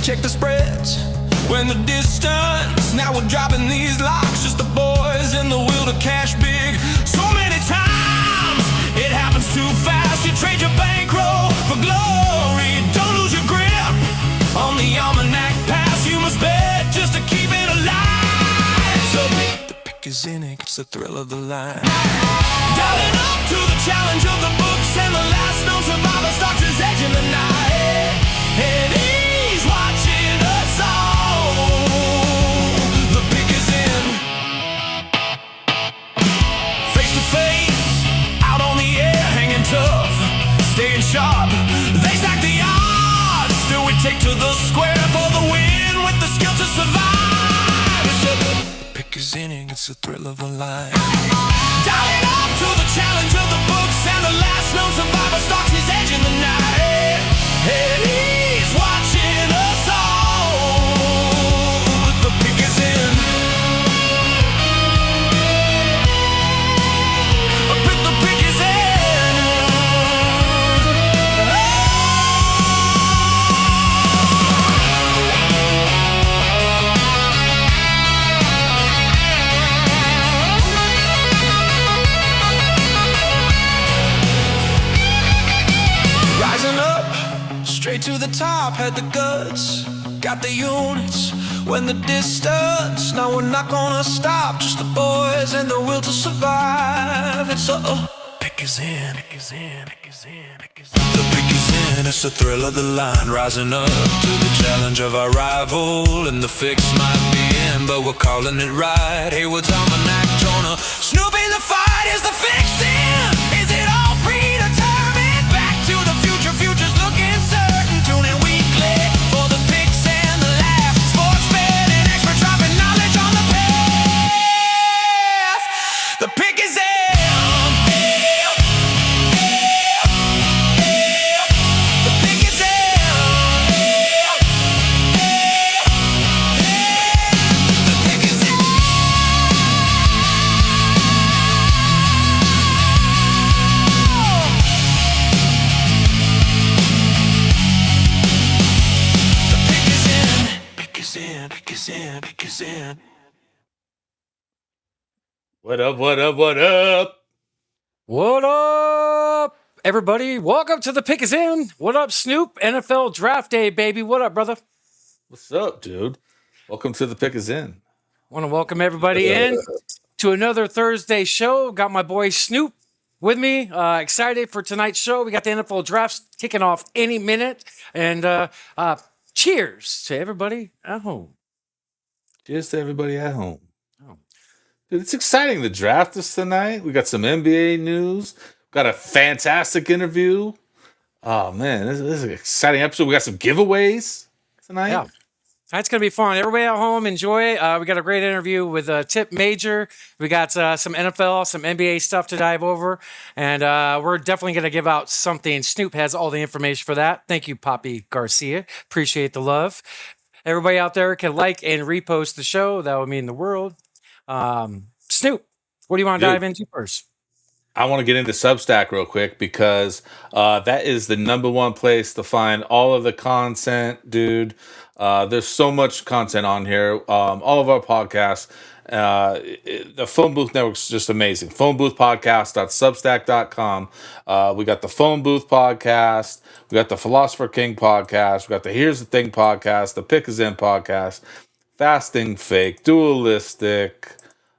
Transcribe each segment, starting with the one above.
check the spreads. When the distance, now we're dropping these locks. Just the boys in the will to cash big. So many times, it happens too fast. You trade your bankroll for glory. Don't lose your grip on the almanac pass. You must bet just to keep it alive. So the pick is in it, it's the thrill of the line. Dialing up to the challenge of the books, and the last known survivor starts his edge in the night. And he's watching us all. The pick is in. Face to face, out on the air, hanging tough, staying sharp. They stack the odds, still we take to the square for the win with the skill to survive. The pick is in, it's the thrill of the line. Dialing up to the challenge of the books, and the last known survivor stalks his edge in the night. And he's watching us all. The pick is in. The pick is in. Rising up, straight to the top, had the guts, got the units. When the distance, now we're not gonna stop. Just the boys and the will to survive. It's pick is in, pick is in, pick is in, pick is in. The pick is in, it's the thrill of the line. Rising up to the challenge of our rival, and the fix might be in, but we're calling it right. Hayward's almanac, Jonah, Snoop in the fight. Is the fix in? Is it all predetermined? Back to the future, future's looking certain. Tune in weekly for the picks and the laughs. Sports betting expert dropping knowledge on the path. The pick is in. The pick is in. The pick is in. The pick is in. Pick is in. Pick is in. Pick is in. What up, what up, what up? What up, everybody? Welcome to the Pick is In. What up, Snoop? NFL Draft Day, baby. What up, brother? What's up, dude? Welcome to the Pick is in. Want to welcome everybody in to another Thursday show. Got my boy Snoop with me. Excited for tonight's show. We got the NFL drafts kicking off any minute. And cheers to everybody at home. Cheers to everybody at home. Oh. Dude, it's exciting. The draft is tonight. We got some NBA news. Got a fantastic interview. Oh, man, this is an exciting episode. We got some giveaways tonight. Yeah. That's going to be fun. Everybody at home, enjoy. We got a great interview with Tipp Major. We got some NFL, some NBA stuff to dive over. And we're definitely going to give out something. Snoop has all the information for that. Thank you, Papi Garcia. Appreciate the love. Everybody out there can like and repost the show. That would mean the world. Snoop, what do you want to dive into first? I want to get into Substack real quick because that is the number one place to find all of the content, dude. There's so much content on here. All of our podcasts. The Phone Booth Network's just amazing. Phoneboothpodcast.substack.com. We got the Phone Booth Podcast. We got the Philosopher King Podcast. We got the Here's the Thing Podcast. The Pick is In Podcast. Fasting Fake. Dualistic.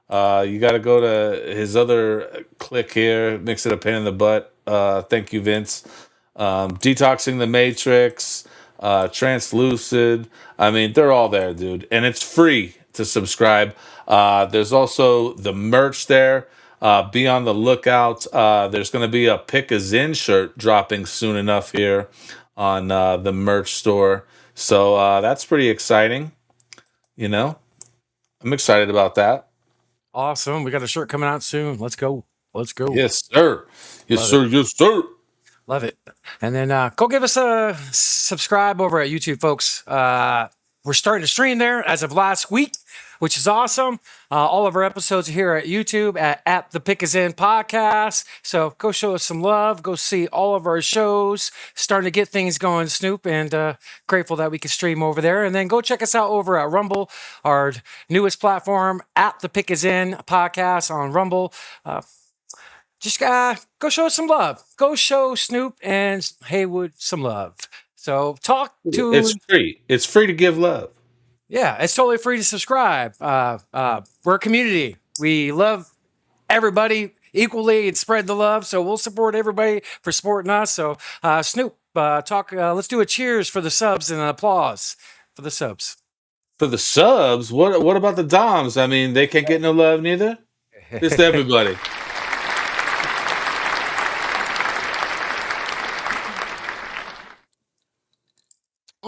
You got to go to his other click here. Mix it a pain in the butt. Thank you, Vince. Detoxing the Matrix. Translucid. I mean, they're all there, dude. And it's free to subscribe. There's also the merch there. Be on the lookout. There's going to be a Pick is In shirt dropping soon enough here on the merch store. So that's pretty exciting. You know, I'm excited about that. Awesome. We got a shirt coming out soon. Let's go. Let's go. Yes, sir. Yes, Love sir. it. Yes, sir. Love it. And then go give us a subscribe over at YouTube, folks. we're starting to stream there as of last week, which is awesome. All of our episodes are here at YouTube at the Pick Is In podcast. So go show us some love. Go see all of our shows. Starting to get things going, Snoop, and grateful that we can stream over there. And then go check us out over at Rumble, our newest platform, at the Pick Is In podcast on Rumble. Just go show us some love. Go show Snoop and Haywood some love. So talk to... It's free. It's free to give love. Yeah, it's totally free to subscribe. We're a community. We love everybody equally and spread the love. So we'll support everybody for supporting us. So Snoop, let's do a cheers for the subs and an applause for the subs. For the subs? What about the Doms? I mean, they can't get no love neither. Just everybody.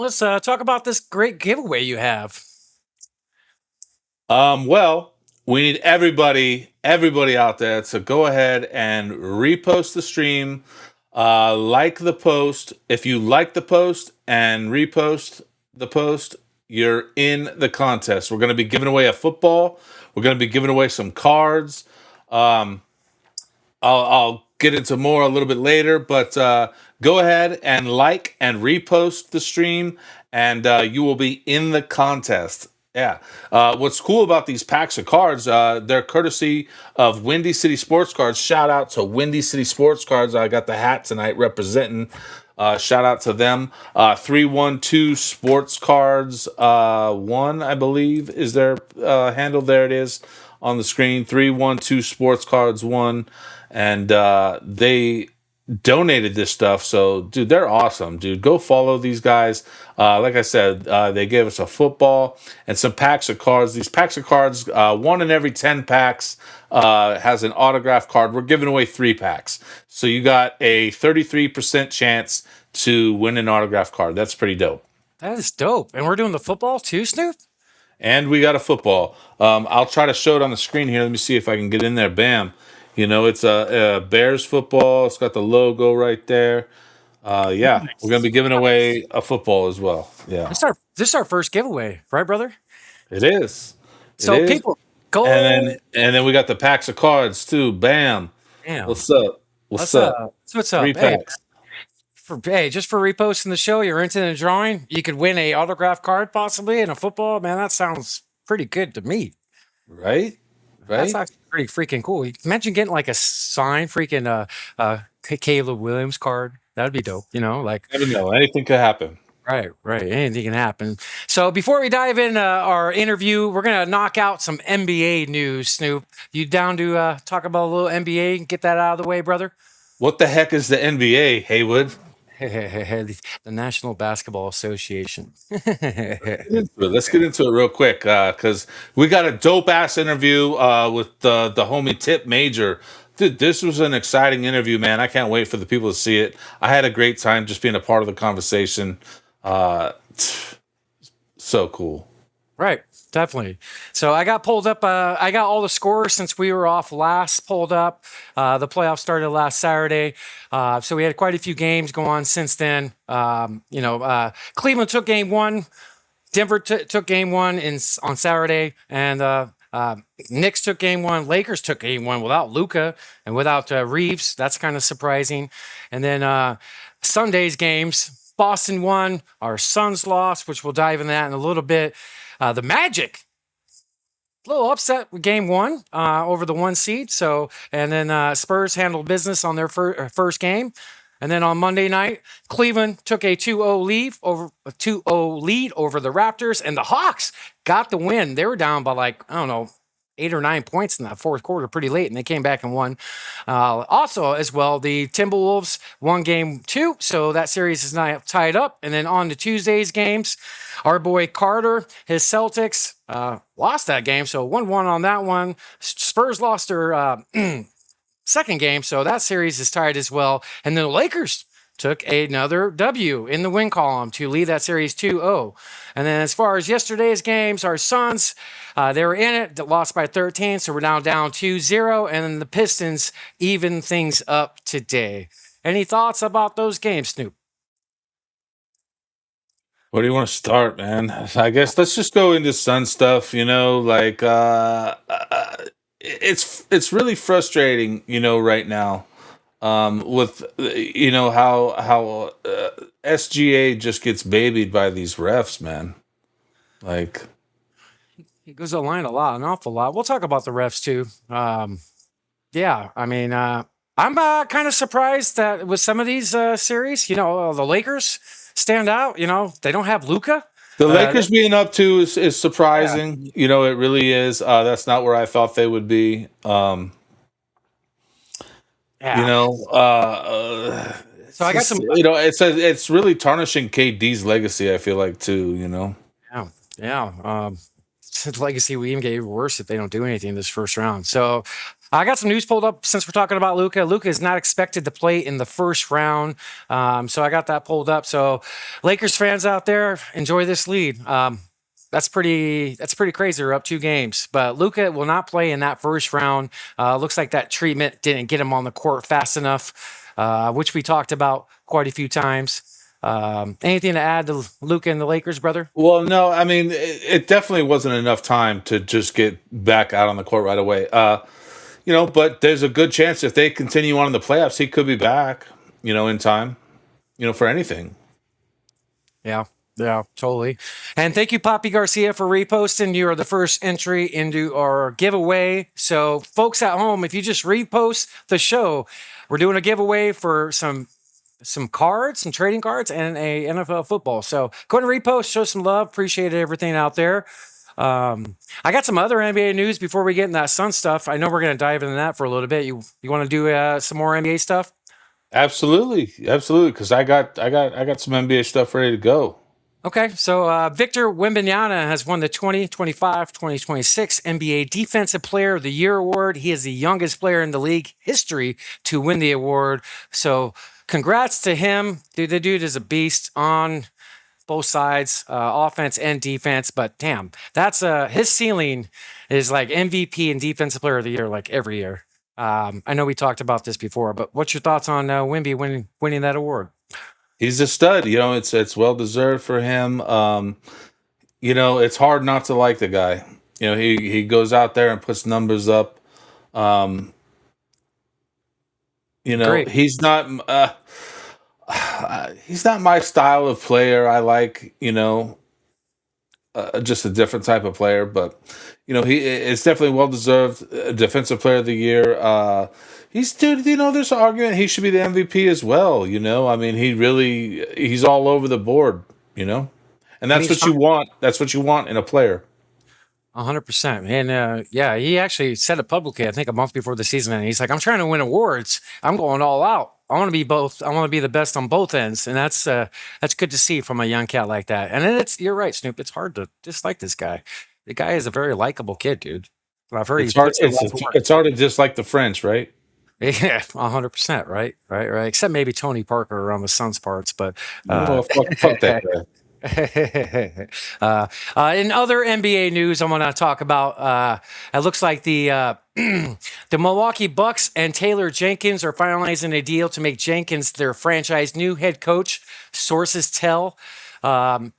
Let's talk about this great giveaway you have. Well, we need everybody out there to go ahead and repost the stream, like the post. If you like the post and repost the post, you're in the contest. We're going to be giving away a football. We're going to be giving away some cards. I'll get into more a little bit later, but go ahead and like and repost the stream, and you will be in the contest. Yeah. What's cool about these packs of cards, they're courtesy of Windy City Sports Cards. Shout out to Windy City Sports Cards. I got the hat tonight representing. Shout out to them. 312 Sports Cards 1, I believe, is their handle. There it is on the screen. 312 Sports Cards 1. And they donated this stuff. So, dude, they're awesome, dude. Go follow these guys. Like I said, they gave us a football and some packs of cards. These packs of cards, 1 in every 10 packs has an autograph card. We're giving away 3 packs. So you got a 33% chance to win an autograph card. That's pretty dope. That is dope. And we're doing the football too, Snoop? And we got a football. I'll try to show it on the screen here. Let me see if I can get in there. Bam. You know, it's a Bears football. It's got the logo right there. Yeah, nice. We're going to be giving away a football as well. Yeah. This is our first giveaway, right, brother? It is. So people, go. And then we got the packs of cards too. Bam. Damn. What's up? What's up? What's up? 3 packs. Just for reposting the show, you're into the drawing. You could win a autograph card possibly and a football. Man, that sounds pretty good to me. Right? That's actually pretty freaking cool. Imagine getting like a signed freaking Caleb Williams card. That would be dope. You know, like I don't know. Anything could happen. Right. Anything can happen. So before we dive in our interview, we're gonna knock out some NBA news. Snoop, you down to talk about a little NBA and get that out of the way, brother? What the heck is the NBA, Haywood? The National Basketball Association. Let's get into it real quick because we got a dope ass interview with the homie Tipp Major. Dude, this was an exciting interview, man. I can't wait for the people to see it. I had a great time just being a part of the conversation. So cool. Right. Definitely. So I got pulled up. I got all the scores since we were off last pulled up. The playoffs started last Saturday. So we had quite a few games go on since then. Cleveland took game 1. Denver took game 1 on Saturday. And Knicks took game 1. Lakers took game 1 without Luka and without Reeves. That's kind of surprising. And then Sunday's games, Boston won. Our Suns lost, which we'll dive into that in a little bit. The Magic, a little upset with game 1 over the 1 seed. So, and then Spurs handled business on their first game. And then on Monday night, Cleveland took a 2-0 lead over the Raptors, and the Hawks got the win. They were down by 8 or 9 points in that fourth quarter pretty late, and they came back and won. Also, as well, the Timberwolves won game 2, so that series is now tied up. And then on to Tuesday's games, our boy Carter, his Celtics, lost that game, so 1-1 on that one. Spurs lost their second game, so that series is tied as well. And then the Lakers took another W in the win column to lead that series 2-0. And then as far as yesterday's games, our Suns, they were in it, lost by 13, so we're now down 2-0. And then the Pistons even things up today. Any thoughts about those games, Snoop? Where do you want to start, man? I guess let's just go into Sun stuff. Like it's really frustrating, right now. With how SGA just gets babied by these refs, man. Like, He goes online an awful lot. We'll talk about the refs too. Yeah, I mean, I'm kind of surprised that with some of these series, the Lakers stand out. They don't have Luka. the Lakers being up two is Yeah. surprising. It really is. That's not where I thought they would be. Yeah. So I got some. It's really tarnishing KD's legacy. I feel like too. Yeah, yeah. The legacy we even get even worse if they don't do anything this first round. So I got some news pulled up since we're talking about Luka. Luka is not expected to play in the first round. So I got that pulled up. So Lakers fans out there, enjoy this lead. That's pretty crazy. We're up 2 games, but Luka will not play in that first round. Looks like that treatment didn't get him on the court fast enough, which we talked about quite a few times. Anything to add to Luka and the Lakers, brother? Well, no, I mean it definitely wasn't enough time to just get back out on the court right away. But there's a good chance if they continue on in the playoffs, he could be back. In time. For anything. Yeah. Yeah, totally. And thank you, Papi Garcia, for reposting. You are the first entry into our giveaway. So, folks at home, if you just repost the show, we're doing a giveaway for some cards, some trading cards, and a NFL football. So go ahead and repost, show some love. Appreciate everything out there. I got some other NBA news before we get in that Sun stuff. I know we're going to dive into that for a little bit. You want to do some more NBA stuff? Absolutely. Because I got some NBA stuff ready to go. Okay, so Victor Wembanyama has won the 2025-2026 NBA Defensive Player of the Year award. He is the youngest player in the league history to win the award. So congrats to him. Dude, the dude is a beast on both sides, offense and defense. But damn, that's his ceiling is like MVP and Defensive Player of the Year like every year. I know we talked about this before, but what's your thoughts on Wemby winning that award? He's a stud. It's well deserved for him. It's hard not to like the guy. He goes out there and puts numbers up. Great. He's not my style of player. I like, just a different type of player, but it's definitely well deserved. Defensive Player of the Year. There's an argument he should be the MVP as well. I mean, he's all over the board. And that's what you want. That's what you want in a player. 100%. And yeah, he actually said it publicly, I think a month before the season. And he's like, I'm trying to win awards. I'm going all out. I want to be both. I want to be the best on both ends. And that's good to see from a young cat like that. And then you're right, Snoop. It's hard to dislike this guy. The guy is a very likable kid, dude. I've heard It's hard to dislike the French, right? Yeah, 100%. Right. Except maybe Tony Parker around the Suns parts. But fuck that guy. in other NBA news, I'm going to talk about. It looks like the Milwaukee Bucks and Taylor Jenkins are finalizing a deal to make Jenkins their franchise new head coach. Sources tell.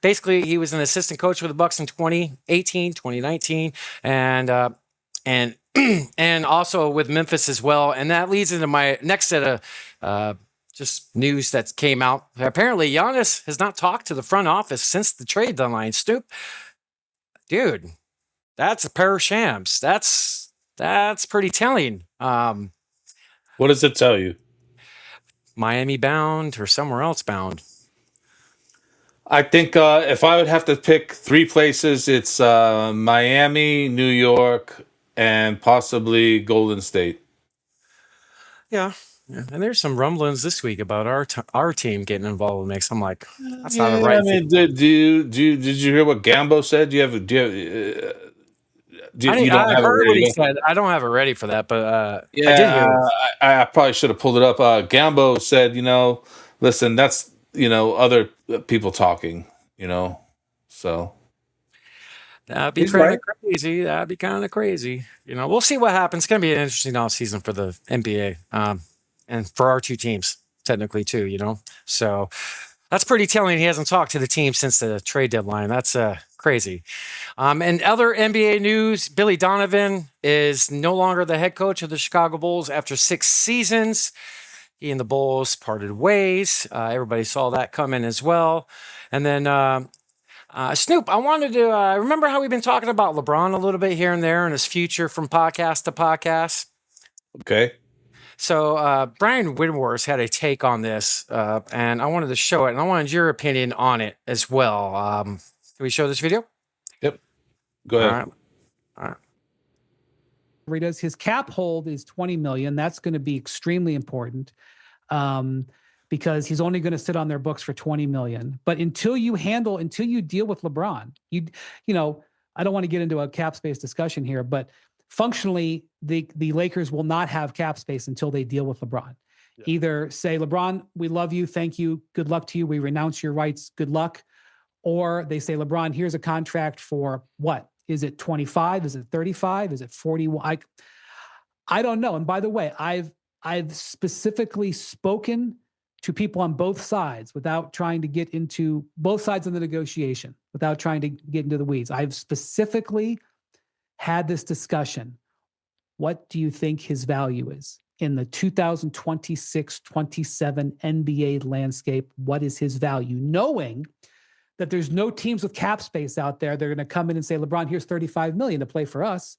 Basically, he was an assistant coach for the Bucks in 2018, 2019, and and also with Memphis as well. And that leads into my next set of just news that came out. Apparently, Giannis has not talked to the front office since the trade deadline. Snoop, dude, that's a pair of shams. That's pretty telling. What does it tell you? Miami bound or somewhere else bound? I think if I would have to pick 3 places, it's Miami, New York, and possibly Golden State. Yeah. And there's some rumblings this week about our team getting involved in the mix. I'm like, that's not a right. I mean, did you hear what Gambo said? You don't have heard it what he ready? said. I don't have it ready for that, but Yeah, I did hear it. I probably should have pulled it up. Gambo said, listen, that's other people talking, so. That'd be kind of crazy. That'd be kind of crazy. We'll see what happens. It's going to be an interesting offseason for the NBA and for our 2 teams, technically, too, So That's pretty telling. He hasn't talked to the team since the trade deadline. That's crazy. And other NBA news, Billy Donovan is no longer the head coach of the Chicago Bulls after 6 seasons. He and the Bulls parted ways. Everybody saw that coming as well. And then Snoop, I wanted to remember how we've been talking about LeBron a little bit here and there and his future from podcast to podcast. Okay. So Brian Windhorst had a take on this, and I wanted to show it, and I wanted your opinion on it as well. Can we show this video? Yep. Go ahead. All right. He does. His cap hold is $20 million. That's going to be extremely important because he's only going to sit on their books for $20 million. But until you deal with LeBron, you know, I don't want to get into a cap space discussion here, but functionally, the Lakers will not have cap space until they deal with LeBron. Yeah. Either say, LeBron, we love you, thank you, good luck to you, we renounce your rights, good luck. Or they say, LeBron, here's a contract for what? Is it 25? Is it 35? Is it 41? I don't know. And by the way, I've specifically spoken to people on both sides without trying to get into both sides of the negotiation, without trying to get into the weeds. I've specifically had this discussion. What do you think his value is in the 2026-27 NBA landscape? What is his value? Knowing that there's no teams with cap space out there, they're going to come in and say, LeBron, here's $35 million to play for us.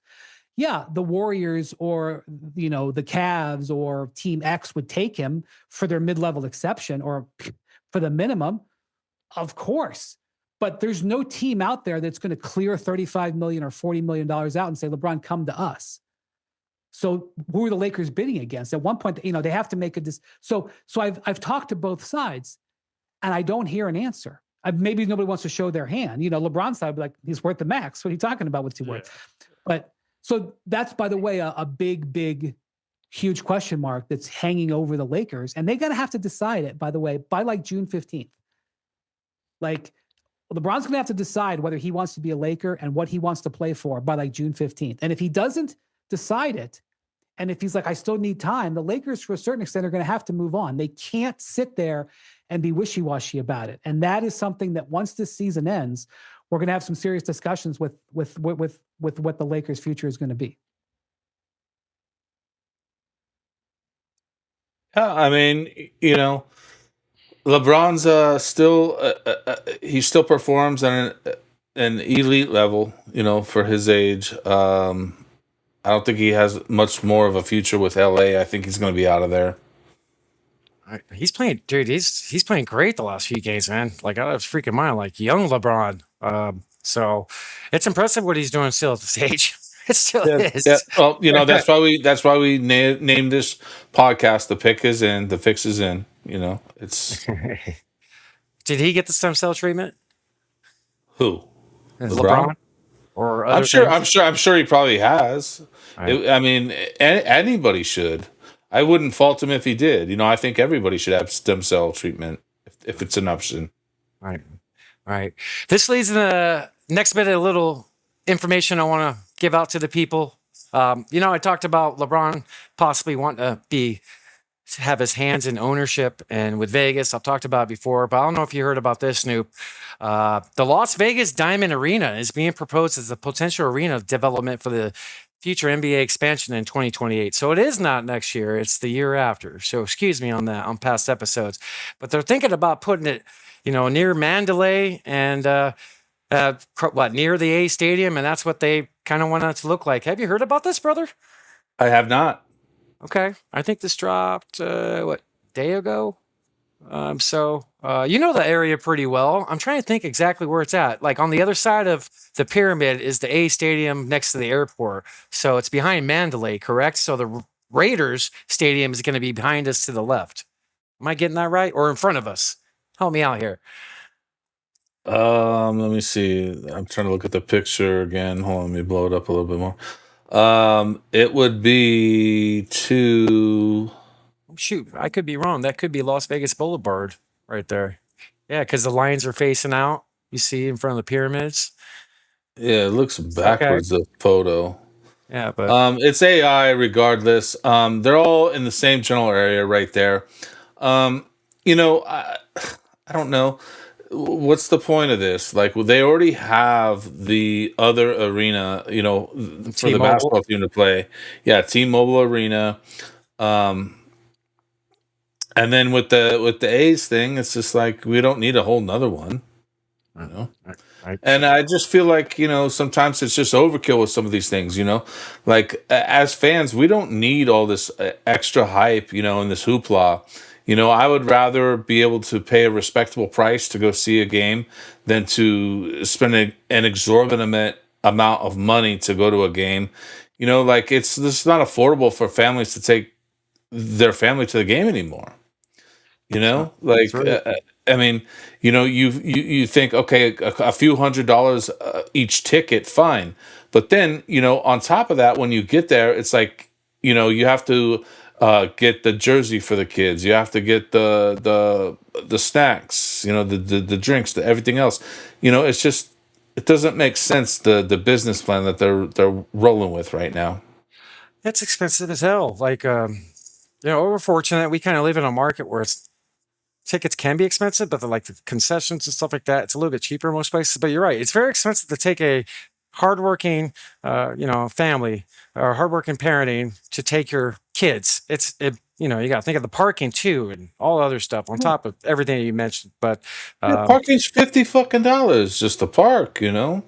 Yeah, the Warriors or, you know, the Cavs or Team X would take him for their mid-level exception or for the minimum, of course. But there's no team out there that's going to clear $35 million or $40 million out and say, LeBron, come to us. So who are the Lakers bidding against? At one point, you know, they have to make a decision. So I've talked to both sides, and I don't hear an answer. Maybe nobody wants to show their hand. You know, LeBron's side would be like, he's worth the max. What are you talking about? What's he worth? But so that's, by the way, a big, huge question mark that's hanging over the Lakers. And they're going to have to decide it, by the way, by like June 15th. Like, LeBron's going to have to decide whether he wants to be a Laker and what he wants to play for by like June 15th. And if he doesn't decide it, and if he's like, I still need time, the Lakers, to a certain extent, are going to have to move on. They can't sit there and be wishy-washy about it. And that is something that once this season ends, we're going to have some serious discussions with what the Lakers' future is going to be. Yeah, I mean, you know, LeBron's still he still performs at an elite level, you know, for his age. I don't think he has much more of a future with LA. I think he's going to be out of there. He's playing, dude. He's playing great the last few games, man. Like, I was freaking mind, like young LeBron. So it's impressive what he's doing still at this age. It still is. Yeah. Well, you know, that's why we named this podcast "The Pick Is In, The Fix Is In." You know, it's. Did he get the stem cell treatment? Who? LeBron? Or I'm sure he probably has. Right. I mean, anybody should. I wouldn't fault him if he did. You know, I think everybody should have stem cell treatment if it's an option. Right. This leads to the next bit of little information I want to give out to the people. You know, I talked about LeBron possibly wanting to have his hands in ownership, and with Vegas, I've talked about it before, but I don't know if you heard about this, Snoop. The Las Vegas Diamond Arena is being proposed as a potential arena development for the future NBA expansion in 2028. So it is not next year, it's the year after. So excuse me on that, on past episodes. But they're thinking about putting it, you know, near Mandalay and near the A Stadium, and that's what they kind of want it to look like. Have you heard about this, brother? I have not. Okay. I think this dropped, day ago? So you know the area pretty well. I'm trying to think exactly where it's at. Like, on the other side of the pyramid is the A Stadium next to the airport. So it's behind Mandalay, correct? So the Raiders Stadium is going to be behind us to the left. Am I getting that right? Or in front of us? Help me out here. Let me see. I'm trying to look at the picture again. Hold on, let me blow it up a little bit more. It would be to... Shoot, I could be wrong. That could be Las Vegas Boulevard right there. Yeah, because the lines are facing out. You see in front of the pyramids. Yeah, it looks backwards, the photo. Yeah, but it's AI regardless. They're all in the same general area right there. You know, I don't know. What's the point of this? Like, well, they already have the other arena, for the T-Mobile. basketball team to play. Yeah, T-Mobile Arena. And then with the A's thing, it's just like we don't need a whole nother one. Right. And I just feel like, sometimes it's just overkill with some of these things, like as fans, we don't need all this extra hype, and this hoopla. I would rather be able to pay a respectable price to go see a game than to spend an exorbitant amount of money to go to a game. Like this is not affordable for families to take their family to the game anymore. Like, I mean, you think, okay, a few $100s each ticket, fine. But then, on top of that, when you get there, it's like, you have to get the jersey for the kids. You have to get the snacks, the drinks, everything else. It's just, it doesn't make sense, the business plan that they're rolling with right now. It's expensive as hell. Like, we're fortunate. We kind of live in a market where tickets can be expensive, but like the concessions and stuff like that, it's a little bit cheaper in most places. But you're right. It's very expensive to take a hardworking, family or hardworking parenting to take your kids. You got to think of the parking too and all the other stuff on top of everything you mentioned. But parking's $50 just to park, Yeah,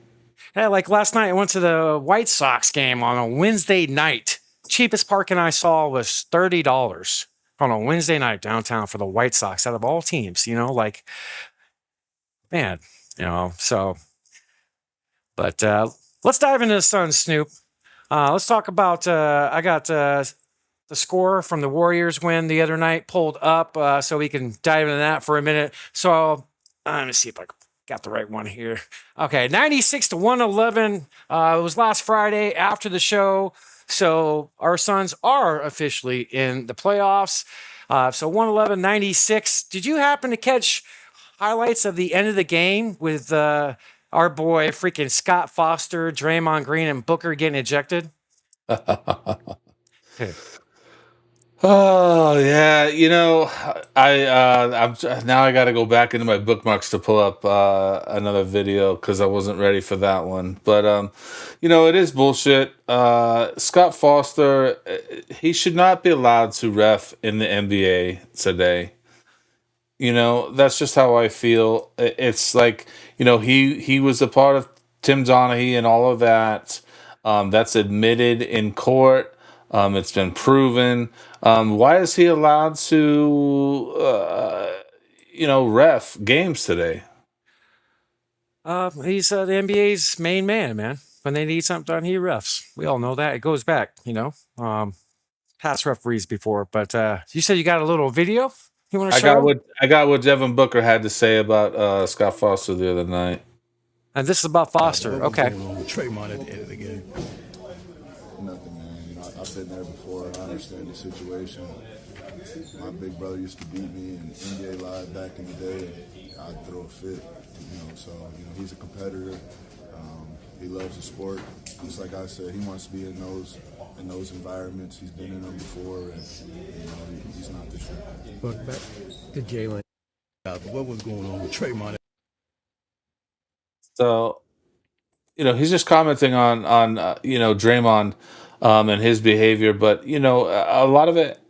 like last night I went to the White Sox game on a Wednesday night. Cheapest parking I saw was $30 on a Wednesday night downtown for the White Sox out of all teams, like, man, so. But let's dive into the Suns, Snoop. Let's talk about, I got the score from the Warriors win the other night pulled up so we can dive into that for a minute. So let me see if I got the right one here. Okay, 96-111. It was last Friday after the show. So our Suns are officially in the playoffs. So 111-96. Did you happen to catch highlights of the end of the game with our boy freaking ScottFoster, Draymond Green, and Booker getting ejected? Oh yeah, I'm now I got to go back into my bookmarks to pull up another video because I wasn't ready for that one. But it is bullshit. ScottFoster, he should not be allowed to ref in the NBA today. That's just how I feel. It's like he was a part of Tim Donaghy and all of that. That's admitted in court. It's been proven. Why is he allowed to, ref games today? He's the NBA's main man. When they need something done, he refs. We all know that. It goes back, past referees before. But you said you got a little video you want to show? I got what DevinBooker had to say about ScottFoster the other night. And this is about Foster. Okay. Draymond at the end of the game. Nothing, man. I've been there before. I understand the situation. My big brother used to beat me in NBA Live back in the day. I'd throw a fit, So he's a competitor. He loves the sport. Just like I said, he wants to be in those environments. He's been in them before, and he's not this year. But back to Jalen. What was going on with Draymond? So, he's just commenting on Draymond and his behavior, but a lot of it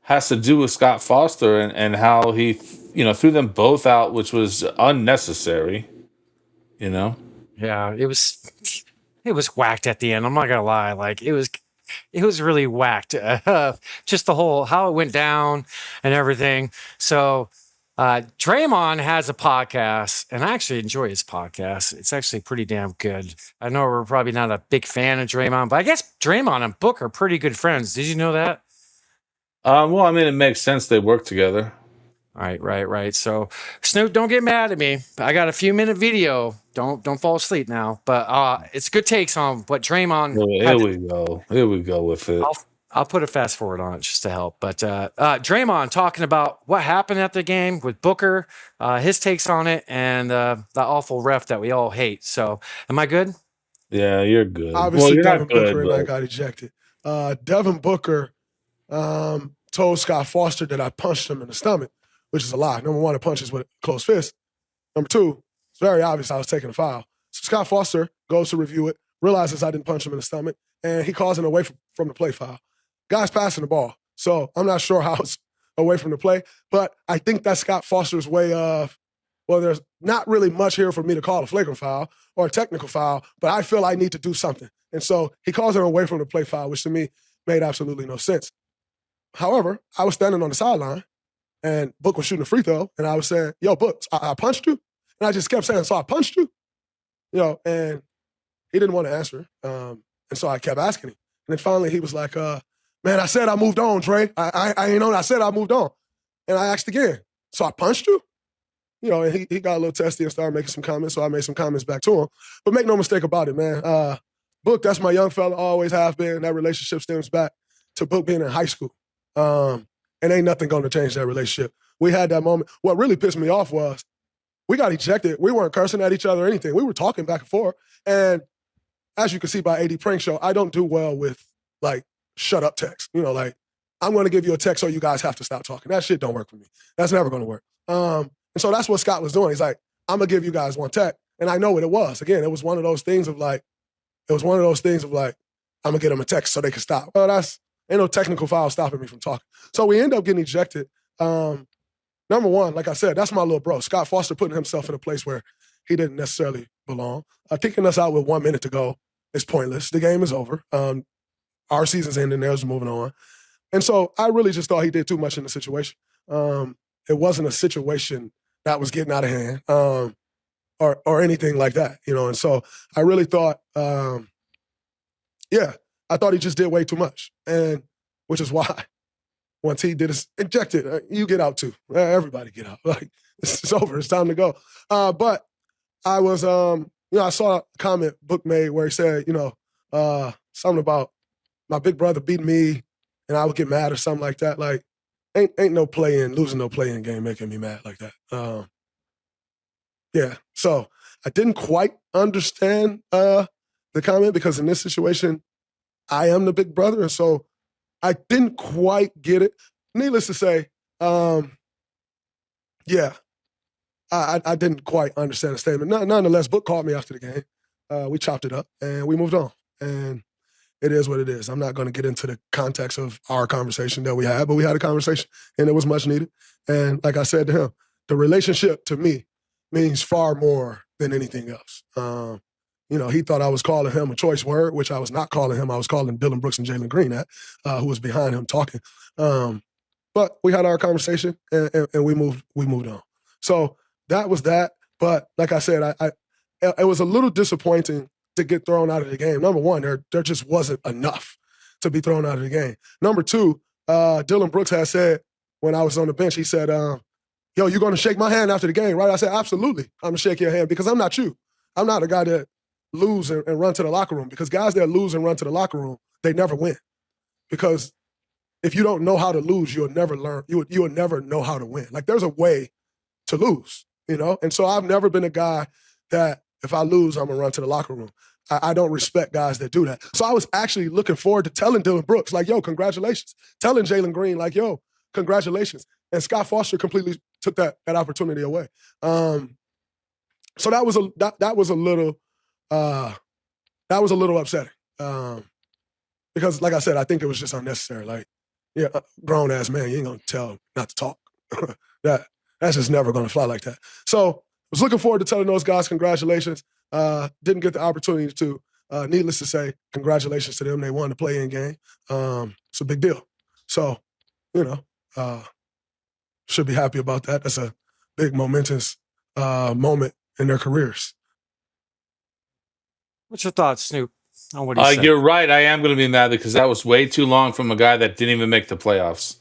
has to do with ScottFoster and how he threw them both out, which was unnecessary. Yeah, it was whacked at the end. I'm not gonna lie, like it was really whacked. Just the whole how it went down and everything. So Draymond has a podcast, and I actually enjoy his podcast. It's actually pretty damn good. I know we're probably not a big fan of Draymond, but I guess Draymond and Book are pretty good friends. Did you know that? Well, I mean, it makes sense they work together. Right. So, Snoop, don't get mad at me. I got a few-minute video. Don't fall asleep now. But it's good takes on what Draymond. Here we go with it. I'll put a fast forward on it just to help. But Draymond talking about what happened at the game with Booker, his takes on it, and the awful ref that we all hate. So, am I good? Yeah, you're good. Obviously, you're Devin not good, Booker and I got ejected. Devin Booker told ScottFoster that I punched him in the stomach, which is a lie. Number one, it punches with a closed fist. Number two, it's very obvious I was taking a foul. So ScottFoster goes to review it, realizes I didn't punch him in the stomach, and he calls it away from the play foul. Guy's passing the ball. So I'm not sure how it's away from the play, but I think that's ScottFoster's way of, well, there's not really much here for me to call a flagrant foul or a technical foul, but I feel I need to do something. And so he calls it away from the play foul, which to me made absolutely no sense. However, I was standing on the sideline, and Book was shooting a free throw, and I was saying, yo, Book, I punched you? And I just kept saying, so I punched you? And he didn't want to answer. And so I kept asking him. And then finally he was like, man, I said I moved on, Dre. I said I moved on. And I asked again, so I punched you? And he got a little testy and started making some comments, so I made some comments back to him. But make no mistake about it, man. Book, that's my young fella, always have been. That relationship stems back to Book being in high school. And ain't nothing going to change that relationship. We had that moment. What really pissed me off was we got ejected. We weren't cursing at each other or anything. We were talking back and forth. And as you can see by AD Prank Show, I don't do well with, shut up text. I'm going to give you a text so you guys have to stop talking. That shit don't work for me. That's never going to work. And so that's what Scott was doing. He's like, I'm going to give you guys one text. And I know what it was. Again, it was one of those things of I'm going to get them a text so they can stop. Well, ain't no technical foul stopping me from talking. So we end up getting ejected. Number one, like I said, that's my little bro. ScottFoster putting himself in a place where he didn't necessarily belong. Kicking us out with 1 minute to go is pointless. The game is over. Our season's ending. Theirs moving on. And so I really just thought he did too much in the situation. It wasn't a situation that was getting out of hand or anything like that, And so I really thought, I thought he just did way too much. And which is why once he did his ejected, you get out too. Everybody get out. It's over. It's time to go. But I was, I saw a comment Book made where he said, something about my big brother beating me and I would get mad or something like that. Ain't no losing no play-in game making me mad like that. So I didn't quite understand the comment because in this situation, I am the big brother. And so I didn't quite get it. Needless to say, I didn't quite understand the statement. Nonetheless, Book called me after the game. We chopped it up and we moved on. And it is what it is. I'm not going to get into the context of our conversation that we had, but we had a conversation and it was much needed. And like I said to him, the relationship to me means far more than anything else. He thought I was calling him a choice word, which I was not calling him. I was calling Dylan Brooks and Jalen Green that, who was behind him talking. But we had our conversation and we moved on. So that was that. But like I said, it was a little disappointing to get thrown out of the game. Number one, there just wasn't enough to be thrown out of the game. Number two, Dylan Brooks had said when I was on the bench, he said, yo, you're going to shake my hand after the game, right? I said, absolutely. I'm going to shake your hand because I'm not you. I'm not a guy that lose and run to the locker room because guys that lose and run to the locker room, they never win. Because if you don't know how to lose, you'll never learn. You'll never know how to win. There's a way to lose, And so I've never been a guy that if I lose, I'm going to run to the locker room. I don't respect guys that do that. So I was actually looking forward to telling Dylan Brooks, yo, congratulations. Telling Jalen Green, yo, congratulations. And ScottFoster completely took that opportunity away. So that was a little upsetting. Because like I said, I think it was just unnecessary. Grown ass man, you ain't gonna tell him not to talk. That's just never gonna fly like that. So I was looking forward to telling those guys congratulations. Didn't get the opportunity to. Needless to say, congratulations to them. They won the play-in game. It's a big deal. So, should be happy about that. That's a big momentous moment in their careers. What's your thoughts, Snoop, on what he said? You're right. I am going to be mad because that was way too long from a guy that didn't even make the playoffs.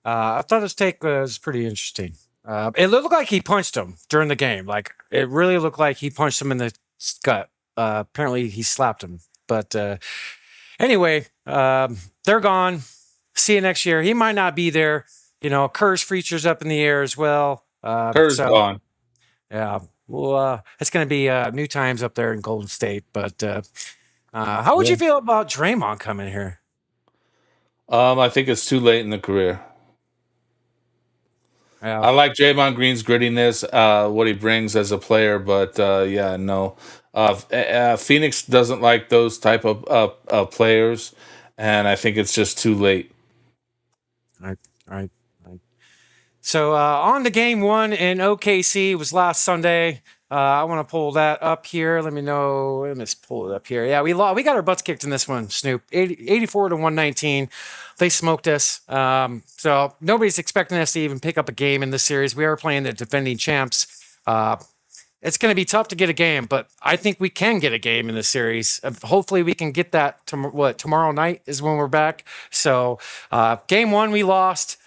I thought his take was pretty interesting. It looked like he punched him during the game. It really looked like he punched him in the gut. Apparently, he slapped him. But anyway, they're gone. See you next year. He might not be there. Kerr's features up in the air as well. Kerr's gone. Yeah. Well, it's going to be new times up there in Golden State. But how would you feel about Draymond coming here? I think it's too late in the career. Yeah. I like Draymond Green's grittiness, what he brings as a player, but yeah, no. Phoenix doesn't like those type of players, and I think it's just too late. All right. All right. So on to game one in OKC. It was last Sunday. I want to pull that up here. Let me know. Let me just pull it up here. Yeah, we got our butts kicked in this one, Snoop. 84 to 119. They smoked us. So nobody's expecting us to even pick up a game in this series. We are playing the defending champs. It's going to be tough to get a game, but I think we can get a game in this series. Hopefully, we can get that tomorrow night is when we're back. So, game one we lost.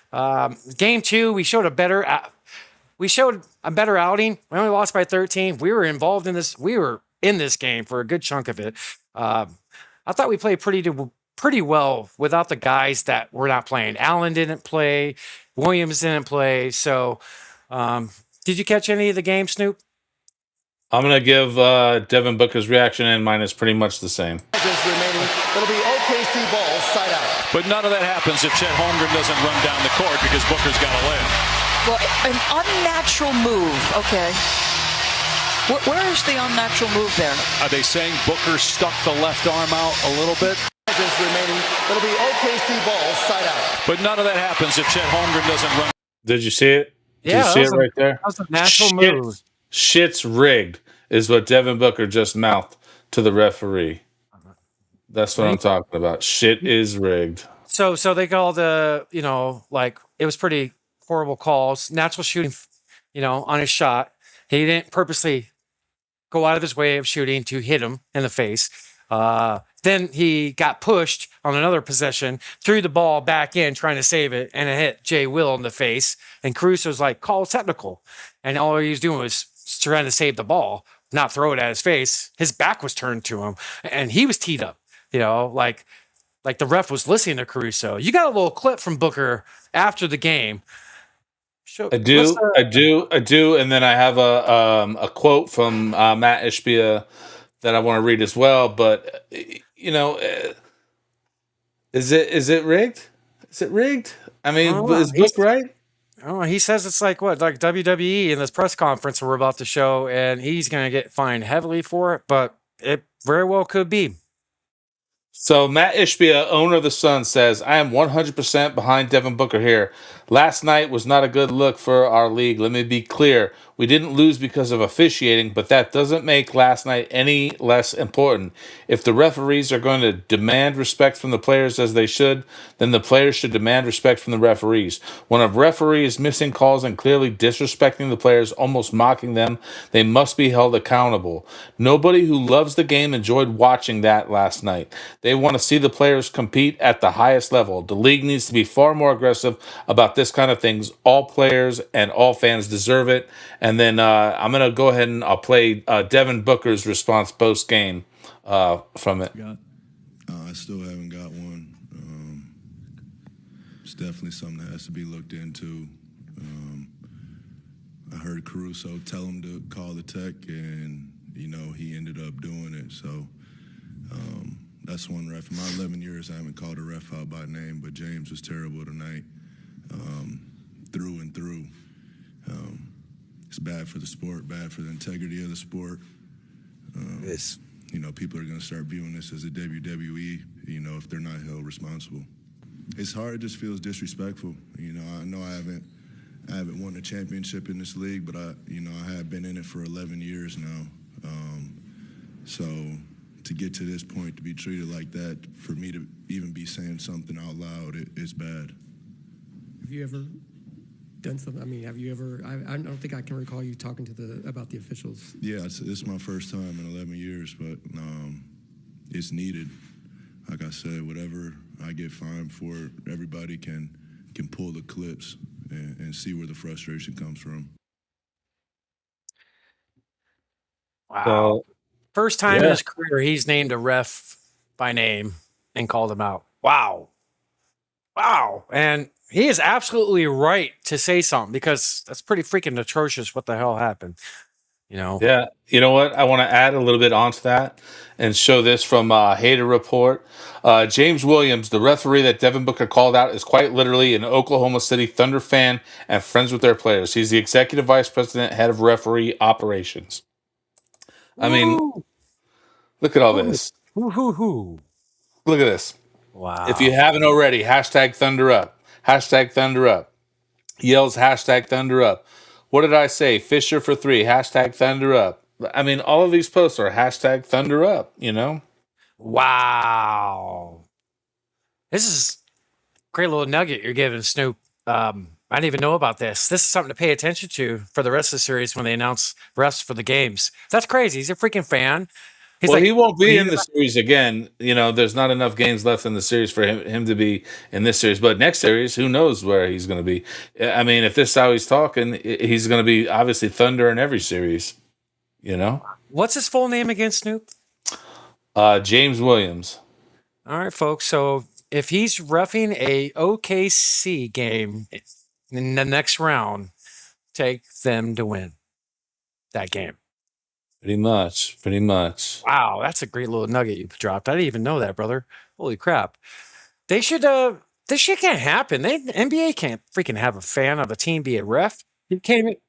Game two we showed a better outing. We only lost by 13. We were involved in this. We were in this game for a good chunk of it. I thought we played pretty well without the guys that were not playing. Allen didn't play. Williams didn't play. So, did you catch any of the game, Snoop? I'm going to give Devin Booker's reaction, and mine is pretty much the same. Remaining. It'll be OKCBulls side out. But none of that happens if Chet Holmgren doesn't run down the court because Booker's got a layup. Well, an unnatural move. Okay. Where is the unnatural move there? Are they saying Booker stuck the left arm out a little bit? Remaining. It'll be OKCBulls side out. But none of that happens if Chet Holmgren doesn't run. Did you see it? Yeah, Did you see it right there? That was a natural move. Shit's rigged is what Devin Booker just mouthed to the referee. That's what I'm talking about. Shit is rigged. So they called like it was pretty horrible calls. Natural shooting, on his shot. He didn't purposely go out of his way of shooting to hit him in the face. Then he got pushed on another possession, threw the ball back in trying to save it, and it hit Jay Will in the face. And Caruso's like, call technical. And all he was doing was trying to save the ball, not throw it at his face. His back was turned to him, and he was teed up. Like the ref was listening to Caruso. You got a little clip from Booker after the game. I do, and then I have a quote from Matt Ishbia that I want to read as well. But is it rigged? Is it rigged? I mean, is Book right? Oh, he says it's like WWE in this press conference we're about to show, and he's going to get fined heavily for it. But it very well could be. So Matt Ishbia, owner of the Suns, says, I am 100% behind Devin Booker here. Last night was not a good look for our league. Let me be clear. We didn't lose because of officiating, but that doesn't make last night any less important. If the referees are going to demand respect from the players as they should, then the players should demand respect from the referees. When a referee is missing calls and clearly disrespecting the players, almost mocking them, they must be held accountable. Nobody who loves the game enjoyed watching that last night. They want to see the players compete at the highest level. The league needs to be far more aggressive about this kind of things. All players and all fans deserve it. And then I'm going to go ahead and I'll play Devin Booker's response post-game from it. I still haven't got one. It's definitely something that has to be looked into. I heard Caruso tell him to call the tech, and, he ended up doing it. So that's one ref. In my 11 years, I haven't called a ref out by name, but James was terrible tonight, through and through. It's bad for the sport, bad for the integrity of the sport. People are going to start viewing this as a WWE, if they're not held responsible. It's hard. It just feels disrespectful. I know I haven't won a championship in this league, but I have been in it for 11 years now. So to get to this point, to be treated like that, for me to even be saying something out loud, it's bad. Have you ever done something? I mean, have you ever? I don't think I can recall you talking about the officials. Yeah, it's my first time in 11 years, but it's needed. Like I said, whatever I get fined for, everybody can pull the clips and see where the frustration comes from. Wow. First time in his career he's named a ref by name and called him out. Wow. And he is absolutely right to say something because that's pretty freaking atrocious what the hell happened. You know. Yeah. You know what? I want to add a little bit onto that and show this from Hater Report. James Williams, the referee that Devin Booker called out, is quite literally an Oklahoma City Thunder fan and friends with their players. He's the executive vice president, head of referee operations. I mean, look at all this. Look at this. Wow. If you haven't already, hashtag Thunder Up. Hashtag Thunder Up. Yells hashtag Thunder Up. What did I say? Fisher for 3. Hashtag Thunder Up. I mean, all of these posts are hashtag Thunder Up, you know? Wow. This is a great little nugget you're giving, Snoop. I didn't even know about this. This is something to pay attention to for the rest of the series when they announce refs for the games. That's crazy. He's a freaking fan. He's Well, like, he won't be in the series again. You know, there's not enough games left in the series for him to be in this series. But next series, who knows where he's going to be? I mean, if this is how he's talking, he's going to be obviously Thunder in every series. You know? What's his full name again, Snoop? James Williams. All right, folks. So if he's roughing a OKC game in the next round, take them to win that game. Pretty much. Wow, that's a great little nugget you dropped. I didn't even know that, brother. Holy crap. They should this shit can't happen. The NBA can't freaking have a fan of a team be a ref. The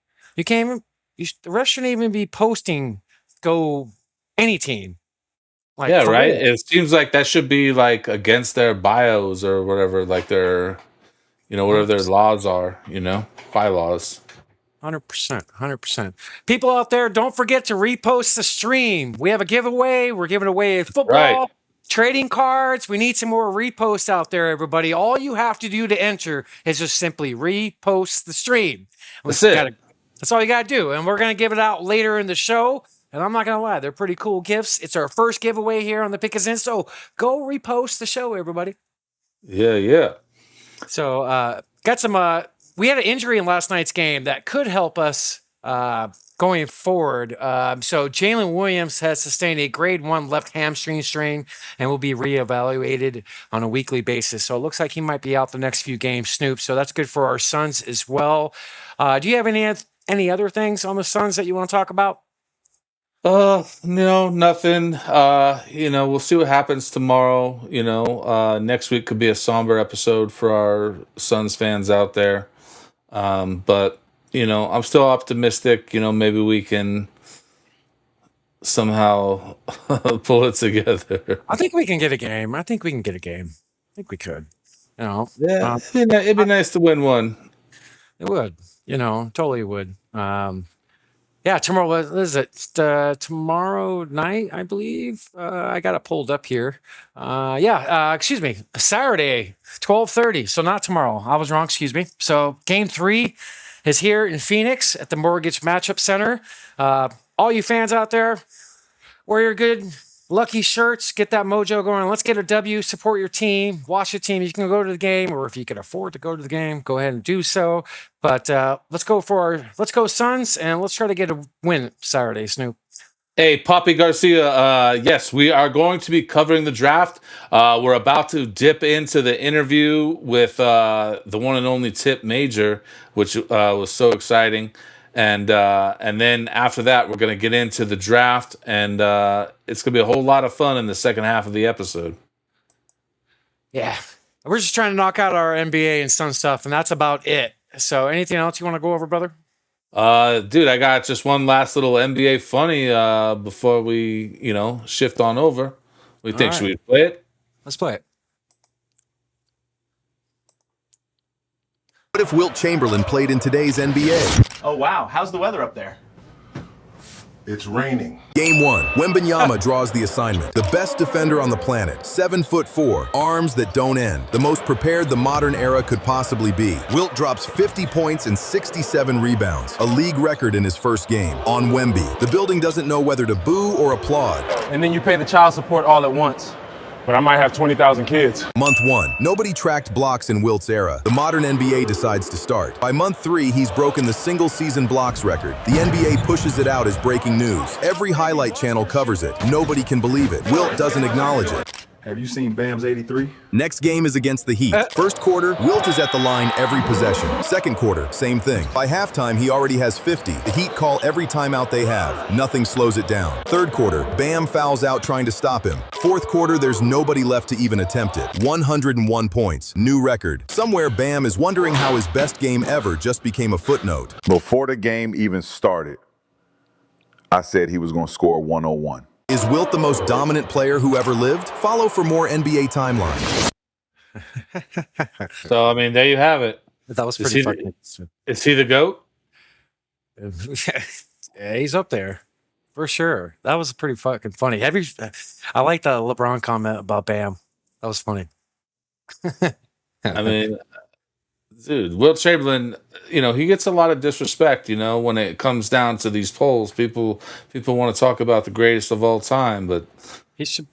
ref shouldn't even be posting go any team. Like, Yeah, right? real. It seems like that should be like against their bios or whatever, like their, you know, whatever their laws are, you know, bylaws. 100%. People out there, don't forget to repost the stream. We have a giveaway. We're giving away football, trading cards. We need some more reposts out there, everybody. All you have to do to enter is just simply repost the stream. That's it. That's all you got to do. And we're going to give it out later in the show. And I'm not going to lie, they're pretty cool gifts. It's our first giveaway here on the Pick Us In. So go repost the show, everybody. Yeah. So got some... we had an injury in last night's game that could help us going forward. So Jalen Williams has sustained a grade 1 left hamstring strain and will be reevaluated on a weekly basis. So it looks like he might be out the next few games, Snoop. So that's good for our Suns as well. Do you have any other things on the Suns that you want to talk about? No, nothing. You know, we'll see what happens tomorrow. You know, next week could be a somber episode for our Suns fans out there. But, you know, I'm still optimistic. You know, maybe we can somehow pull it together. I think we can get a game. I think we could. You know, Yeah, it'd be nice to win one. It would. You know, totally would. Yeah, tomorrow, what is it? Tomorrow night, I believe. I got it pulled up here. Excuse me. Saturday, 12:30. So not tomorrow. I was wrong. Excuse me. So game 3 is here in Phoenix at the Mortgage Matchup Center. All you fans out there, wear your good lucky shirts. Get that mojo going. Let's get a W. Support your team. Watch your team. You can go to the game, or if you can afford to go to the game, go ahead and do so. But let's go Suns, and let's try to get a win Saturday, Snoop. Hey, Papi Garcia, yes, we are going to be covering the draft. We're about to dip into the interview with the one and only Tipp Major, which was so exciting. And then after that, we're going to get into the draft, and it's going to be a whole lot of fun in the second half of the episode. Yeah, we're just trying to knock out our NBA and Sun stuff, and that's about it. So anything else you want to go over, brother? Dude, I got just one last little NBA funny before we, shift on over. What do you think? All right. Should we play it? Let's play it. What if Wilt Chamberlain played in today's NBA? Oh, wow. How's the weather up there? It's raining. Game 1, Wembanyama draws the assignment. The best defender on the planet, 7'4", arms that don't end. The most prepared the modern era could possibly be. Wilt drops 50 points and 67 rebounds, a league record in his first game. On Wemby, the building doesn't know whether to boo or applaud. And then you pay the child support all at once. But I might have 20,000 kids. Month 1, nobody tracked blocks in Wilt's era. The modern NBA decides to start. By month 3, he's broken the single-season blocks record. The NBA pushes it out as breaking news. Every highlight channel covers it. Nobody can believe it. Wilt doesn't acknowledge it. Have you seen Bam's 83? Next game is against the Heat. First quarter, Wilt is at the line every possession. Second quarter, same thing. By halftime, he already has 50. The Heat call every timeout they have. Nothing slows it down. Third quarter, Bam fouls out trying to stop him. Fourth quarter, there's nobody left to even attempt it. 101 points, new record. Somewhere, Bam is wondering how his best game ever just became a footnote. Before the game even started, I said he was going to score 101. Is Wilt the most dominant player who ever lived? Follow for more NBA timelines. So, I mean, there you have it. That was pretty fucking. Is he the GOAT? Yeah, he's up there for sure. That was pretty fucking funny. I like the LeBron comment about Bam. That was funny. I mean, dude, Wilt Chamberlain, he gets a lot of disrespect, when it comes down to these polls. People want to talk about the greatest of all time, but he should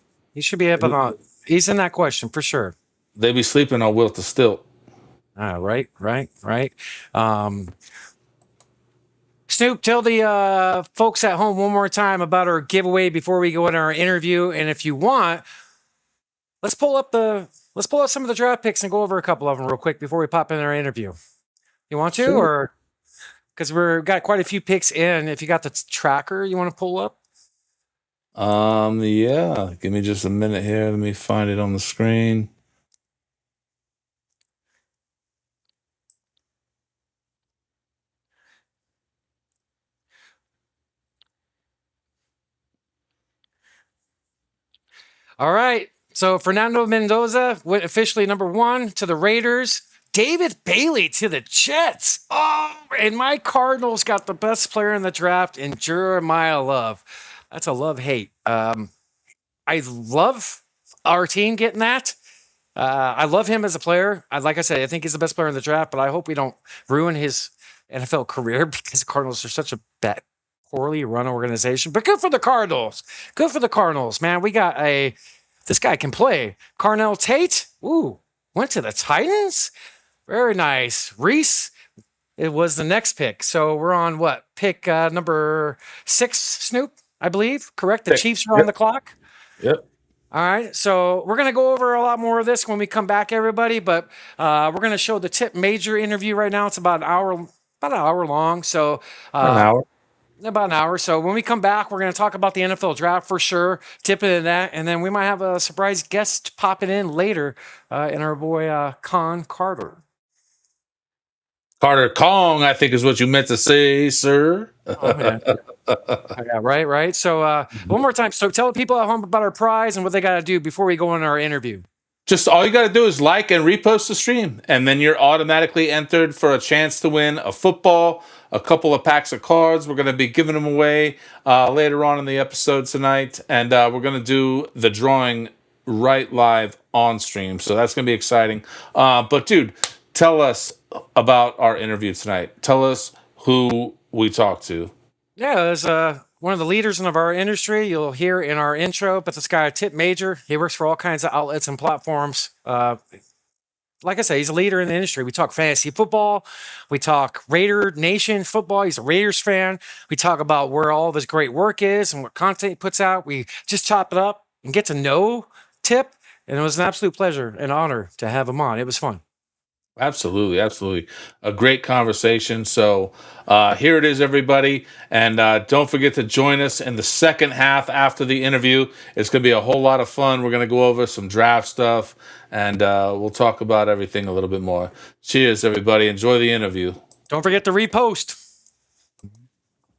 be up on. He's in that question for sure. They be sleeping on Wilt the Stilt. Right. Snoop, tell the folks at home one more time about our giveaway before we go into our interview. And if you want, let's pull up some of the draft picks and go over a couple of them real quick before we pop in our interview. You want to, or because we've got quite a few picks in. If you got the tracker, you want to pull up? Yeah. Give me just a minute here. Let me find it on the screen. All right. So Fernando Mendoza went officially number 1 to the Raiders. David Bailey to the Jets. Oh, and my Cardinals got the best player in the draft in Jeremiah Love. That's a love-hate. I love our team getting that. I love him as a player. Like I said, I think he's the best player in the draft, but I hope we don't ruin his NFL career because the Cardinals are such a poorly run organization. But good for the Cardinals. Good for the Cardinals, man. We got this guy can play. Carnell Tate, went to the Titans. Very nice. Reese, it was the next pick. So we're on what? Pick number 6, Snoop, I believe. Correct? The Chiefs are on the clock? Yep. All right. So we're going to go over a lot more of this when we come back, everybody. But we're going to show the Tipp Major interview right now. It's about an hour long. So an hour. About an hour. So when we come back, we're going to talk about the NFL draft for sure, tipping in that, and then we might have a surprise guest popping in later in our boy Con Carter. Carter Kong, I think is what you meant to say, sir. Oh, man. Yeah, right. So one more time. So tell the people at home about our prize and what they got to do before we go on our interview. Just all you got to do is like and repost the stream, and then you're automatically entered for a chance to win a football, a couple of packs of cards. We're going to be giving them away later on in the episode tonight, and we're going to do the drawing right live on stream. So that's going to be exciting. But, dude, tell us about our interview tonight. Tell us who we talked to. Yeah, there's one of the leaders in our industry. You'll hear in our intro, but this guy, Tipp Major, he works for all kinds of outlets and platforms. Like I say, he's a leader in the industry. We talk fantasy football. We talk RaiderNation football. He's a Raiders fan. We talk about where all of his great work is and what content he puts out. We just chop it up and get to know Tipp. And it was an absolute pleasure and honor to have him on. It was fun. Absolutely. A great conversation. So here it is, everybody. And don't forget to join us in the second half after the interview. It's going to be a whole lot of fun. We're going to go over some draft stuff, and we'll talk about everything a little bit more. Cheers, everybody. Enjoy the interview. Don't forget to repost.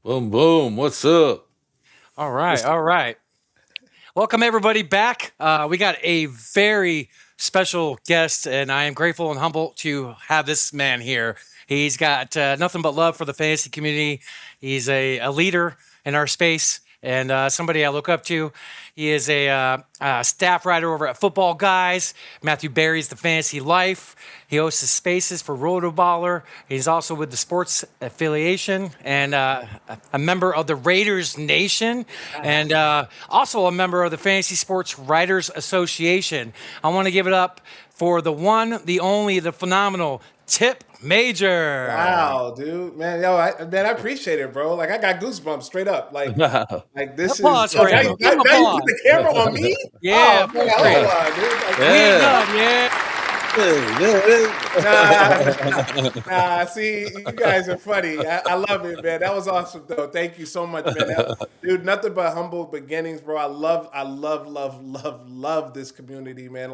Boom, boom. What's up? All right. Welcome, everybody, back. We got a very special guest, and I am grateful and humble to have this man here. He's got nothing but love for the fantasy community. He's a leader in our space and somebody I look up to. He is a staff writer over at Football Guys. Matthew Berry's The Fantasy Life. He hosts the spaces for Rotoballer. He's also with the Sports Affiliation and a member of the Raiders Nation and also a member of the Fantasy Sports Writers Association. I want to give it up for the one, the only, the phenomenal Tipp Major. Wow, dude, man, yo, I appreciate it, bro. Like, I got goosebumps straight up. Like this Applause is. for Now, him. now you put the camera on me? Yeah, oh, man, hold on, dude. Like, Nah, see, you guys are funny. I love it, man. That was awesome, though. Thank you so much, man. Dude, nothing but humble beginnings, bro. I love this community, man.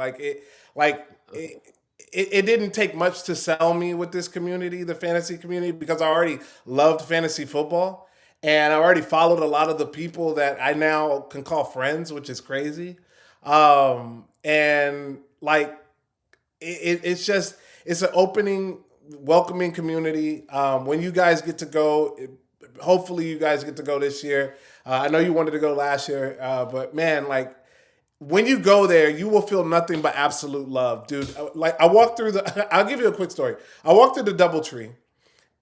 It didn't take much to sell me with this community, the fantasy community, because I already loved fantasy football. And I already followed a lot of the people that I now can call friends, which is crazy. It's an opening, welcoming community. When you guys get to go, hopefully you guys get to go this year. I know you wanted to go last year, but man, like, when you go there, you will feel nothing but absolute love, dude. Like, I walked through I'll give you a quick story. I walked through the DoubleTree,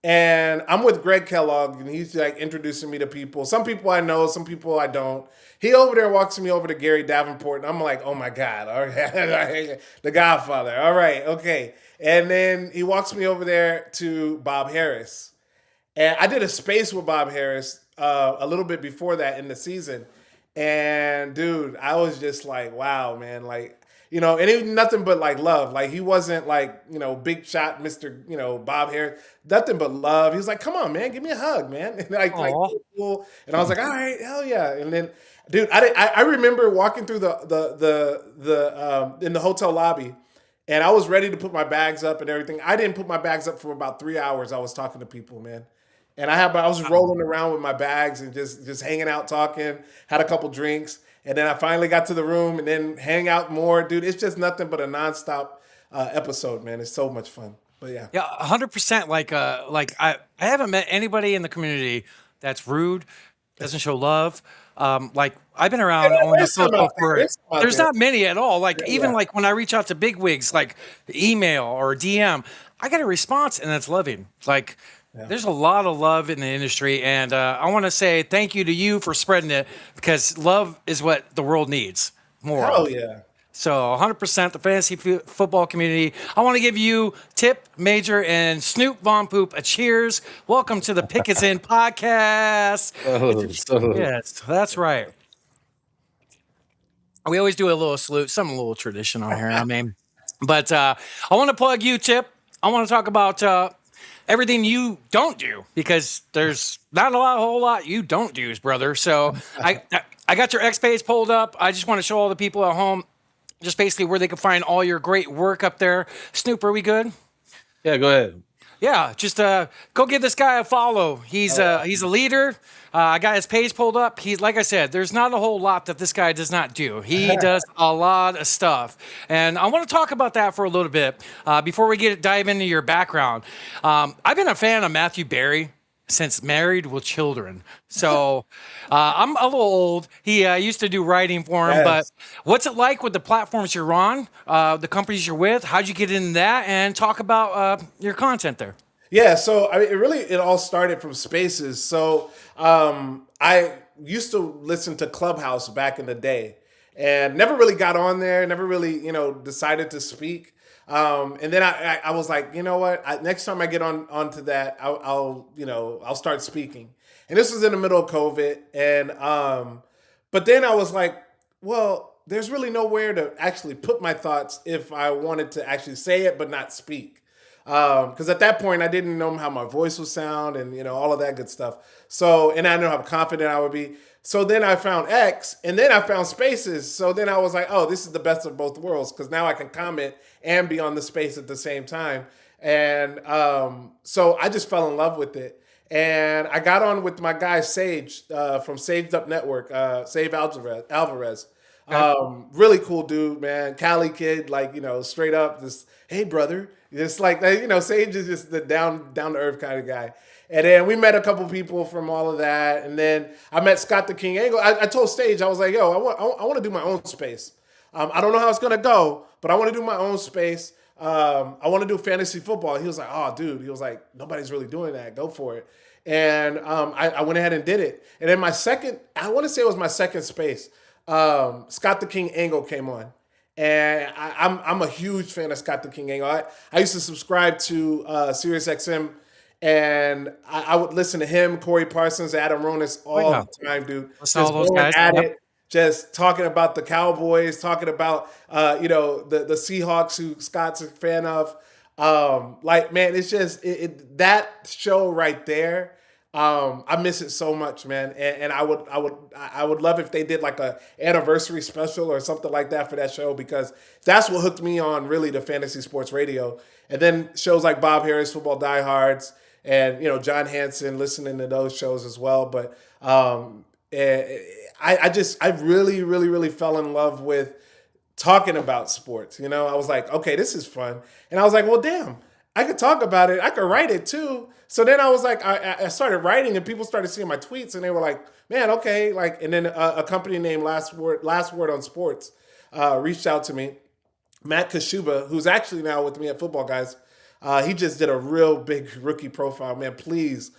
and I'm with Greg Kellogg, and he's like introducing me to people. Some people I know, some people I don't. He over there walks me over to Gary Davenport, and I'm like, oh my God, all right. The Godfather. All right, okay. And then he walks me over there to Bob Harris. And I did a space with Bob Harris a little bit before that in the season. And dude, I was just like, wow, man, like, and it was nothing but like love. Like, he wasn't like, big shot, Mr. Bob Harris, nothing but love. He was like, come on, man, give me a hug, man. And like cool. And I was like, all right, hell yeah. And then, dude, I remember walking through the in the hotel lobby, and I was ready to put my bags up and everything. I didn't put my bags up for about 3 hours. I was talking to people, man. And I was rolling around with my bags and just hanging out, talking, had a couple drinks. And then I finally got to the room and then hang out more. Dude, it's just nothing but a nonstop episode, man. It's so much fun. But yeah. Yeah, 100%. Like I haven't met anybody in the community that's rude, doesn't show love. Like, I've been around on the football for there's not many at all. Like, even like when I reach out to bigwigs, like email or DM, I get a response, and it's loving. Like, there's a lot of love in the industry, and I want to say thank you to you for spreading it, because love is what the world needs more. Hell yeah. So 100% the fantasy football community. I want to give you Tipp Major and Snoop Von Poop a cheers. Welcome to the Pick Is In podcast. Yes, that's right. We always do a little salute, some little tradition on here. I mean, but I want to plug you, Tipp. I want to talk about everything you don't do, because there's not a whole lot you don't do, brother. So I got your X page pulled up. I just want to show all the people at home just basically where they can find all your great work up there. Snoop, are we good? Yeah, go ahead. Yeah, just go give this guy a follow. He's a leader. I got his page pulled up. He's, like I said, there's not a whole lot that this guy does not do. He does a lot of stuff, and I want to talk about that for a little bit before we dive into your background. I've been a fan of Matthew Berry since Married with Children. So I'm a little old. He used to do writing for him, but what's it like with the platforms you're on, the companies you're with? How'd you get into that? And talk about your content there. Yeah, so it all started from Spaces. So I used to listen to Clubhouse back in the day, and never really got on there, never really, decided to speak. And then I was like, you know what? Next time I get onto that, I'll start speaking. And this was in the middle of COVID, and but then I was like, well, there's really nowhere to actually put my thoughts if I wanted to actually say it but not speak. Because at that point I didn't know how my voice would sound and all of that good stuff. So, and I didn't know how confident I would be. So then I found X, and then I found Spaces. So then I was like, oh, this is the best of both worlds, because now I can comment and be on the space at the same time. And so I just fell in love with it. And I got on with my guy Sage from Saved Up Network, Save Alvarez. Really cool dude, man. Cali kid, like, straight up, just, hey, brother. Just like, Sage is just the down to earth kind of guy. And then we met a couple people from all of that. And then I met Scott the King Angle. I told Sage, I was like, yo, I want to do my own space. I don't know how it's going to go, but I want to do my own space. I want to do fantasy football. And he was like, oh, dude. He was like, nobody's really doing that. Go for it. And I went ahead and did it. And then I want to say it was my second space. Scott the King Angle came on. And I'm a huge fan of Scott the King Angle. I used to subscribe to SiriusXM, and I would listen to him, Corey Parsons, Adam Ronis all the time, dude. Listen to all those guys. At it, just talking about the Cowboys, talking about the Seahawks, who Scott's a fan of. Like, man, it's just that show right there. I miss it so much, man. And I would love if they did like a anniversary special or something like that for that show, because that's what hooked me on really to fantasy sports radio. And then shows like Bob Harris, Football Diehards, and John Hanson, listening to those shows as well. But I really, really, really fell in love with talking about sports. I was like, okay, this is fun. And I was like, well, damn, I could talk about it. I could write it too. So then I was like, I started writing, and people started seeing my tweets, and they were like, man, okay. Like, and then a company named Last Word on Sports reached out to me. Matt Kashuba, who's actually now with me at Football Guys, he just did a real big rookie profile. Man, please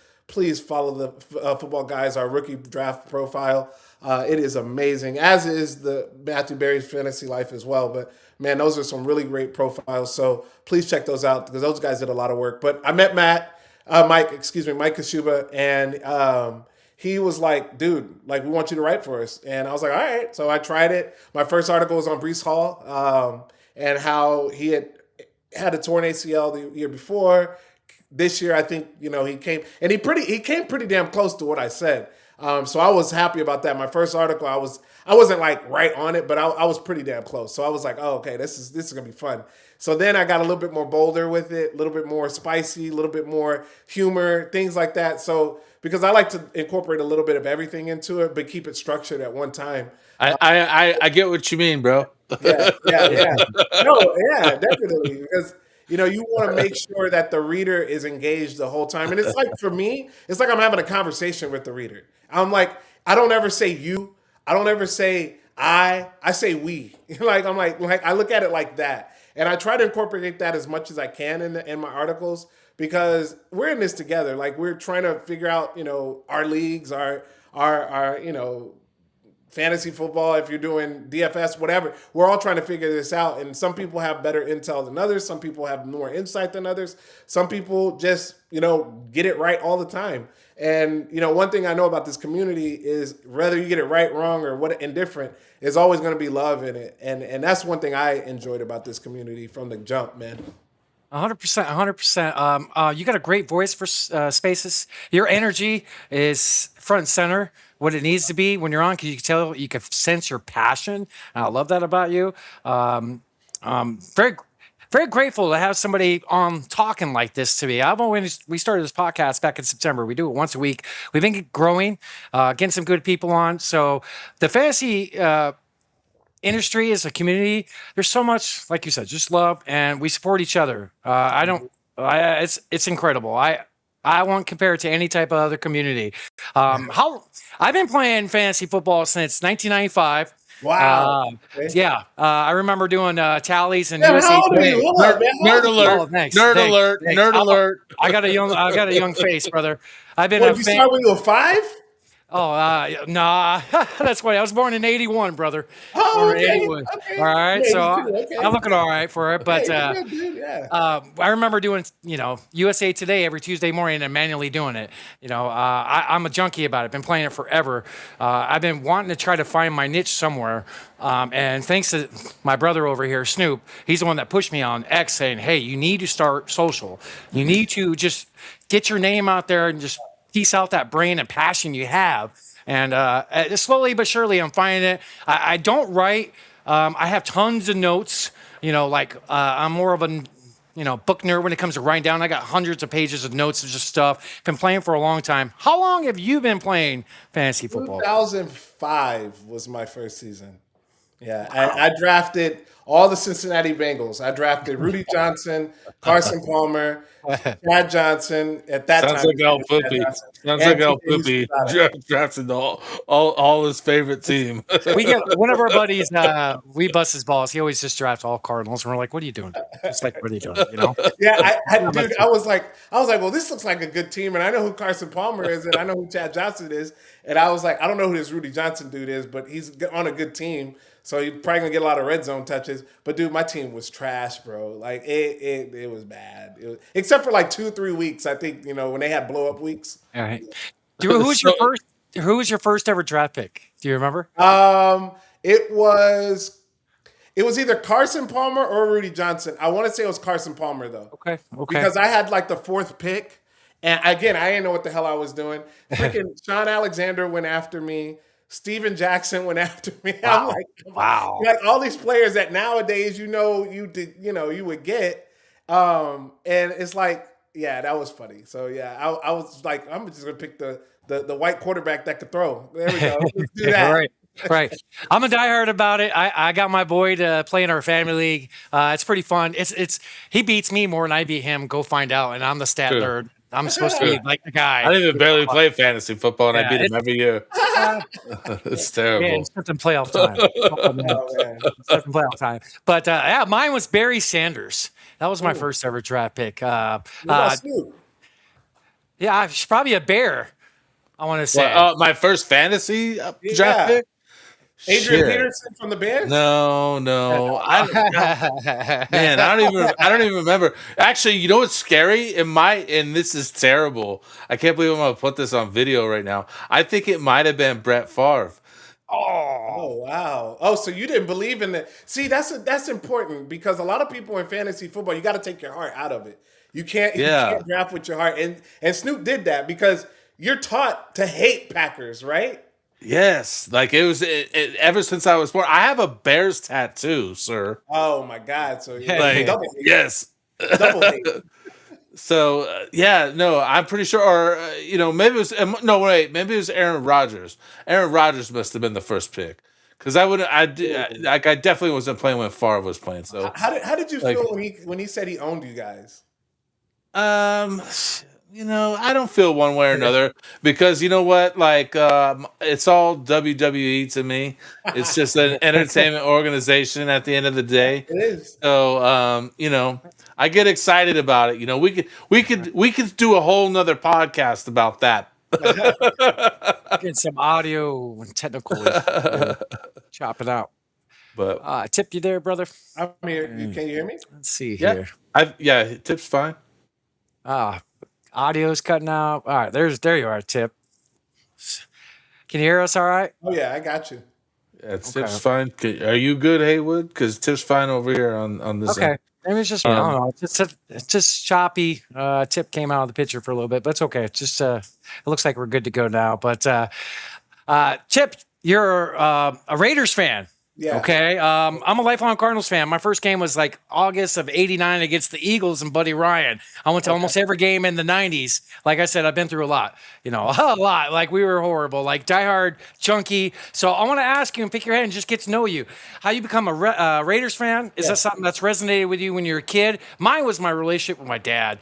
follow the Football Guys, our rookie draft profile. It is amazing, as is the Matthew Berry's Fantasy Life as well. But man, those are some really great profiles. So please check those out, because those guys did a lot of work. But I met Mike Kashuba, and he was like, dude, like, we want you to write for us. And I was like, all right. So I tried it. My first article was on Breece Hall, and how he had a torn ACL the year before. This year, I think, he came, and he came pretty damn close to what I said. So I was happy about that. My first article, I wasn't like right on it, but I was pretty damn close. So I was like, oh, okay, this is gonna be fun. So then I got a little bit more bolder with it, a little bit more spicy, a little bit more humor, things like that. So because I like to incorporate a little bit of everything into it, but keep it structured at one time. I get what you mean, bro. Yeah. No, yeah, definitely. Because you want to make sure that the reader is engaged the whole time. And it's like, for me, it's like I'm having a conversation with the reader. I'm like, I don't ever say you. I don't ever say I say we. like I look at it like that. And I try to incorporate that as much as I can in my articles, because we're in this together. Like, we're trying to figure out, our leagues, our fantasy football, if you're doing DFS, whatever. We're all trying to figure this out. And some people have better intel than others. Some people have more insight than others. Some people just, get it right all the time. And, one thing I know about this community is, whether you get it right, wrong, or what indifferent, there's always going to be love in it. And that's one thing I enjoyed about this community from the jump, man. 100%. You got a great voice for Spaces. Your energy is front and center, what it needs to be when you're on, because you can sense your passion. And I love that about you. Very, very grateful to have somebody on talking like this to me. We started this podcast back in September. We do it once a week. We've been growing, getting some good people on. So the fantasy industry is a community. There's so much, like you said, just love, and we support each other. It's incredible. I won't compare it to any type of other community. I've been playing fantasy football since 1995. Wow. I remember doing tallies and Yeah, how old are you? Hold on, man. Nerd alert! Oh, thanks. Nerd Thanks. alert! Thanks. Nerd alert! I got a young face, brother. I've been What, you started when you were 5? Oh, nah. That's why I was born in 81, brother. Oh, Born in okay. 81. Okay. All right. Yeah, So you too. Okay. I'm looking all right for it. But Hey, you're good, dude. Yeah. I remember doing, USA Today every Tuesday morning and manually doing it. I'm a junkie about it. Been playing it forever. I've been wanting to try to find my niche somewhere. And thanks to my brother over here, Snoop, he's the one that pushed me on X, saying, hey, you need to start social. You need to just get your name out there and just piece out that brain and passion you have. And slowly but surely, I'm finding it. I don't write. I have tons of notes. I'm more of a, book nerd when it comes to writing down. I got hundreds of pages of notes of just stuff. Been playing for a long time. How long have you been playing fantasy football? 2005 was my first season. Yeah, I drafted all the Cincinnati Bengals. I drafted Rudy Johnson, Carson Palmer, Chad Johnson. At that time, Sounds like El Poopy. Sounds like El Poopy drafted all his favorite team. We get one of our buddies. We bust his balls. He always just drafts all Cardinals, and we're like, "What are you doing?" It's like, "What are you doing?" Yeah, dude, I was like, well, this looks like a good team, and I know who Carson Palmer is, and I know who Chad Johnson is, and I was like, I don't know who this Rudy Johnson dude is, but he's on a good team. So he's probably going to get a lot of red zone touches. is. But dude, my team was trash, bro. Like it was bad. Except for like 2-3 weeks, I think, when they had blow up weeks. All right. Who was your first ever draft pick? Do you remember? It was either Carson Palmer or Rudy Johnson. I want to say it was Carson Palmer though. Okay. Because I had like the 4th pick, and again, I didn't know what the hell I was doing. Freaking Sean Alexander went after me. Steven Jackson went after me. Wow. I'm like, wow. Like all these players that nowadays you would get, and it's like, yeah, that was funny. So yeah, I was like, I'm just gonna pick the white quarterback that could throw. There we go. Let's do that. Right. I'm a diehard about it. I got my boy to play in our family league. It's pretty fun. He beats me more than I beat him. Go find out. And I'm the stat nerd. I'm supposed to be like the guy. I even barely play fantasy football, and I beat him every year. It's terrible. Yeah, it's in playoff time. It's in playoff time. But yeah, mine was Barry Sanders. That was my first ever draft pick. Snoop? Yeah, she's probably a bear. I want to say my first fantasy draft pick. Adrian Peterson from the Bears? No. Man, I don't even remember. Actually, you know what's scary? And this is terrible. I can't believe I'm gonna put this on video right now. I think it might have been Brett Favre. Oh wow. Oh, so you didn't believe in it. See, that's important because a lot of people in fantasy football, you got to take your heart out of it. You can't draft with your heart. And Snoop did that because you're taught to hate Packers, right? Yes, like it was ever since I was born. I have a Bears tattoo, sir. Oh my God! So double hate. Yes, double hate. So I'm pretty sure, or maybe it was maybe it was Aaron Rodgers. Aaron Rodgers must have been the first pick because I definitely wasn't playing when Favre was playing. So how did you feel when he said he owned you guys? I don't feel one way or another because you know what? Like, it's all WWE to me. It's just an entertainment organization at the end of the day. It is. So, I get excited about it. We could do a whole nother podcast about that. Get some audio and technical chop it out. But Tip, you there, brother? I'm here. Can you hear me? Let's see here. Tip's fine. Audio's cutting out. All right, there you are, Tip. Can you hear us all right? Oh, yeah, I got you. Yeah, Tip's fine. Are you good, Haywood? Because Tip's fine over here on this Okay. end. Maybe it's just I don't know. It's just choppy. Tip came out of the picture for a little bit, but it's okay. It's just it looks like we're good to go now. But Tip, you're a Raiders fan. Yeah. Okay. I'm a lifelong Cardinals fan. My first game was like August of '89 against the Eagles and Buddy Ryan. I went to almost every game in the '90s. Like I said, I've been through a lot. A lot. Like we were horrible. Like diehard junkie. So I want to ask you and pick your head and just get to know you. How you become a Raiders fan? Is that something that's resonated with you when you were a kid? Mine was my relationship with my dad.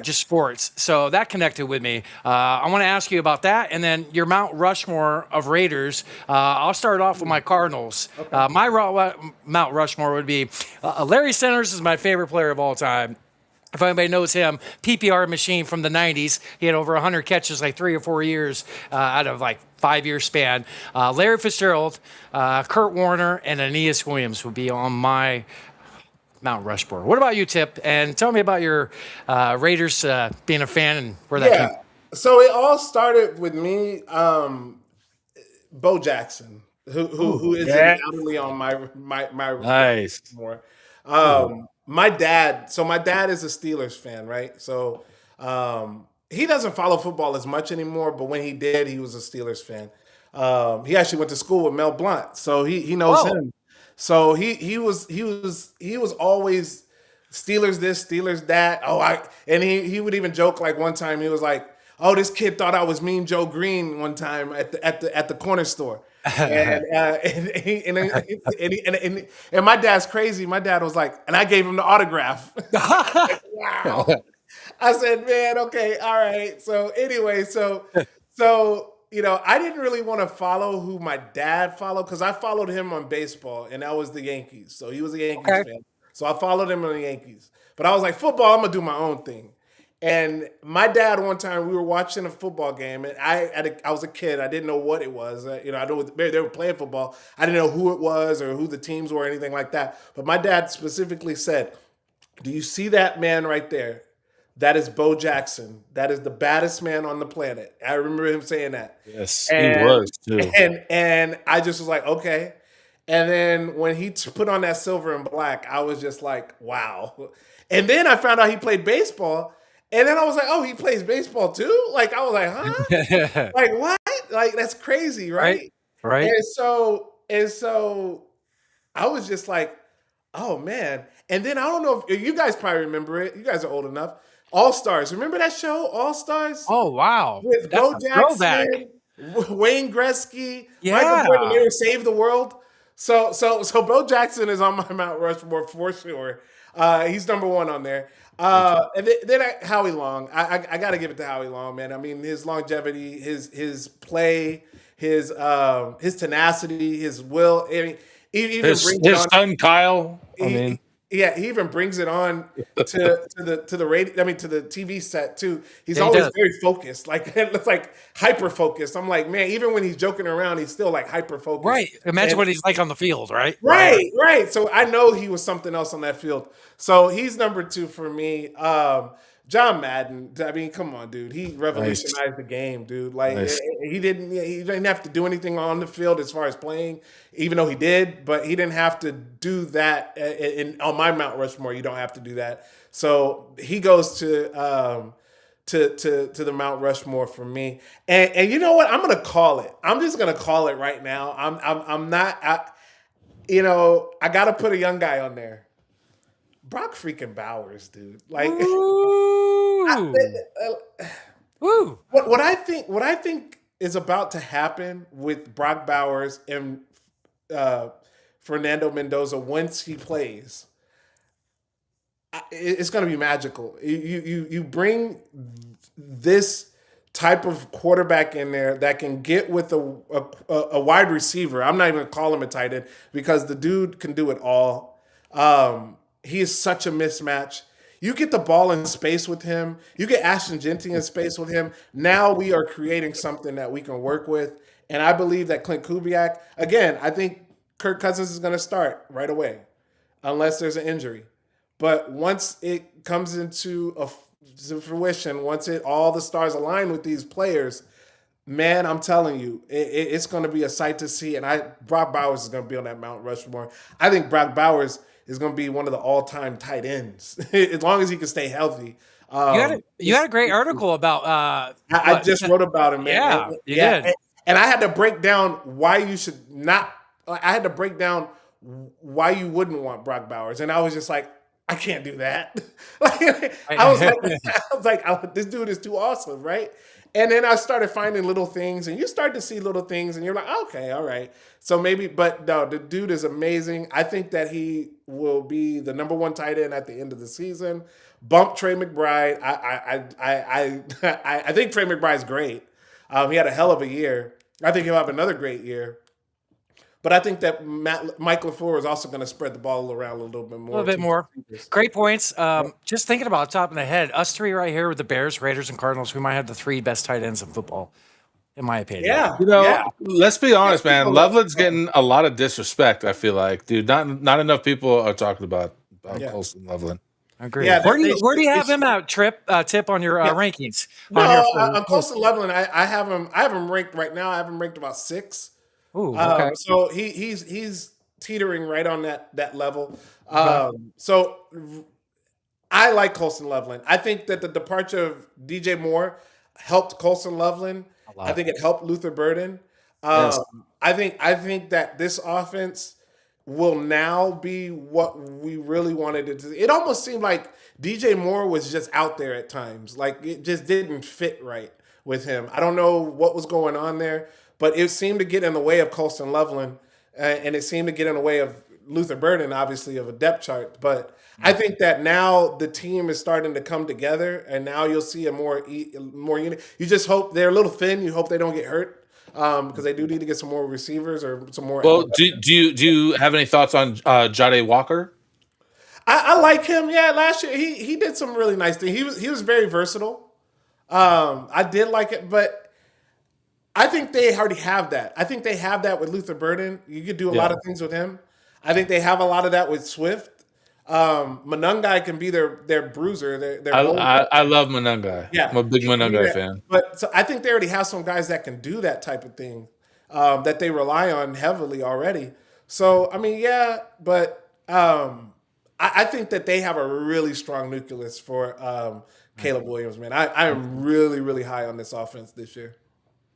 Just sports. So that connected with me. I want to ask you about that. And then your Mount Rushmore of Raiders. I'll start off with my Cardinals. Okay. My Mount Rushmore would be Larry Centers is my favorite player of all time. If anybody knows him, PPR machine from the 90s. He had over 100 catches like 3 or 4 years out of like 5-year span. Larry Fitzgerald, Kurt Warner, and Aeneas Williams would be on my Mount Rushmore. What about you, Tip? And tell me about your Raiders being a fan and where that came from. So it all started with me, Bo Jackson, who is undoubtedly on my nice. More. My dad is a Steelers fan, right? So he doesn't follow football as much anymore, but when he did, he was a Steelers fan. He actually went to school with Mel Blount, so he knows him. So he was always Steelers this, Steelers that. And he would even joke like one time he was like, "Oh, this kid thought I was Mean Joe Green one time at the corner store." And my dad's crazy. My dad was like, and I gave him the autograph. Wow. I said, man, okay, all right. So anyway, so I didn't really want to follow who my dad followed because I followed him on baseball, and that was the Yankees. So he was a Yankees fan. So I followed him on the Yankees. But I was like, football, I'm going to do my own thing. And my dad, one time, we were watching a football game, and I was a kid. I didn't know what it was. I know they were playing football. I didn't know who it was or who the teams were or anything like that. But my dad specifically said, "Do you see that man right there? That is Bo Jackson. That is the baddest man on the planet." I remember him saying that. Yes, he was too. And I just was like, okay. And then when he put on that silver and black, I was just like, wow. And then I found out he played baseball. And then I was like, oh, he plays baseball too? Like, I was like, huh? Like, what? Like, that's crazy, right? Right. And so I was just like, oh, man. And then I don't know if you guys probably remember it. You guys are old enough. All-Stars. Remember that show, All-Stars? Oh, wow. With Bo Jackson, Wayne Gretzky, Michael Jordan. They were Save the World. So Bo Jackson is on my Mount Rushmore for sure. He's number one on there. And then Howie Long. I got to give it to Howie Long, man. I mean, his longevity, his play, his tenacity, his will. I mean, his son Kyle. He even brings it on to the radio. I mean, to the TV set too. He's always very focused, like it's like hyper focused. I'm like, man, even when he's joking around, he's still like hyper focused. Right. Imagine what he's like on the field, right? Right. So I know he was something else on that field. So he's number 2 for me. John Madden. I mean, come on, dude. He revolutionized the game, dude. Like he didn't have to do anything on the field as far as playing, even though he did. But he didn't have to do that. On my Mount Rushmore, you don't have to do that. So he goes to the Mount Rushmore for me. And you know what? I'm gonna call it. I'm just gonna call it right now. I'm not. I gotta put a young guy on there. Brock freaking Bowers, dude. Like, what I think is about to happen with Brock Bowers and Fernando Mendoza once he plays, it's going to be magical. You bring this type of quarterback in there that can get with a wide receiver. I'm not even going to call him a tight end because the dude can do it all. He is such a mismatch. You get the ball in space with him. You get AshtonJeanty in space with him. Now we are creating something that we can work with. And I believe that Clint Kubiak, again, I think Kirk Cousins is going to start right away unless there's an injury. But once it comes into fruition, once all the stars align with these players, man, I'm telling you, it's going to be a sight to see. And Brock Bowers is going to be on that Mount Rushmore. I think Brock Bowers is going to be one of the all-time tight ends as long as he can stay healthy. You had a great article about. I just wrote about him, man. Yeah, you did. And I had to break down why you should not. I had to break down why you wouldn't want Brock Bowers, and I was just like, I can't do that. I was like, this dude is too awesome, right? And then I started finding little things, and you start to see little things, and you're like, okay, all right. So maybe, but no, the dude is amazing. I think that he will be the number 1 tight end at the end of the season. Bump Trey McBride. I think Trey McBride's great. He had a hell of a year. I think he'll have another great year. But I think that Mike LaFleur is also going to spread the ball around a little bit more. A little bit more. Great points. Just thinking about the top of the head, us three right here with the Bears, Raiders, and Cardinals, we might have the 3 best tight ends in football, in my opinion. Yeah. Let's be honest, man. Loveland's getting a lot of disrespect, I feel like. Dude, not enough people are talking about Colston Loveland. I agree. Yeah, where do you have him out, Tip, on your rankings? On Colston Loveland, I have him ranked right now. I have him ranked about 6. Ooh, okay. So he's teetering right on that level. So I like Colston Loveland. I think that the departure of DJ Moore helped Colston Loveland. I think it helped Luther Burden. Yes. I think that this offense will now be what we really wanted it to. It almost seemed like DJ Moore was just out there at times. Like it just didn't fit right with him. I don't know what was going on there. But it seemed to get in the way of Colston Loveland, and it seemed to get in the way of Luther Burden, obviously, of a depth chart. But I think that now the team is starting to come together, and now you'll see a more unit. You just hope they're a little thin. You hope they don't get hurt because they do need to get some more receivers or some more. Well, do you have any thoughts on Jade Walker? I like him. Yeah, last year he did some really nice things. He was very versatile. I did like it, but I think they already have that. I think they have that with Luther Burden. You could do a lot of things with him. I think they have a lot of that with Swift. Manungai can be their bruiser. I love Manungai. Yeah, I'm a big Manungai fan. But so I think they already have some guys that can do that type of thing that they rely on heavily already. So I mean, yeah, but I think that they have a really strong nucleus for Caleb Williams. Man, I am really, really high on this offense this year.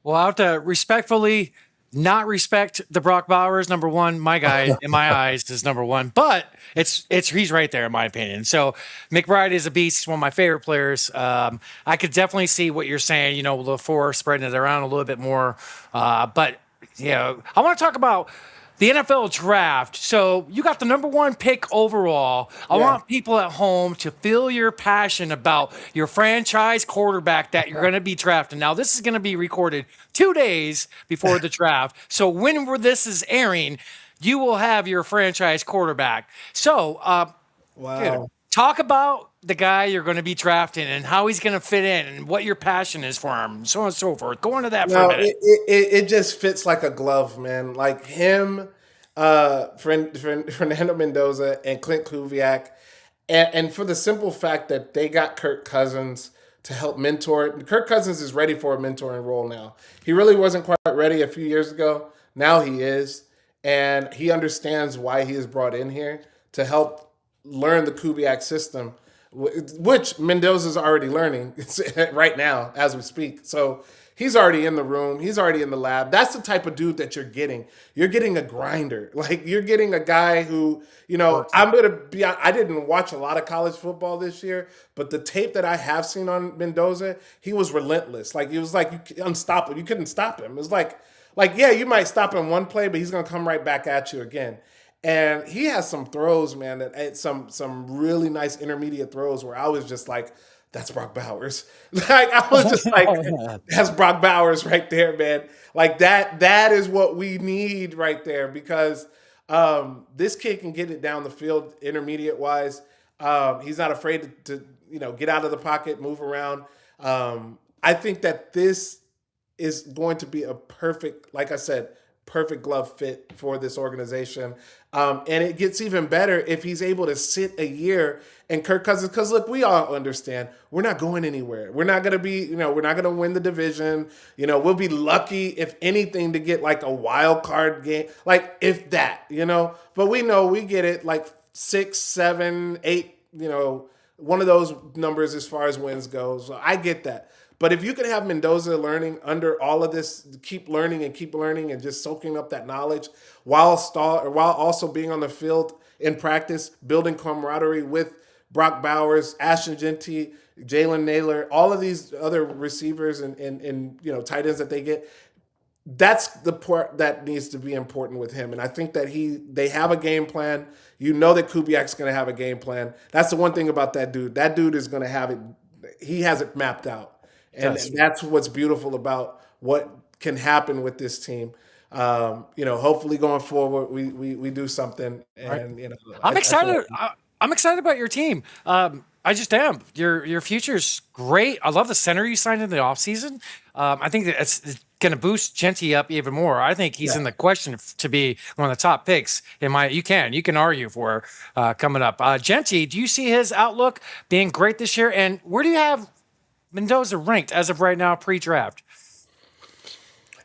Well, I have to respectfully not respect the BrockBowers. Number one, my guy in my eyes is number one, but he's right there in my opinion. So McBride is a beast. He's one of my favorite players. I could definitely see what you're saying. You know, LaFleur spreading it around a little bit more. But I want to talk about the NFL draft. So you got the number one pick overall. I want people at home to feel your passion about your franchise quarterback that you're going to be drafting. Now, this is going to be recorded 2 days before the draft. So when this is airing, you will have your franchise quarterback. So, wow. Talk about the guy you're going to be drafting and how he's going to fit in and what your passion is for him, so on and so forth. Go into that for a minute. It just fits like a glove, man. Like him, Fernando Mendoza, and Clint Kubiak. And for the simple fact that they got Kirk Cousins to help mentor. Kirk Cousins is ready for a mentoring role now. He really wasn't quite ready a few years ago. Now he is. And he understands why he is brought in here to help learn the Kubiak system, which Mendoza's already learning right now as we speak. So he's already in the room. He's already in the lab. That's the type of dude that you're getting. You're getting a grinder. Like you're getting a guy who, I'm going to be, I didn't watch a lot of college football this year, but the tape that I have seen on Mendoza, he was relentless. Like he was like unstoppable. You couldn't stop him. It was like, yeah, you might stop him one play, but he's going to come right back at you again. And he has some throws, man, that some really nice intermediate throws where I was just like, that's Brock Bowers. Like I was just like, that's Brock Bowers right there, man. Like that is what we need right there because this kid can get it down the field intermediate wise. He's not afraid to get out of the pocket, move around. I think that this is going to be a perfect, like I said, perfect glove fit for this organization. And it gets even better if he's able to sit a year and Kirk Cousins, because look, we all understand we're not going anywhere. We're not going to be, we're not going to win the division. We'll be lucky if anything to get like a wild card game, like if that, but we know we get it like 6, 7, 8, one of those numbers as far as wins goes. So I get that. But if you can have Mendoza learning under all of this, keep learning and just soaking up that knowledge while also being on the field in practice, building camaraderie with Brock Bowers, AshtonJeanty, Jalen Naylor, all of these other receivers and tight ends that they get, that's the part that needs to be important with him. And I think that they have a game plan. That Kubiak's going to have a game plan. That's the one thing about that dude. That dude is going to have it. He has it mapped out. And that's what's beautiful about what can happen with this team. Hopefully going forward, we do something. And I'm excited. I'm excited about your team. I just am. Your future's great. I love the center you signed in the offseason. I think that it's going to boost Jeanty up even more. I think he's in the question to be one of the top picks. You can argue for coming up. Jeanty, do you see his outlook being great this year? And where do you have Mendoza ranked as of right now pre-draft?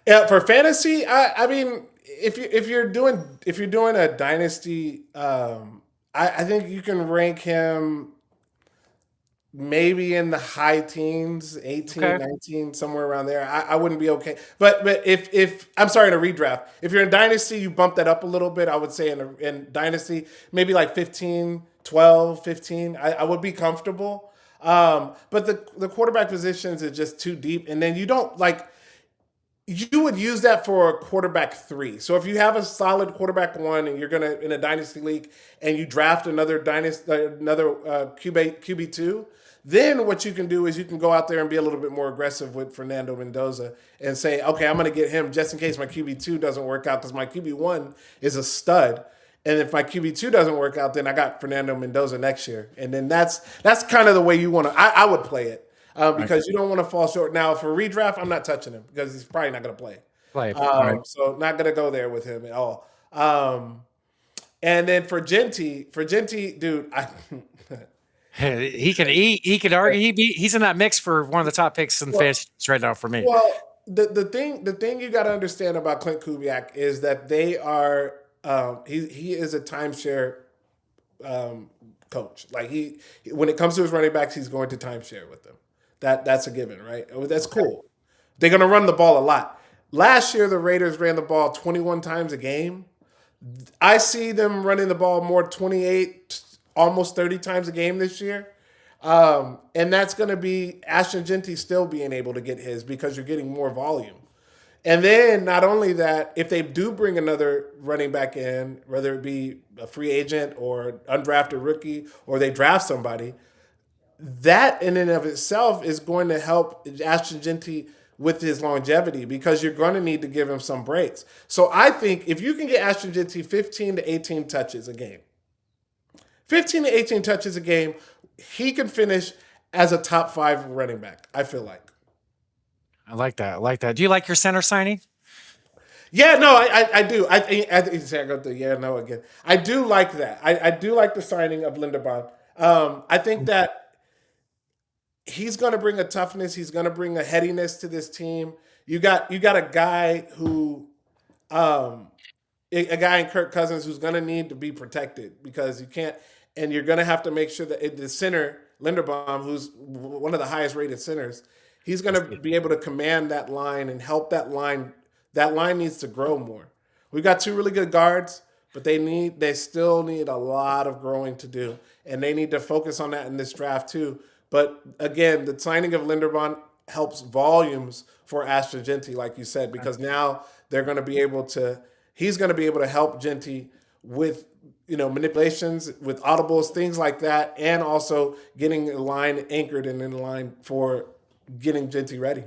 Yeah, for fantasy, I mean, if you're doing a dynasty, I think you can rank him maybe in the high teens, 18, 19, somewhere around there. I wouldn't be okay. But if I'm sorry, in a redraft, if you're in dynasty, you bump that up a little bit. I would say in dynasty, maybe like 15, 12, 15. I would be comfortable. But the quarterback positions is just too deep. And then you would use that for a quarterback 3. So if you have a solid quarterback 1 and you're in a dynasty league and you draft another QB 2, then what you can do is you can go out there and be a little bit more aggressive with Fernando Mendoza and say, okay, I'm going to get him just in case my QB 2 doesn't work out because my QB 1 is a stud. And if my QB2 doesn't work out, then I got Fernando Mendoza next year. And then that's kind of the way you want to. I would play it because you don't want to fall short. Now for redraft, I'm not touching him because he's probably not going to play. So not going to go there with him at all. And then for Jeanty, dude, he can eat. He could argue. He's in that mix for one of the top picks in fantasy right now for me. Well, the thing you got to understand about Clint Kubiak is that they are he is a timeshare coach. Like when it comes to his running backs, he's going to timeshare with them. That's a given, right? That's cool. They're going to run the ball a lot. Last year, the Raiders ran the ball 21 times a game. I see them running the ball more 28, almost 30 times a game this year. And that's going to be AshtonJeanty still being able to get his because you're getting more volume. And then not only that, if they do bring another running back in, whether it be a free agent or undrafted rookie, or they draft somebody, that in and of itself is going to help AshtonJeanty with his longevity because you're going to need to give him some breaks. So I think if you can get AshtonJeanty 15 to 18 touches a game, 15 to 18 touches a game, he can finish as a top 5 running back, I feel like. I like that. Do you like your center signing? Yeah, no, I do. I go through again. I do like that. I do like the signing of Linderbaum. I think that he's going to bring a toughness. He's going to bring a headiness to this team. You got a guy who, a guy in Kirk Cousins who's going to need to be protected because you can't, and you're going to have to make sure that the center, Linderbaum, who's one of the highest rated centers, he's going to be able to command that line and help that line. That line needs to grow more. We've got 2 really good guards, but they still need a lot of growing to do, and they need to focus on that in this draft too. But again, the signing of Linderbaum helps volumes for AshtonJeanty, like you said, because now they're going to be able to. He's going to be able to help Jeanty with manipulations, with audibles, things like that, and also getting a line anchored and in line for getting Jeanty ready.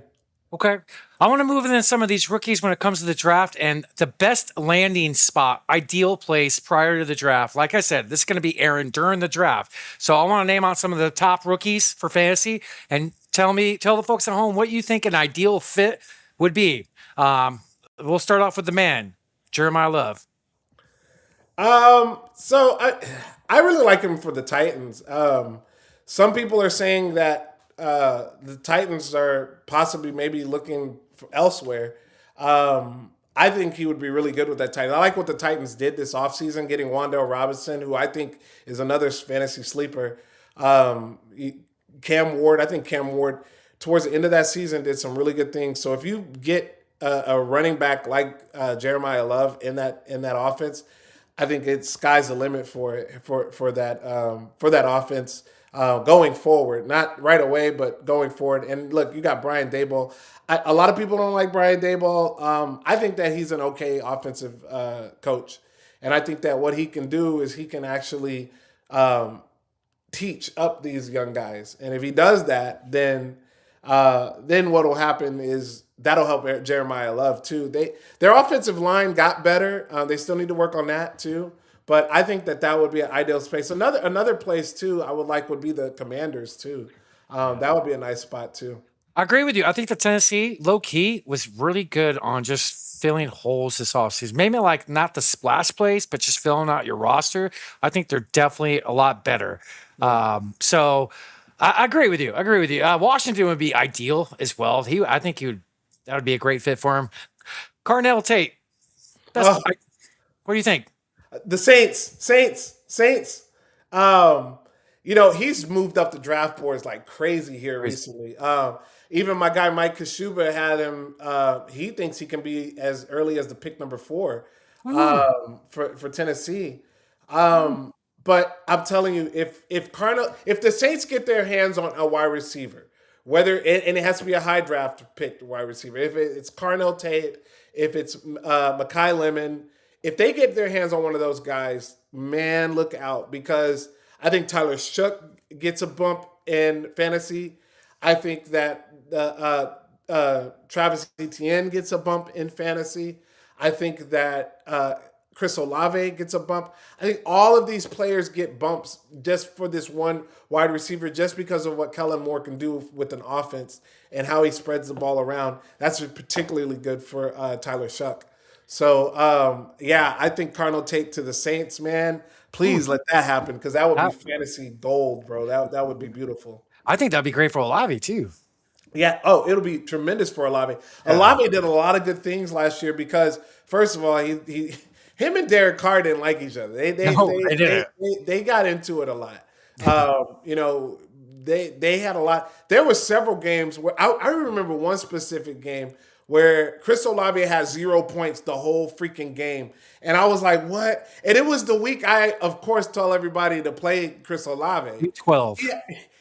Okay. I want to move into some of these rookies when it comes to the draft and the best landing spot, ideal place prior to the draft. Like I said, this is going to be Aaron during the draft. So I want to name out some of the top rookies for fantasy and tell the folks at home what you think an ideal fit would be. We'll start off with the man, Jeremiah Love. So I really like him for the Titans. Some people are saying that the Titans are possibly maybe looking for elsewhere. I think he would be really good with that Titan. I like what the Titans did this offseason, getting Wan'Dale Robinson, who I think is another fantasy sleeper. Cam Ward, I think Cam Ward, towards the end of that season, did some really good things. So if you get a running back like Jeremiah Love in that offense, I think it's sky's the limit for that offense. Going forward, not right away, but going forward. And look, you got Brian Daboll. A lot of people don't like Brian Daboll. I think that he's an okay offensive coach. And I think that what he can do is he can actually teach up these young guys. And if he does that, then what will happen is that'll help Jeremiah Love too. Their offensive line got better. They still need to work on that too. But I think that would be an ideal space. Another place too I would like would be the Commanders too. That would be a nice spot too. I agree with you. I think the Tennessee low key was really good on just filling holes this offseason. Maybe like not the splash plays, but just filling out your roster. I think they're definitely a lot better. So I agree with you. Washington would be ideal as well. I think that would be a great fit for him. Carnell Tate. What do you think? The Saints. He's moved up the draft boards like crazy here recently. Even my guy Mike Kashuba had him. He thinks he can be as early as the pick number 4 for Tennessee. But I'm telling you, if the Saints get their hands on a wide receiver, and it has to be a high draft pick wide receiver, if it's Carnell Tate, if it's Mekhi Lemon. If they get their hands on one of those guys, man, look out. Because I think Tyler Shough gets a bump in fantasy. I think that Travis Etienne gets a bump in fantasy. I think that Chris Olave gets a bump. I think all of these players get bumps just for this one wide receiver, just because of what Kellen Moore can do with an offense and how he spreads the ball around. That's particularly good for Tyler Shuck. So, yeah, I think Cardinal Tate to the Saints, man. Please let that happen, because that would be fantasy gold, bro. That would be beautiful. I think that'd be great for Olave, too. Yeah. Oh, it'll be tremendous for Olave. Olave did a lot of good things last year because, first of all, him and Derek Carr didn't like each other. They got into it a lot. They had a lot. There were several games where I remember one specific game where Chris Olave had 0 points the whole freaking game. And I was like, what? And it was the week I, of course, told everybody to play Chris Olave. 12.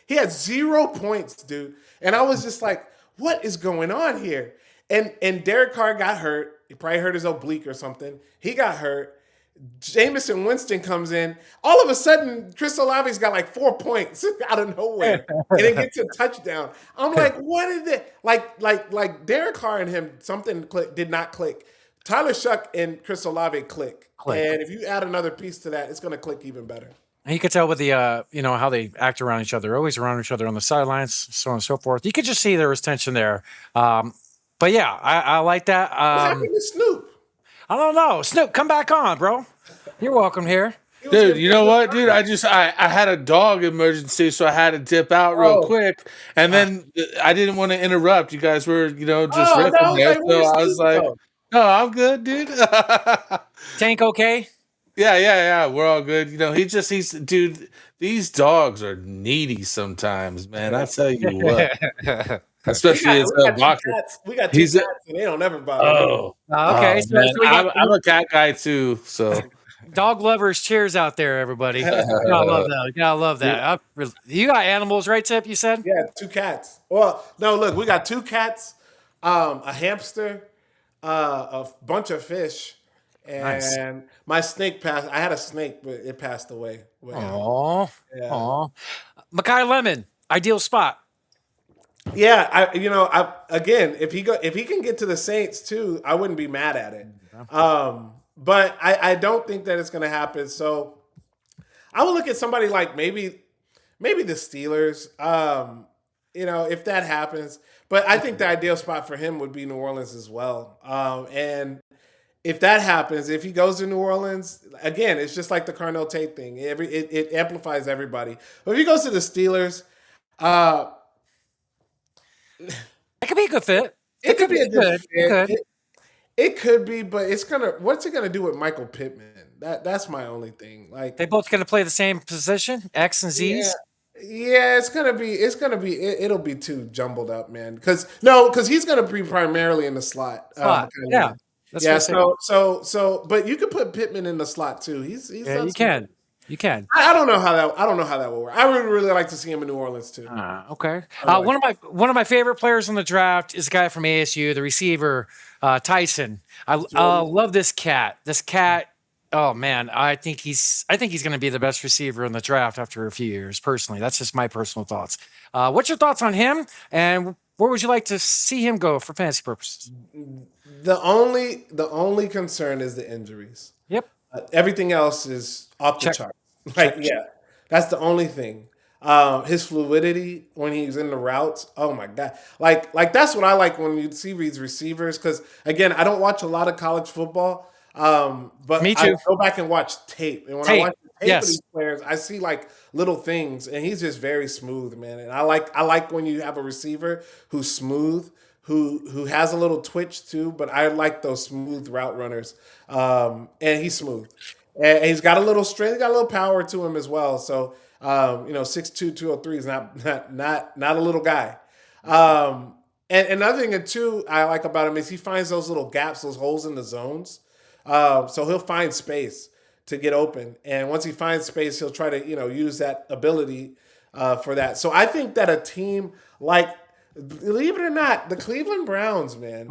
He had 0 points, dude. And I was just like, what is going on here? And Derek Carr got hurt. He probably hurt his oblique or something. He got hurt. Jameson Winston comes in. All of a sudden, Chris Olave's got like 4 points out of nowhere, and it gets a touchdown. I'm like, what is it? Like Derek Carr and him, something did not click. Tyler Shuck and Chris Olave click. And if you add another piece to that, it's going to click even better. And you could tell with the, how they act around each other, always around each other on the sidelines, so on and so forth. You could just see there was tension there. But yeah, I like that. What happened to Snoop? I don't know. Snoop, come back on, bro. You're welcome here. Dude, you know what, dude? I had a dog emergency, so I had to dip out real quick. And then I didn't want to interrupt. You guys were, just ripping there. So I was like, no, I'm good, dude. Tank okay? Yeah. We're all good. Dude, these dogs are needy sometimes, man. I tell you what. Especially as a boxer. We got two cats, and they don't ever bother. Okay. So I'm a cat guy too. So dog lovers, cheers out there, everybody. You gotta love that. You got animals, right, Tip? You said? Yeah, 2 cats. Well, no, look, we got 2 cats, a hamster, a bunch of fish, and my snake passed. I had a snake, but it passed away. Aww. Makai Lemon, ideal spot. Yeah, again, if he can get to the Saints too, I wouldn't be mad at it. But I don't think that it's going to happen. So I would look at somebody like maybe the Steelers. If that happens. But I think the ideal spot for him would be New Orleans as well. And if that happens, if he goes to New Orleans, again, it's just like the Carnell Tate thing. It amplifies everybody. But if he goes to the Steelers, it could be a good fit. It could be a good fit. It could be, but what's it gonna do with Michael Pittman? That's my only thing. Like, they both gonna play the same position, X and Z's. Yeah, it'll be too jumbled up, man. Because he's gonna be primarily in the slot. But you could put Pittman in the slot too. You can. I don't know how that will work. I would really like to see him in New Orleans too. Okay. One of my favorite players in the draft is a guy from ASU, the receiver Tyson. I love this cat. This cat. Oh man, I think he's going to be the best receiver in the draft after a few years. Personally, that's just my personal thoughts. What's your thoughts on him, and where would you like to see him go for fantasy purposes? The only concern is the injuries. Yep. Everything else is off the chart. That's the only thing. His fluidity when he's in the routes. Oh my God. Like that's what I like when you see these receivers. Because again, I don't watch a lot of college football. But Me too. I go back and watch tape. And when I watch the tape of these players, I see like little things, and he's just very smooth, man. And I like when you have a receiver who's smooth, who has a little twitch too, but I like those smooth route runners. And he's smooth. And he's got a little strength, he's got a little power to him as well. So 6'2", 203 is not a little guy. And another thing too I like about him is he finds those little gaps, those holes in the zones. So he'll find space to get open. And once he finds space, he'll try to, use that ability for that. So I think that a team like, believe it or not, the Cleveland Browns, man.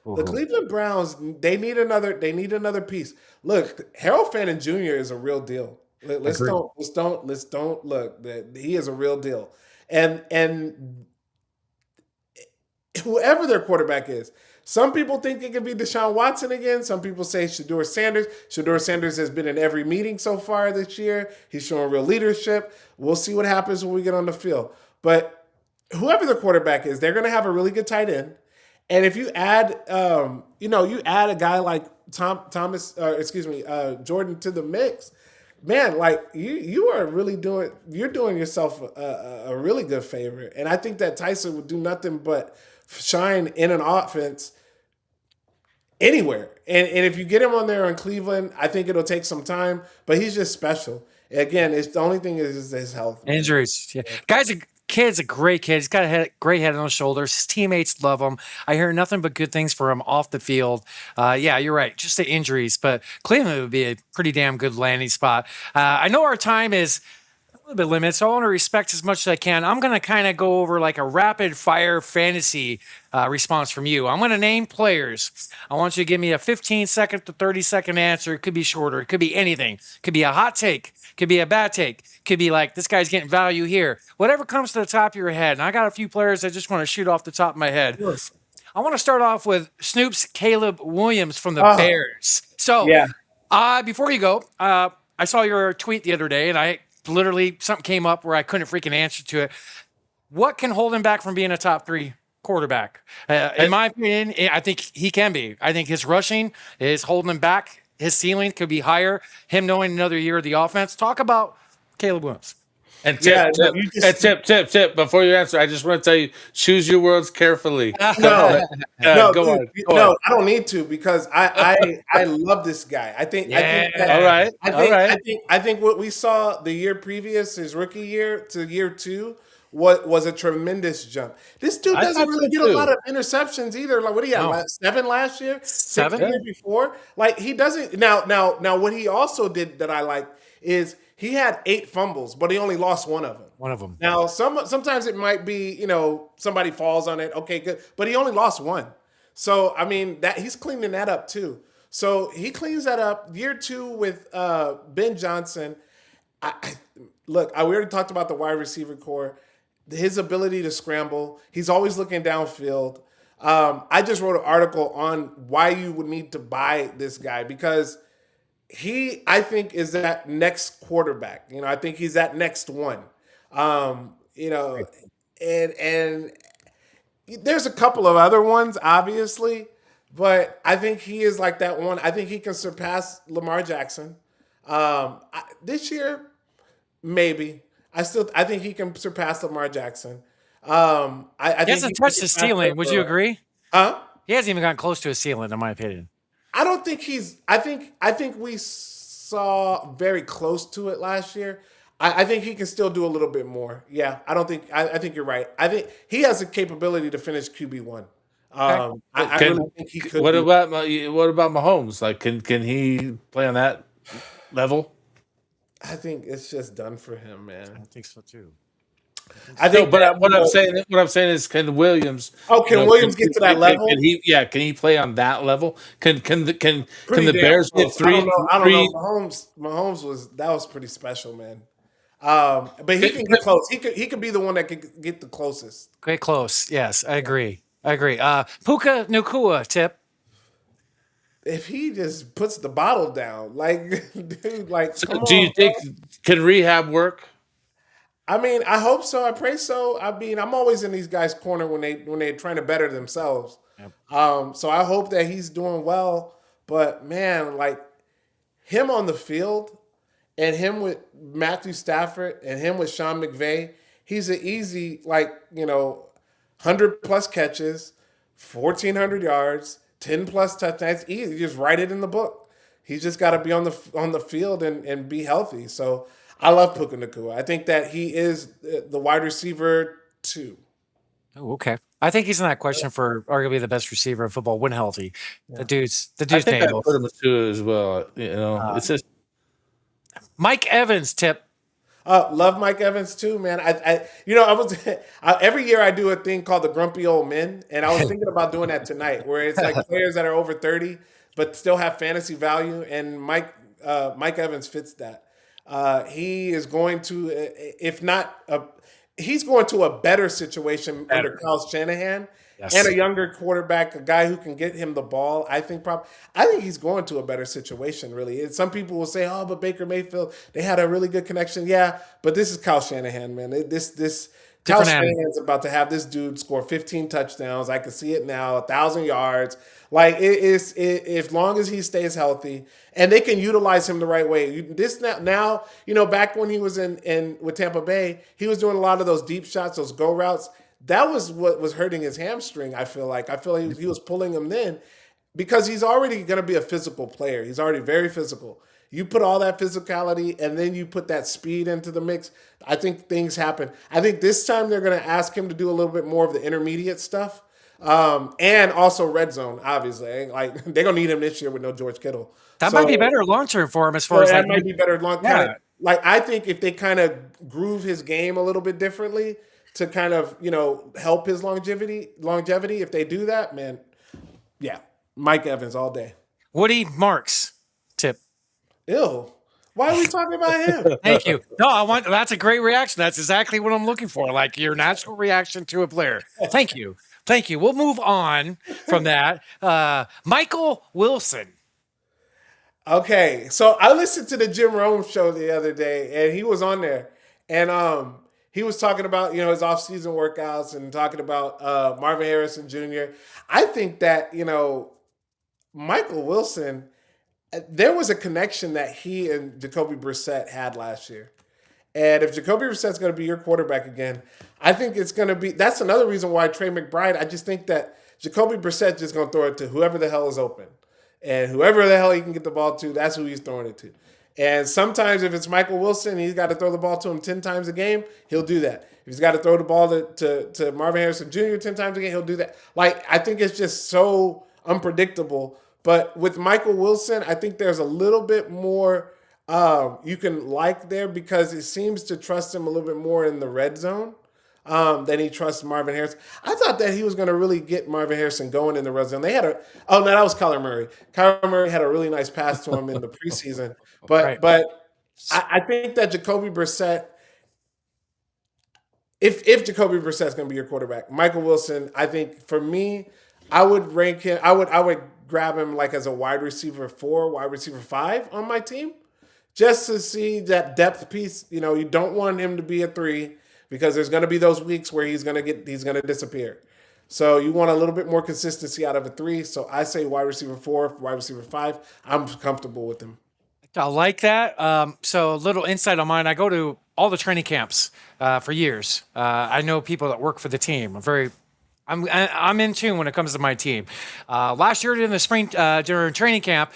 The Cleveland Browns, they need another piece. Look, Harold Fannin Jr. is a real deal. Let's don't look, that he is a real deal. And whoever their quarterback is. Some people think it could be Deshaun Watson again. Some people say Shedeur Sanders. Shedeur Sanders has been in every meeting so far this year. He's showing real leadership. We'll see what happens when we get on the field. But whoever their quarterback is, they're going to have a really good tight end. And if you add, you add a guy like Jordan to the mix, man, like you are really doing yourself a really good favor. And I think that Tyson would do nothing but shine in an offense anywhere. And if you get him on there in Cleveland, I think it'll take some time, but he's just special. Again, it's the only thing is his health. Man. Injuries. Yeah. Kid's a great kid. He's got a great head on his shoulders. His teammates love him. I hear nothing but good things for him off the field. Yeah, you're right. Just the injuries, but Cleveland would be a pretty damn good landing spot. I know our time is a little bit limited, so I want to respect as much as I can. I'm going to kind of go over like a rapid fire fantasy response from you. I'm going to name players. I want you to give me a 15-second to 30-second answer. It could be shorter. It could be anything. It could be a hot take. It could be a bad take. It could be like, this guy's getting value here. Whatever comes to the top of your head. And I got a few players I just want to shoot off the top of my head. Yes. I want to start off with Snoop's Caleb Williams from the Bears. So before you go, I saw your tweet the other day, and I literally, something came up where I couldn't freaking answer to it. What can hold him back from being a top 3 quarterback? In my opinion, I think he can be. I think his rushing is holding him back. His ceiling could be higher. Him knowing another year of the offense. Talk about Caleb Williams. And tip. Before you answer, I just want to tell you, choose your words carefully. Go on. I don't need to because I love this guy. I think what we saw the year previous, his rookie year to year 2, was a tremendous jump. This dude doesn't really get a lot of interceptions either. Like, what do you have? Like 7 last year? 7 the year before? Like, he doesn't. Now, what he also did that I like is he had 8 fumbles, but he only lost one of them. Now, sometimes it might be, somebody falls on it. Okay, good. But he only lost one. So, I mean, that he's cleaning that up too. So he cleans that up. Year 2 with Ben Johnson. We already talked about the wide receiver core. His ability to scramble. He's always looking downfield. I just wrote an article on why you would need to buy this guy because he, I think, is that next quarterback. I think he's that next one. And there's a couple of other ones, obviously, but I think he is like that one. I think he can surpass Lamar Jackson. This year, maybe. I think he can surpass Lamar Jackson. He hasn't touched his ceiling. Would you agree? Huh? He hasn't even gotten close to his ceiling, in my opinion. I don't think he's. I think we saw very close to it last year. I think he can still do a little bit more. Yeah, I don't think. I think you're right. I think he has the capability to finish QB1. I really think he could. What about Mahomes? Like, can he play on that level? I think it's just done for him, man. I think so too. What I'm saying is, can Williams? Can Williams get to that level? Can he play on that level? Can the Bears get 3? I don't know. Mahomes was pretty special, man. But he can get close. He could be the one that could get the closest. Great close. Yes, I agree. Puka Nacua, Tip. If he just puts the bottle down, dude, do you think can rehab work? I mean, I hope so. I pray so. I mean, I'm always in these guys' corner when they're trying to better themselves. Yep. So I hope that he's doing well. But man, him on the field, and him with Matthew Stafford, and him with Sean McVay, he's an easy 100+ catches, 1,400 yards. 10+ touchdowns, easy. Just write it in the book. He's just got to be on the field and be healthy. So I love Puka Nacua. I think that he is the wide receiver 2. Oh, okay. I think he's in that question for arguably the best receiver in football when healthy. Yeah. The dude's I think I put him at 2 as well. It's just Mike Evans, Tip. Love Mike Evans too, man. I was every year I do a thing called the Grumpy Old Men, and I was thinking about doing that tonight, where it's like players that are over 30 but still have fantasy value, and Mike Evans fits that. He is going to, he's going to a better situation under Kyle Shanahan, and a younger quarterback, a guy who can get him the ball, I think he's going to a better situation, really. And some people will say, oh, but Baker Mayfield, they had a really good connection. Yeah, but this is Kyle Shanahan, man. Kyle Shanahan's about to have this dude score 15 touchdowns. I can see it now, 1,000 yards. Like, as long as he stays healthy, and they can utilize him the right way. Back when he was in with Tampa Bay, he was doing a lot of those deep shots, those go routes. That was what was hurting his hamstring, I feel like. I feel like he was pulling him then because he's already going to be a physical player. He's already very physical. You put all that physicality and then you put that speed into the mix, I think things happen. I think this time they're going to ask him to do a little bit more of the intermediate stuff. And also red zone, obviously. Like, they're going to need him this year with no George Kittle. That might be better long-term for him as far as that might be better long-term. Yeah. I think if they kind of groove his game a little bit differently to kind of, help his longevity, if they do that, man, yeah, Mike Evans all day. Woody Marks, Tip. Ew. Why are we talking about him? Thank you. No, that's a great reaction. That's exactly what I'm looking for. Like your natural reaction to a player. Thank you. Thank you. We'll move on from that. Michael Wilson. Okay. So I listened to the Jim Rome show the other day, and he was on there. And he was talking about, his off-season workouts and talking about Marvin Harrison Jr. I think that, Michael Wilson, there was a connection that he and Jacoby Brissett had last year. And if Jacoby Brissett's going to be your quarterback again, I think it's going to be – that's another reason why Trey McBride – I just think that Jacoby Brissett just going to throw it to whoever the hell is open. And whoever the hell he can get the ball to, that's who he's throwing it to. And sometimes if it's Michael Wilson, he's got to throw the ball to him 10 times a game, he'll do that. If he's got to throw the ball to Marvin Harrison Jr. 10 times a game, he'll do that. Like, I think it's just so unpredictable. But with Michael Wilson, I think there's a little bit more you can like there because it seems to trust him a little bit more in the red zone than he trusts Marvin Harrison. I thought that he was going to really get Marvin Harrison going in the red zone. That was Kyler Murray. Kyler Murray had a really nice pass to him in the preseason. But I think that Jacoby Brissett, if Jacoby Brissett is going to be your quarterback, Michael Wilson, I think for me, I would rank him. I would grab him like as a wide receiver 4, wide receiver 5 on my team, just to see that depth piece. You don't want him to be a 3 because there's going to be those weeks where he's going to disappear. So you want a little bit more consistency out of a 3. So I say wide receiver 4, wide receiver 5. I'm comfortable with him. I like that. So a little insight on mine. I go to all the training camps for years. I know people that work for the team. I'm in tune when it comes to my team. Last year in the spring during training camp,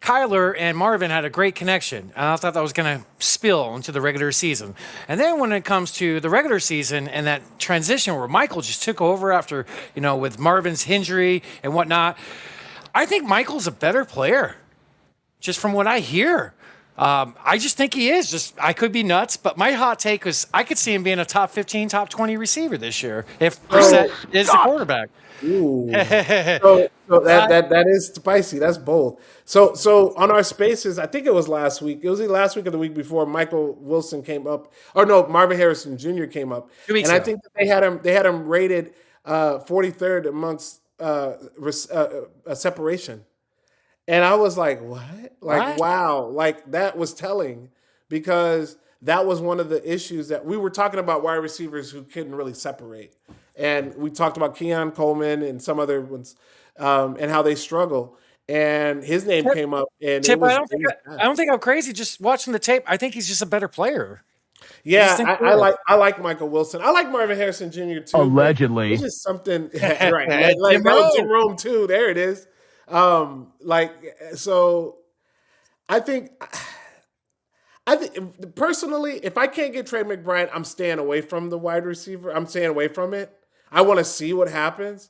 Kyler and Marvin had a great connection. I thought that was going to spill into the regular season. And then when it comes to the regular season and that transition where Michael just took over after, with Marvin's injury and whatnot, I think Michael's a better player, just from what I hear. I just think he is. I could be nuts, but my hot take is I could see him being a top 15, top 20 receiver this year if Brissett is the quarterback. Ooh. so that is spicy. That's bold. So on our spaces, I think it was last week. It was either last week or the week before. Michael Wilson came up, or no, Marvin Harrison Jr. came up, and I think that they had him rated 43rd amongst a separation. And I was like, what? Like, wow. Like, that was telling because that was one of the issues that we were talking about wide receivers who couldn't really separate. And we talked about Keon Coleman and some other ones and how they struggle. And his name came up. And Tip, I don't think I'm crazy just watching the tape. I think he's just a better player. Yeah, I like Michael Wilson. I like Marvin Harrison Jr. too. Allegedly. It's just something. Right. Like Jim Rome too. There it is. So I think personally, if I can't get Trey McBride, I'm staying away from the wide receiver. I'm staying away from it. I want to see what happens.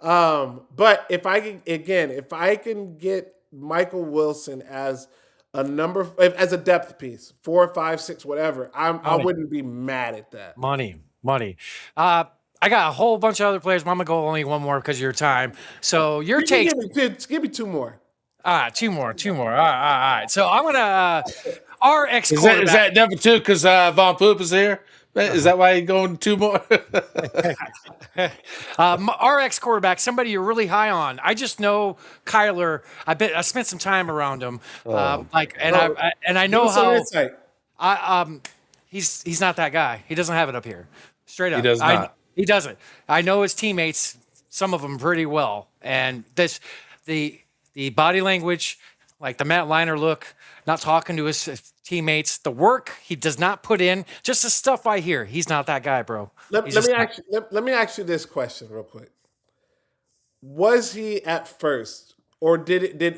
But if I can get Michael Wilson as a depth piece, 4, 5, 6, whatever, I wouldn't be mad at that. Money. I got a whole bunch of other players, but I'm going to go only one more because of your time. So your take. Give me 2 more. 2 more. All right. So I'm going to, our ex-quarterback. Is that number 2 because Von Poop is here? Is that why you're going 2 more? RX quarterback, somebody you're really high on. I just know Kyler. I spent some time around him. I know how. He's not that guy. He doesn't have it up here. Straight up, He does not. He doesn't. I know his teammates, some of them pretty well, and the body language, like the Matt Liner look, not talking to his teammates, the work he does not put in, just the stuff I hear. He's not that guy, bro. Let me ask you this question real quick. Was he at first, or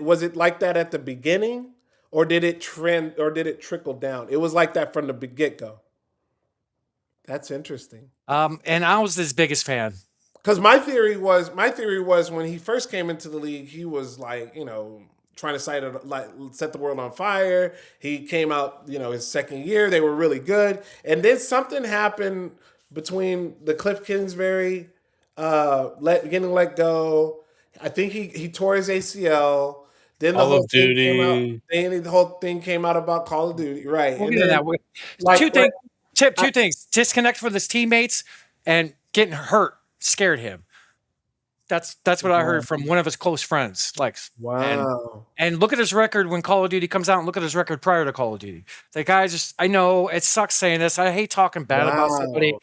was it like that at the beginning, or did it trend, or did it trickle down? It was like that from the get-go. That's interesting. And I was his biggest fan. Because my theory was when he first came into the league, he was like, trying to set the world on fire. He came out, his second year, they were really good. And then something happened between the Cliff Kingsbury getting let go. I think he tore his ACL. Then the whole thing came out. Then the whole thing came out about Call of Duty, right? We'll get into that. Two things: disconnect with his teammates and getting hurt scared him. That's what I heard from one of his close friends. Wow. And look at his record when Call of Duty comes out, and look at his record prior to Call of Duty. The guy I know it sucks saying this. I hate talking bad about somebody.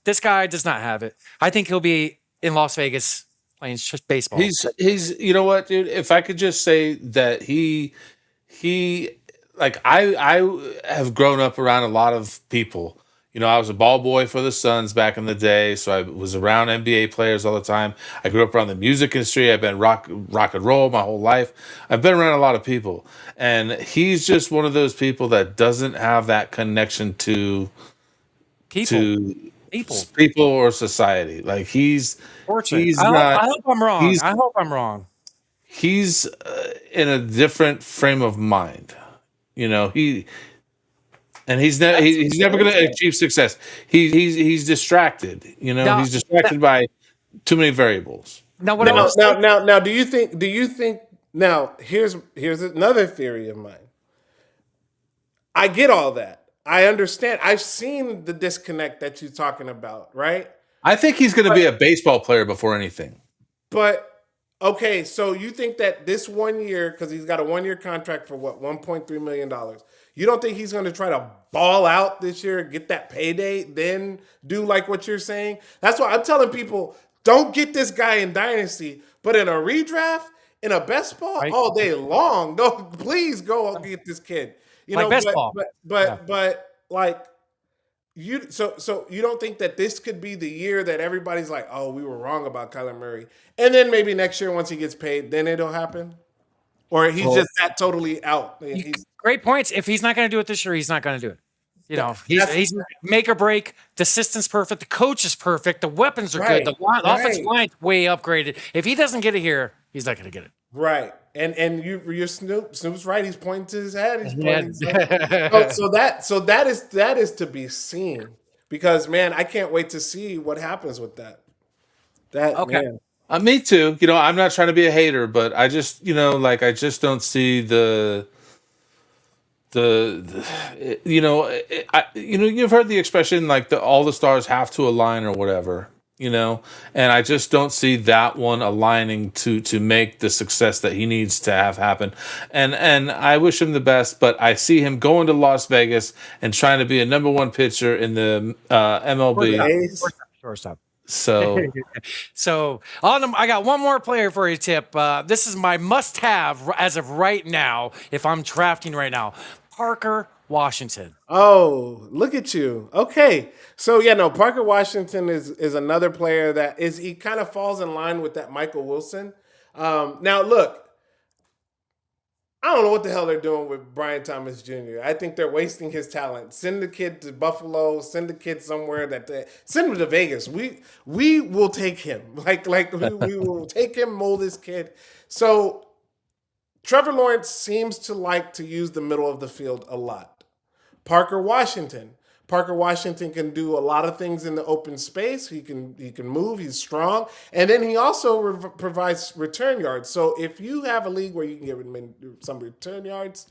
This guy does not have it. I think he'll be in Las Vegas playing baseball. He's you know what, dude? If I could just say that he like I have grown up around a lot of people. I was a ball boy for the Suns back in the day, so I was around NBA players all the time. I grew up around the music industry. I've been rock and roll my whole life. I've been around a lot of people, and he's just one of those people that doesn't have that connection to people or society. Like he's not. I hope I'm wrong. He's in a different frame of mind. And he's never going to achieve success. He's distracted. He's distracted by too many variables. Now, do you think? Now, here's another theory of mine. I get all that. I understand. I've seen the disconnect that you're talking about, right? I think he's going to be a baseball player before anything. But okay, so you think that this 1 year, because he's got a 1 year contract for what, $1.3 million. You don't think he's going to try to ball out this year, get that payday, then do like what you're saying? That's why I'm telling people, don't get this guy in Dynasty, but in a redraft, in a best ball, all day long, please go get this kid. Best ball. But like you, so you don't think that this could be the year that everybody's like, oh, we were wrong about Kyler Murray, and then maybe next year once he gets paid, then it'll happen, or he's just that totally out. Great points. If he's not going to do it this year, he's not going to do it. He's make or break. The system's perfect. The coach is perfect. The weapons are good. The offensive line's way upgraded. If he doesn't get it here, he's not going to get it. Right. And you're Snoop's right. He's pointing to his head. He's pointing so that is to be seen, because man, I can't wait to see what happens with that. Man. Me too. I'm not trying to be a hater, but I just I just don't see you've heard the expression like all the stars have to align or whatever. And I just don't see that one aligning to make the success that he needs to have happen. And I wish him the best, but I see him going to Las Vegas and trying to be a number one pitcher in the MLB. Shortstop. So I got one more player for you, Tip. This is my must-have as of right now, if I'm drafting right now. Parker Washington. Oh, look at you. Okay. So, Parker Washington is another player that he kind of falls in line with that Michael Wilson. Now, look, I don't know what the hell they're doing with Brian Thomas Jr. I think they're wasting his talent. Send the kid to Buffalo. Send the kid somewhere send him to Vegas. We will take him. We will take him, mold this kid. So Trevor Lawrence seems to like to use the middle of the field a lot. Parker Washington can do a lot of things in the open space. He can move. He's strong, and then he also provides return yards. So if you have a league where you can get some return yards,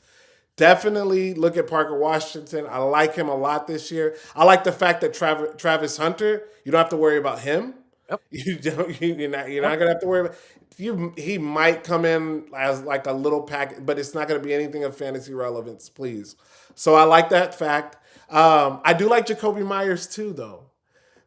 Definitely look at Parker Washington. I like him a lot this year. I like the fact that Travis Hunter, you don't have to worry about him. Yep. You're not gonna have to worry about he might come in as like a little pack, but it's not gonna be anything of fantasy relevance, please. So I like that fact. I do like Jacoby Myers too, though.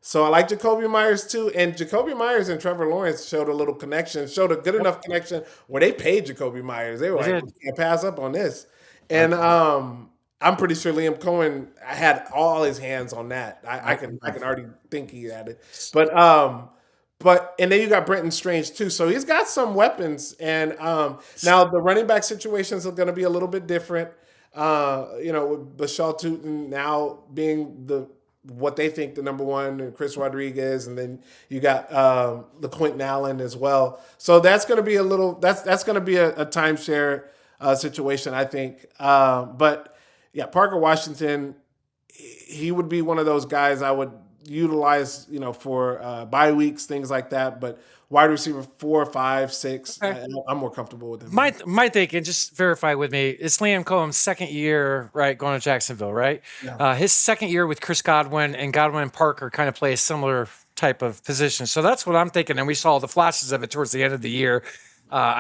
So I like Jacoby Myers too, and Jacoby Myers and Trevor Lawrence showed a little connection, showed a good enough connection where they paid Jacoby Myers. They were like, we can't pass up on this. And I'm pretty sure Liam Cohen had all his hands on that. I can already think he had it. But and then you got Brenton Strange too. So he's got some weapons. And now the running back situations are going to be a little bit different. With Bashal Tutin now being what they think the number one, and Chris Rodriguez, and then you got LaQuinton Allen as well. So that's going to be that's going to be a timeshare situation, I think. But yeah, Parker Washington, he would be one of those guys I would utilize, for bye weeks, things like that. But wide receiver 4, 5, 6, I'm more comfortable with him. My thinking, just verify with me, it's Liam Cohen's second year, right, going to Jacksonville, right? Yeah. His second year with Chris Godwin, and Godwin and Parker kind of play a similar type of position. So that's what I'm thinking, and we saw the flashes of it towards the end of the year.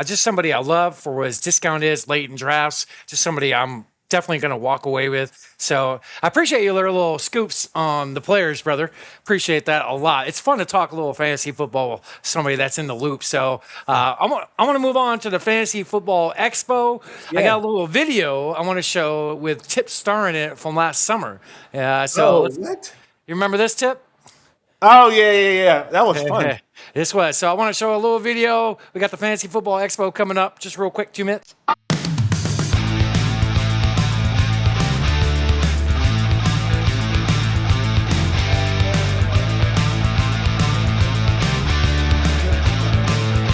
Just somebody I love for what his discount is late in drafts, just somebody I'm definitely going to walk away with. So I appreciate your little scoops on the players, brother. Appreciate that a lot. It's fun to talk a little fantasy football with somebody that's in the loop. So I want to move on to the Fantasy Football Expo. Yeah. I got a little video I want to show with Tip Star in it from last summer. What? You remember this, Tip? Oh, yeah. That was fun. This was. So I want to show a little video. We got the Fantasy Football Expo coming up. Just real quick, 2 minutes.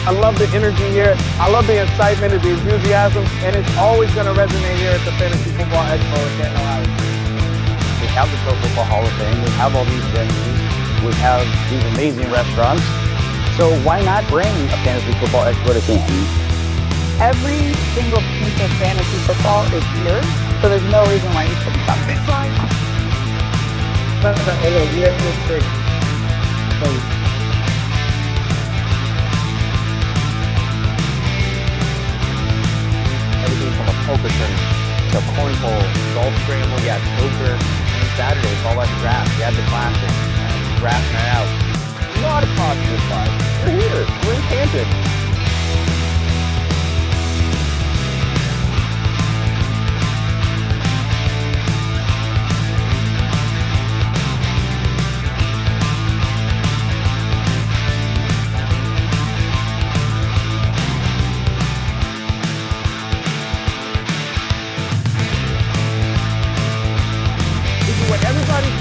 I love the energy here. I love the excitement and the enthusiasm, and it's always going to resonate here at the Fantasy Football Expo in Canton, Ohio. We have the Pro Football Hall of Fame. We have all these venues. We have these amazing restaurants. So why not bring a Fantasy Football Expo to Canton? Every single piece of fantasy football is here, so there's no reason why you shouldn't come. It's fine. Everything from a poker tournament to cornhole, golf scramble, you had poker, and Saturday it's all like draft. You had the classic, draft night out. A lot of positive vibes. We're here. We're in Canton.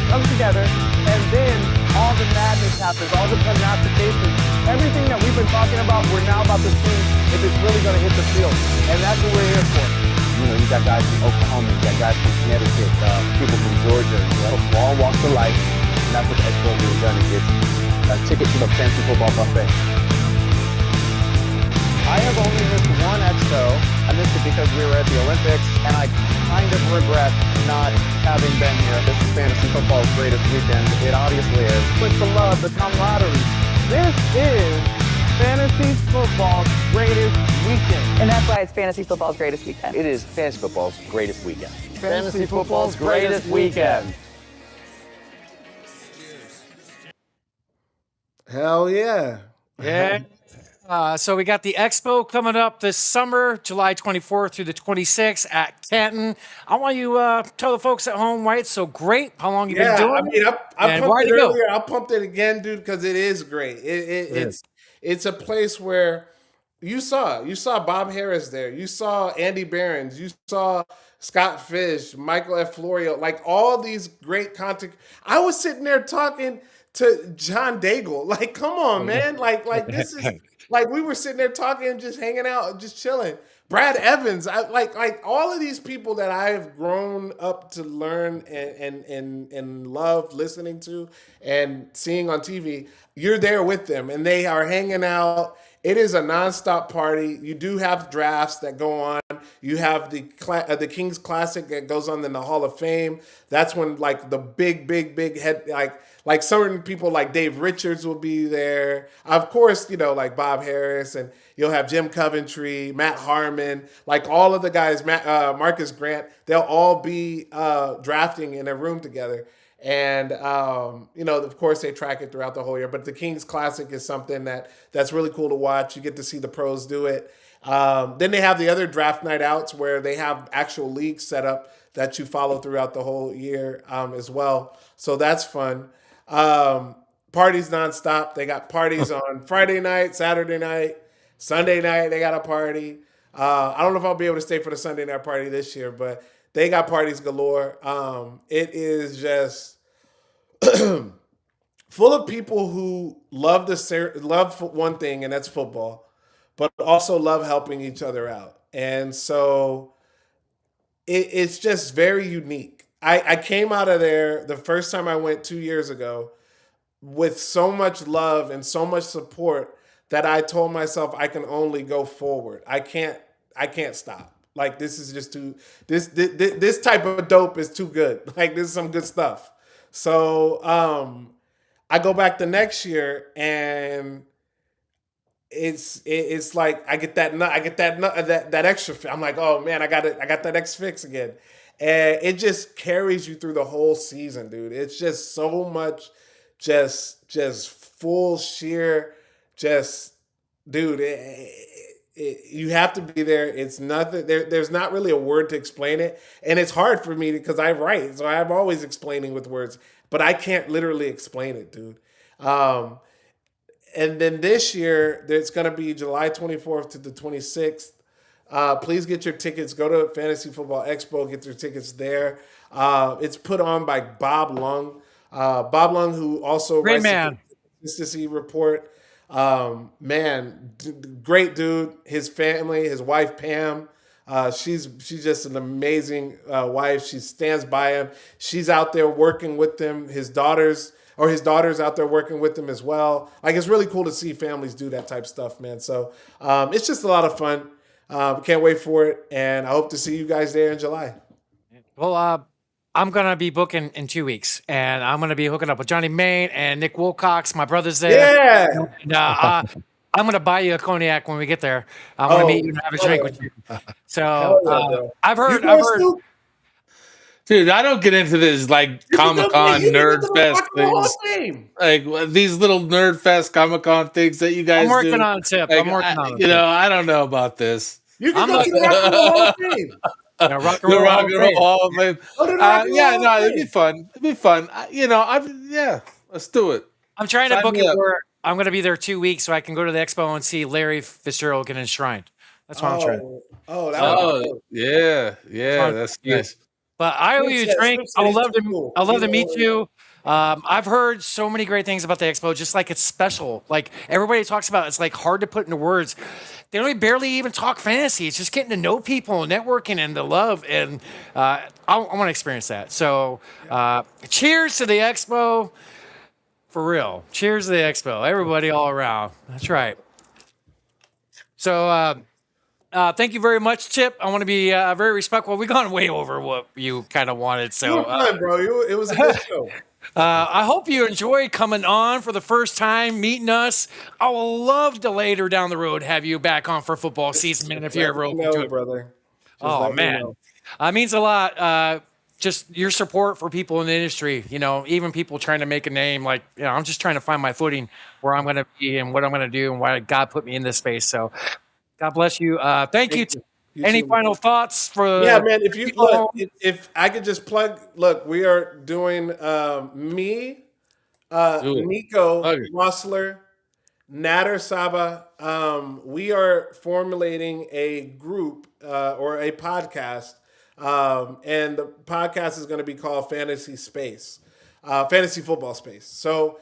Come together, and then all the madness happens, all the prognostications, everything that we've been talking about, we're now about to see if it's really going to hit the field, and that's what we're here for. You got guys from Oklahoma, you got guys from Connecticut, people from Georgia, from all walks of life, and that's what the Expo has done. It gets a ticket to the Fantasy Football Buffet. I have only missed one Expo. I missed it because we were at the Olympics, and I kind of regret not having been here. This is Fantasy Football's greatest weekend. It obviously is. But the love, the camaraderie. This is Fantasy Football's greatest weekend. And that's why it's Fantasy Football's greatest weekend. It is Fantasy Football's greatest weekend. Fantasy Football's greatest weekend. Hell yeah. Yeah. So we got the Expo coming up this summer, July 24th through the 26th at Canton. I want you tell the folks at home why it's so great, how long you've been doing I mean, I pumped it earlier. I'll pump it again, dude, because it is great. It's a place where you saw Bob Harris there. You saw Andy Behrens. You saw Scott Fish, Michael F. Florio, like all these great content. I was sitting there talking to John Daigle. Like, come on, man. Like this is... Like, we were sitting there talking, just hanging out, just chilling. Brad Evans, like all of these people that I've grown up to learn and love listening to and seeing on TV, you're there with them, and they are hanging out, it is a nonstop party. You do have drafts that go on. You have the Kings Classic that goes on in the Hall of Fame. That's when like the big head like certain people like Dave Richards will be there. Of course, like Bob Harris, and you'll have Jim Coventry, Matt Harmon, like all of the guys, Marcus Grant. They'll all be drafting in a room together. And, of course, they track it throughout the whole year. But the Kings Classic is something that's really cool to watch. You get to see the pros do it. Then they have the other draft night outs where they have actual leagues set up that you follow throughout the whole year as well. So that's fun. Parties nonstop. They got parties on Friday night, Saturday night, Sunday night. They got a party. I don't know if I'll be able to stay for the Sunday night party this year, but they got parties galore. It is just full of people who love one thing, and that's football, but also love helping each other out. And so it's just very unique. I came out of there the first time I went 2 years ago with so much love and so much support that I told myself I can only go forward. I can't stop. Like, this is just this type of dope is too good. Like, this is some good stuff. So I go back the next year, and it's like I get that extra. I'm like, oh man, I got that X fix again, and it just carries you through the whole season, dude. It's just so much, just full sheer, dude. You have to be there. It's nothing. There's not really a word to explain it, and it's hard for me because I write, so I'm always explaining with words, but I can't literally explain it, dude. And then this year, it's going to be July 24th to the 26th. Please get your tickets. Go to Fantasy Football Expo. Get your tickets there. It's put on by Bob Lung. Bob Lung, who also Great writes man. the Consistency Report. Great dude. His family, his wife Pam, she's just an amazing wife. She stands by him. She's out there working with him. His daughter's out there working with him as well. Like, it's really cool to see families do that type of stuff, man. So it's just a lot of fun. Can't wait for it, and I hope to see you guys there in July. Well, I'm going to be booking in 2 weeks, and I'm going to be hooking up with Johnny Main and Nick Wilcox. My brother's there. Yeah. And, I'm going to buy you a cognac when we get there. I'm going to meet you and have a drink with you. So I've heard. Dude, I don't get into this like Comic-Con nerd fest things. Like these little nerd fest Comic-Con things that you guys I'm working do. on it, Tip. Like, I'm working on it. I don't know about this. You can go to the Rock and Roll Hall of Fame. Rock and Roll Hall of Fame. It'd be fun. It'd be fun. Let's do it. I'm trying to book it where I'm going to be there 2 weeks so I can go to the expo and see Larry Fitzgerald get enshrined. That's what I'm trying. Yeah, that's nice. But I owe you a drink. I would love to meet you. I've heard so many great things about the expo, just like it's special. Like everybody talks about, it's like hard to put into words. They don't barely even talk fantasy. It's just getting to know people and networking and the love. And I want to experience that. So cheers to the expo. For real. Cheers to the expo. Everybody all around. That's right. So thank you very much, Tip. I want to be very respectful. We've gone way over what you kind of wanted. So, you were fun, bro. It was a good show. I hope you enjoyed coming on for the first time, meeting us. I will love to later down the road have you back on for football season, man, if you're ever open to it. Brother. Oh, man. It means a lot. Just your support for people in the industry, even people trying to make a name. Like, I'm just trying to find my footing where I'm going to be and what I'm going to do and why God put me in this space. So God bless you. Thank you. Any final thoughts for? Yeah, man. If I could just plug, we are doing me, Nico Rossler, Nader Saba. We are formulating a group or a podcast, and the podcast is going to be called Fantasy Football Space. So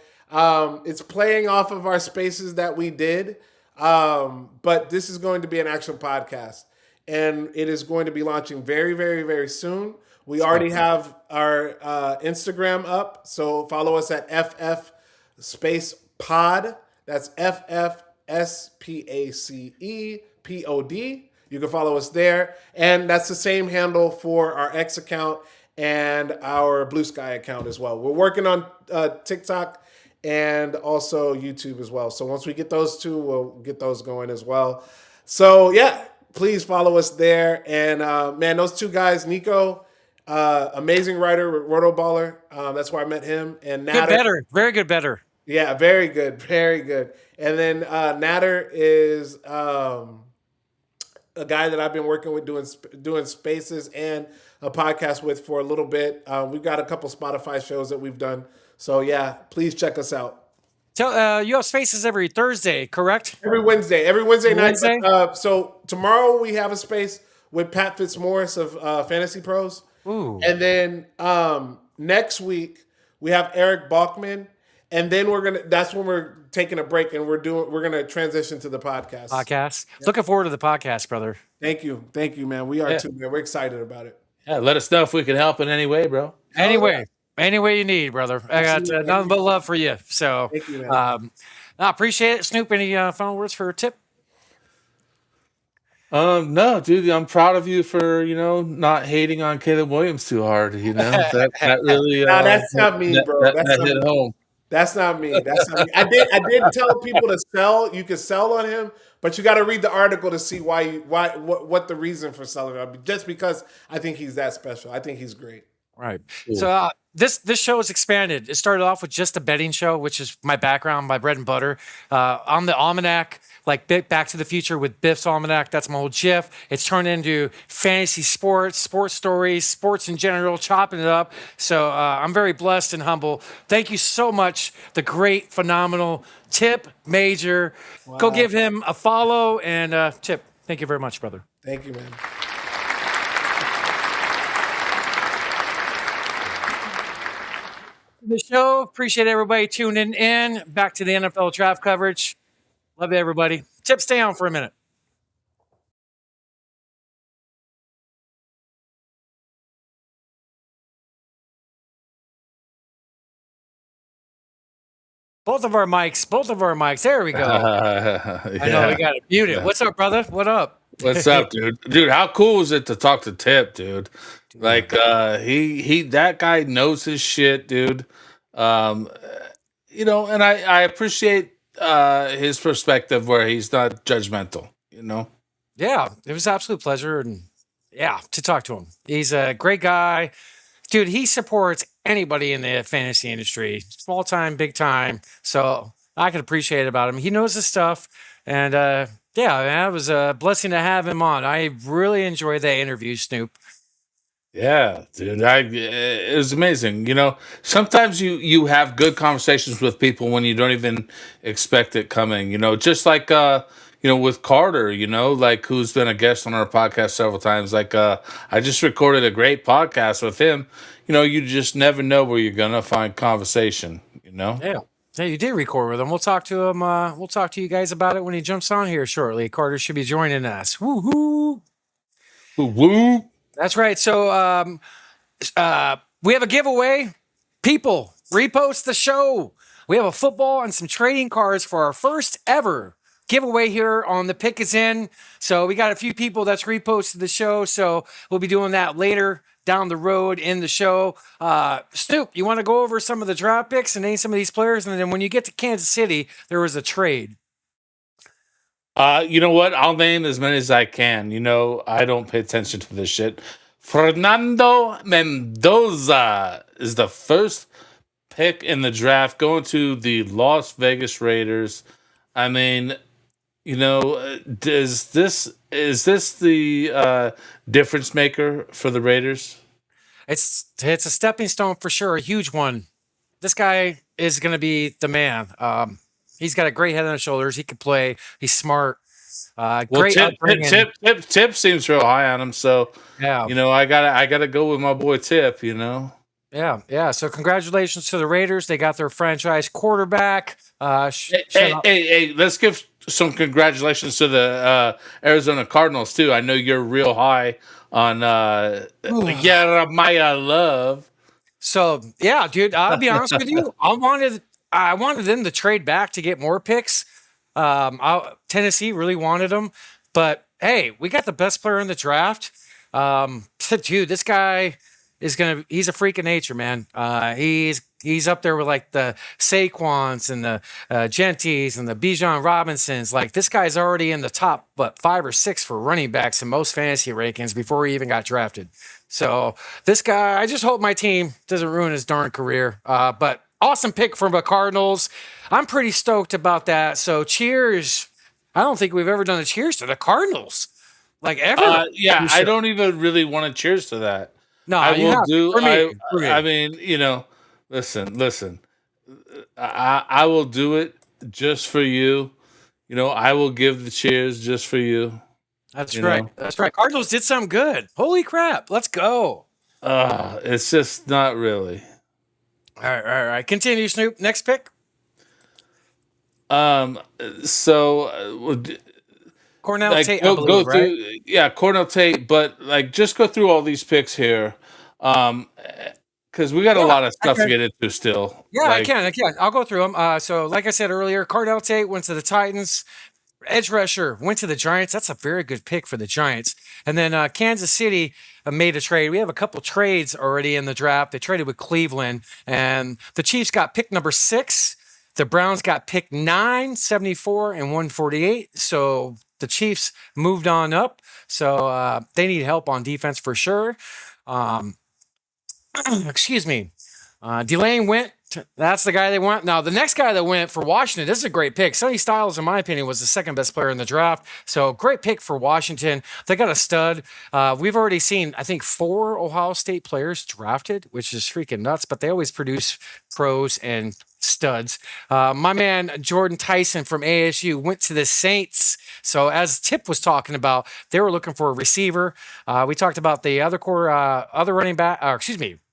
it's playing off of our spaces that we did, but this is going to be an actual podcast. And it is going to be launching very, very, very soon. We already have our Instagram up, so follow us at FF Space Pod. That's FF SPACEPOD. You can follow us there. And that's the same handle for our X account and our Blue Sky account as well. We're working on TikTok and also YouTube as well. So once we get those two, we'll get those going as well. So yeah, please follow us there. And man, those two guys, Nico, amazing writer with Rotoballer. That's where I met him. And Natter, good better, very good better. Yeah, very good, very good. And then Natter is a guy that I've been working with doing spaces and a podcast with for a little bit. We've got a couple Spotify shows that we've done. So yeah, please check us out. Tell you have spaces every Thursday, correct? Every Wednesday night. So tomorrow we have a space with Pat Fitzmaurice of Fantasy Pros. Ooh. And then next week we have Eric Bachman, and then that's when we're taking a break and we're gonna transition to the podcast. Yep. Looking forward to the podcast, brother. Thank you, man. We are too, man. We're excited about it. Yeah, let us know if we can help in any way, bro. Any way you need, brother. I got nothing but love for you. So, thank you, man. I appreciate it. Snoop, any final words for a tip? No, dude, I'm proud of you for, not hating on Caleb Williams too hard. That really. No, that's not me, bro. That hit home. That's not me. I did tell people to sell. You can sell on him, but you got to read the article to see what the reason for selling him. Just because I think he's that special. I think he's great. Right. Cool. So this show is expanded. It started off with just a betting show, which is my background, my bread and butter. On the Almanac, like Back to the Future with Biff's Almanac, that's my old GIF. It's turned into fantasy sports stories, sports in general, chopping it up. So I'm very blessed and humble. Thank you so much, the great, phenomenal Tipp Major. Wow. Go give him a follow. And Tipp, thank you very much, brother. Thank you, man. The show. Appreciate everybody tuning in. Back to the NFL draft coverage. Love you, everybody. Tipp, stay on for a minute. Both of our mics. There we go. Yeah. I know we got it muted. What's up, brother? What up? What's up, dude? Dude, how cool is it to talk to Tipp, dude? Like, he that guy knows his shit, dude. And I appreciate his perspective where he's not judgmental, Yeah, it was an absolute pleasure to talk to him. He's a great guy. Dude, he supports anybody in the fantasy industry, small time, big time. So I can appreciate it about him. He knows his stuff. And man, it was a blessing to have him on. I really enjoyed that interview, Snoop. Yeah, dude, it was amazing. Sometimes you have good conversations with people when you don't even expect it coming. Just like with Carter, like who's been a guest on our podcast several times. Like I just recorded a great podcast with him. You just never know where you're gonna find conversation. Yeah, you did record with him. We'll talk to him. We'll talk to you guys about it when he jumps on here shortly. Carter should be joining us. Woo hoo, woo woo. That's right. So we have a giveaway. People, repost the show. We have a football and some trading cards for our first ever giveaway here on The Pick Is In. So we got a few people that's reposted the show. So we'll be doing that later down the road in the show. Snoop, you want to go over some of the draft picks and name some of these players? And then when you get to Kansas City, there was a trade. You know what? I'll name as many as I can. I don't pay attention to this shit. Fernando Mendoza is the first pick in the draft, going to the Las Vegas Raiders. I mean, is this the difference maker for the Raiders? It's a stepping stone for sure, a huge one. This guy is going to be the man. He's got a great head on his shoulders. He can play. He's smart. Great. Tipp seems real high on him. So yeah, I gotta go with my boy Tipp. Yeah. So congratulations to the Raiders. They got their franchise quarterback. Hey, let's give some congratulations to the Arizona Cardinals too. I know you're real high on Jeremiah Love. So yeah, dude, I'll be honest with you. I wanted them to trade back to get more picks. Tennessee really wanted him, but hey, we got the best player in the draft. Dude, this guy he's a freak of nature, man. He's up there with like the Saquons and the Genties and the Bijan Robinsons. Like this guy's already in the top, 5 or 6 for running backs in most fantasy rankings before he even got drafted. So this guy, I just hope my team doesn't ruin his darn career. But awesome pick from the Cardinals. I'm pretty stoked about that. So cheers. I don't think we've ever done a cheers to the Cardinals. Like ever. Yeah, I don't even really want to cheers to that. No, I you will have do. for me. I mean, listen. I will do it just for you. I will give the cheers just for you. That's right. That's right. Cardinals did something good. Holy crap. Let's go. It's just not really. All right. Continue, Snoop. Next pick. So Cornell Tate, I believe, go right? through, yeah, Cornell Tate, but just go through all these picks here, because we got a lot of stuff to get into still. Yeah, I can. I'll go through them. So, like I said earlier, Cornell Tate went to the Titans. Edge rusher went to the Giants. That's a very good pick for the Giants. And then Kansas City made a trade. We have a couple trades already in the draft. They traded with Cleveland, and the Chiefs got pick number 6. The Browns got pick 9, 74, and 148. So the Chiefs moved on up. So they need help on defense for sure. Excuse me. Delane went. That's the guy they want. Now, the next guy that went for Washington, this is a great pick. Sonny Styles, in my opinion, was the second best player in the draft. So great pick for Washington. They got a stud. We've already seen, I think, 4 Ohio State players drafted, which is freaking nuts, but they always produce pros and studs. My man, Jordan Tyson from ASU, went to the Saints. So as Tip was talking about, they were looking for a receiver. We talked about the other running back,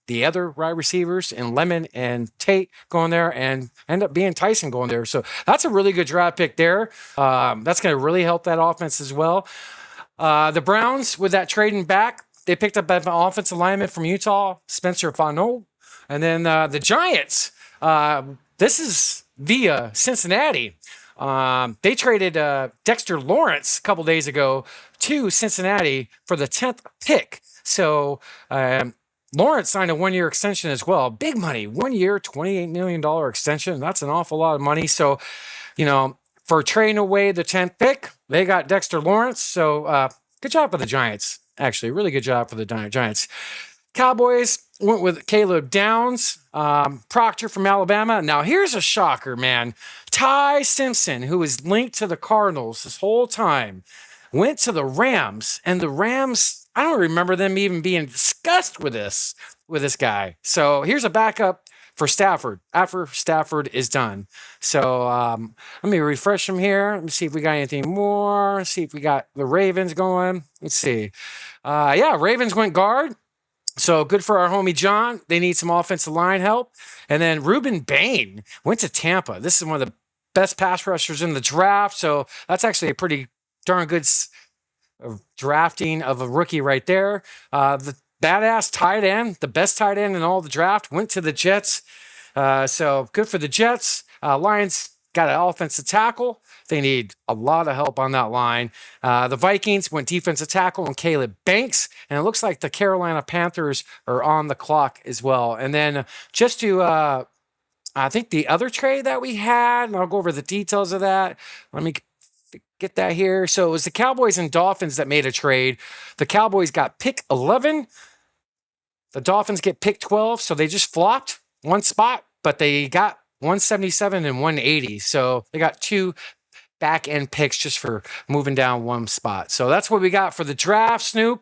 the other wide receivers and Lemon and Tate going there, and end up being Tyson going there. So that's a really good draft pick there. That's going to really help that offense as well. The Browns, with that trading back, they picked up an offensive lineman from Utah, Spencer Fano. And then the Giants, this is via Cincinnati. They traded Dexter Lawrence a couple days ago to Cincinnati for the 10th pick. So Lawrence signed a 1-year extension as well. Big money, 1 year, $28 million extension. That's an awful lot of money. So, for trading away the 10th pick, they got Dexter Lawrence. So good job for the Giants, actually. Really good job for the Giants. Cowboys went with Caleb Downs, Proctor from Alabama. Now, here's a shocker, man. Ty Simpson, who was linked to the Cardinals this whole time, went to the Rams, and the Rams, I don't remember them even being discussed with this guy. So here's a backup for Stafford after Stafford is done. So let me refresh them here. Let me see if we got anything more. Let's see if we got the Ravens going. Let's see. Ravens went guard. So good for our homie John. They need some offensive line help. And then Reuben Bain went to Tampa. This is one of the best pass rushers in the draft. So that's actually a pretty darn good drafting of a rookie right there. The badass tight end, the best tight end in all the draft, went to the Jets. So good for the Jets. Lions got an offensive tackle. They need a lot of help on that line. The Vikings went defensive tackle and Caleb Banks. And it looks like the Carolina Panthers are on the clock as well. And then just to, I think the other trade that we had, and I'll go over the details of that. Let me get that here. So it was the Cowboys and Dolphins that made a trade. The Cowboys got pick 11. The Dolphins get pick 12. So they just flopped one spot, but they got 177 and 180. So they got 2 back end picks just for moving down one spot. So that's what we got for the draft, Snoop.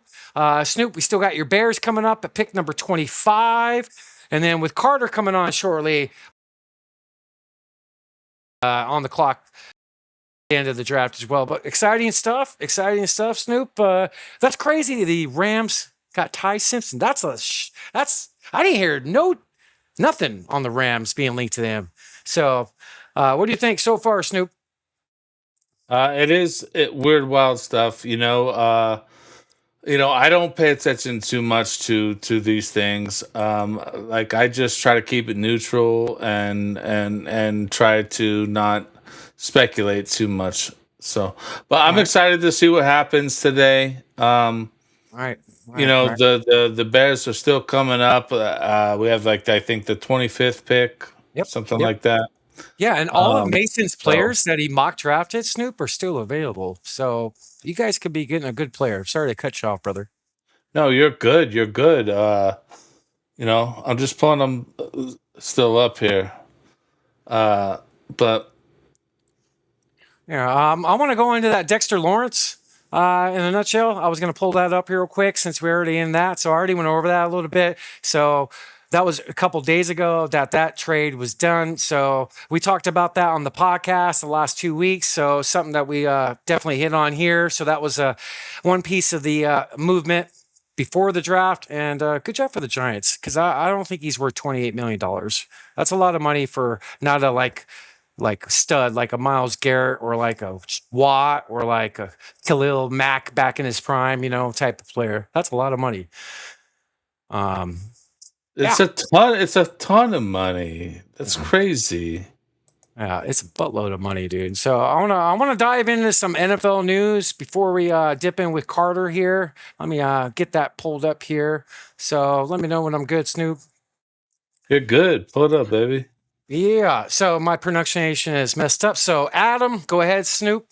Snoop, we still got your Bears coming up at pick number 25. And then with Carter coming on shortly on the clock, end of the draft as well. But exciting stuff, Snoop. That's crazy. The Rams got Ty Simpson. I didn't hear nothing on the Rams being linked to them. So what do you think so far, Snoop? It is weird, wild stuff. I don't pay attention too much to these things. I just try to keep it neutral and try to not speculate too much. So, but I'm excited to see what happens today. The Bears are still coming up. We have I think the 25th pick, something like that. Yeah, and all of Mason's players that he mock drafted, Snoop, are still available. So you guys could be getting a good player. Sorry to cut you off, brother. No, you're good. You're good. I'm just pulling them still up here. But yeah, I want to go into that Dexter Lawrence in a nutshell. I was going to pull that up here real quick since we're already in that. So I already went over that a little bit. So that was a couple days ago that trade was done. So we talked about that on the podcast the last 2 weeks. So something that we definitely hit on here. So that was one piece of the movement before the draft. And good job for the Giants, because I don't think he's worth $28 million. That's a lot of money for not a like stud, like a Myles Garrett or like a Watt or like a Khalil Mack back in his prime, type of player. That's a lot of money. It's a ton of money. That's crazy. Yeah, it's a buttload of money, dude. So I wanna dive into some NFL news before we dip in with Carter here. Let me get that pulled up here. So let me know when I'm good, Snoop. You're good. Pull it up, baby. Yeah. So my pronunciation is messed up. So Adam, go ahead, Snoop.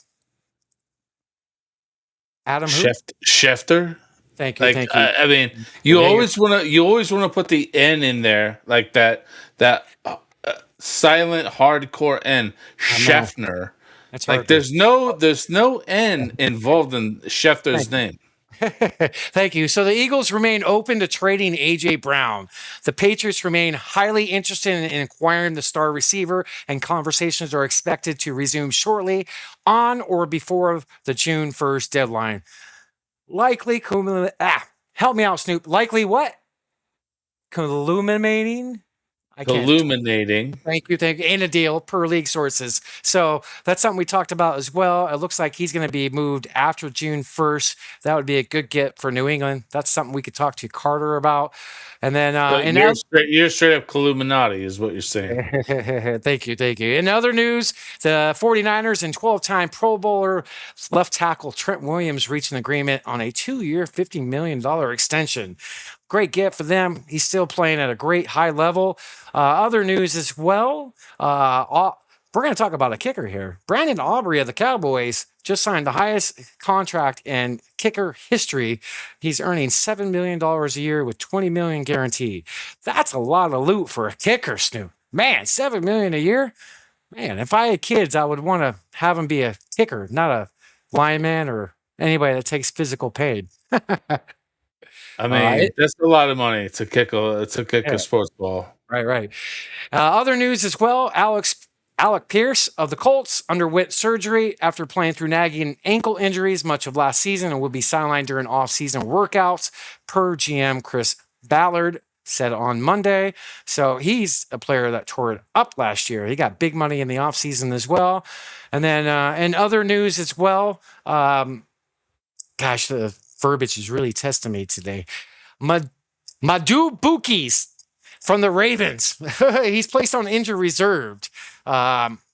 Adam Schefter. Thank you. Thank you. I mean, you always want to put the N in there, like that silent hardcore N. Scheffner. That's like there's no N involved in Schefter's name. Thank you. So the Eagles remain open to trading A.J. Brown. The Patriots remain highly interested in acquiring the star receiver, and conversations are expected to resume shortly on or before the June 1st deadline. Likely, help me out, Snoop. Likely what? Illuminating? Illuminating. Thank you. In a deal per league sources. So that's something we talked about as well. It looks like he's going to be moved after June 1st. That would be a good get for New England. That's something we could talk to Carter about. And then you're straight up Illuminati is what you're saying. Thank you. In other news, the 49ers and 12-time Pro Bowler left tackle Trent Williams reached an agreement on a 2-year, $50 million extension. Great get for them. He's still playing at a great high level. Other news as well. We're going to talk about a kicker here. Brandon Aubrey of the Cowboys just signed the highest contract in kicker history. He's earning $7 million a year with $20 million guaranteed. That's a lot of loot for a kicker, Snoop. Man, $7 million a year. Man, if I had kids, I would want to have them be a kicker, not a lineman or anybody that takes physical pain. I mean, that's a lot of money to kick a sports ball. Right. Other news as well. AlecPierce of the Colts underwent surgery after playing through nagging ankle injuries much of last season and will be sidelined during off-season workouts, per GM Chris Ballard said on Monday. So he's a player that tore it up last year. He got big money in the offseason as well. And then in other news as well, the verbiage is really testing me today. Madu Bukis from the Ravens. He's placed on injury reserved.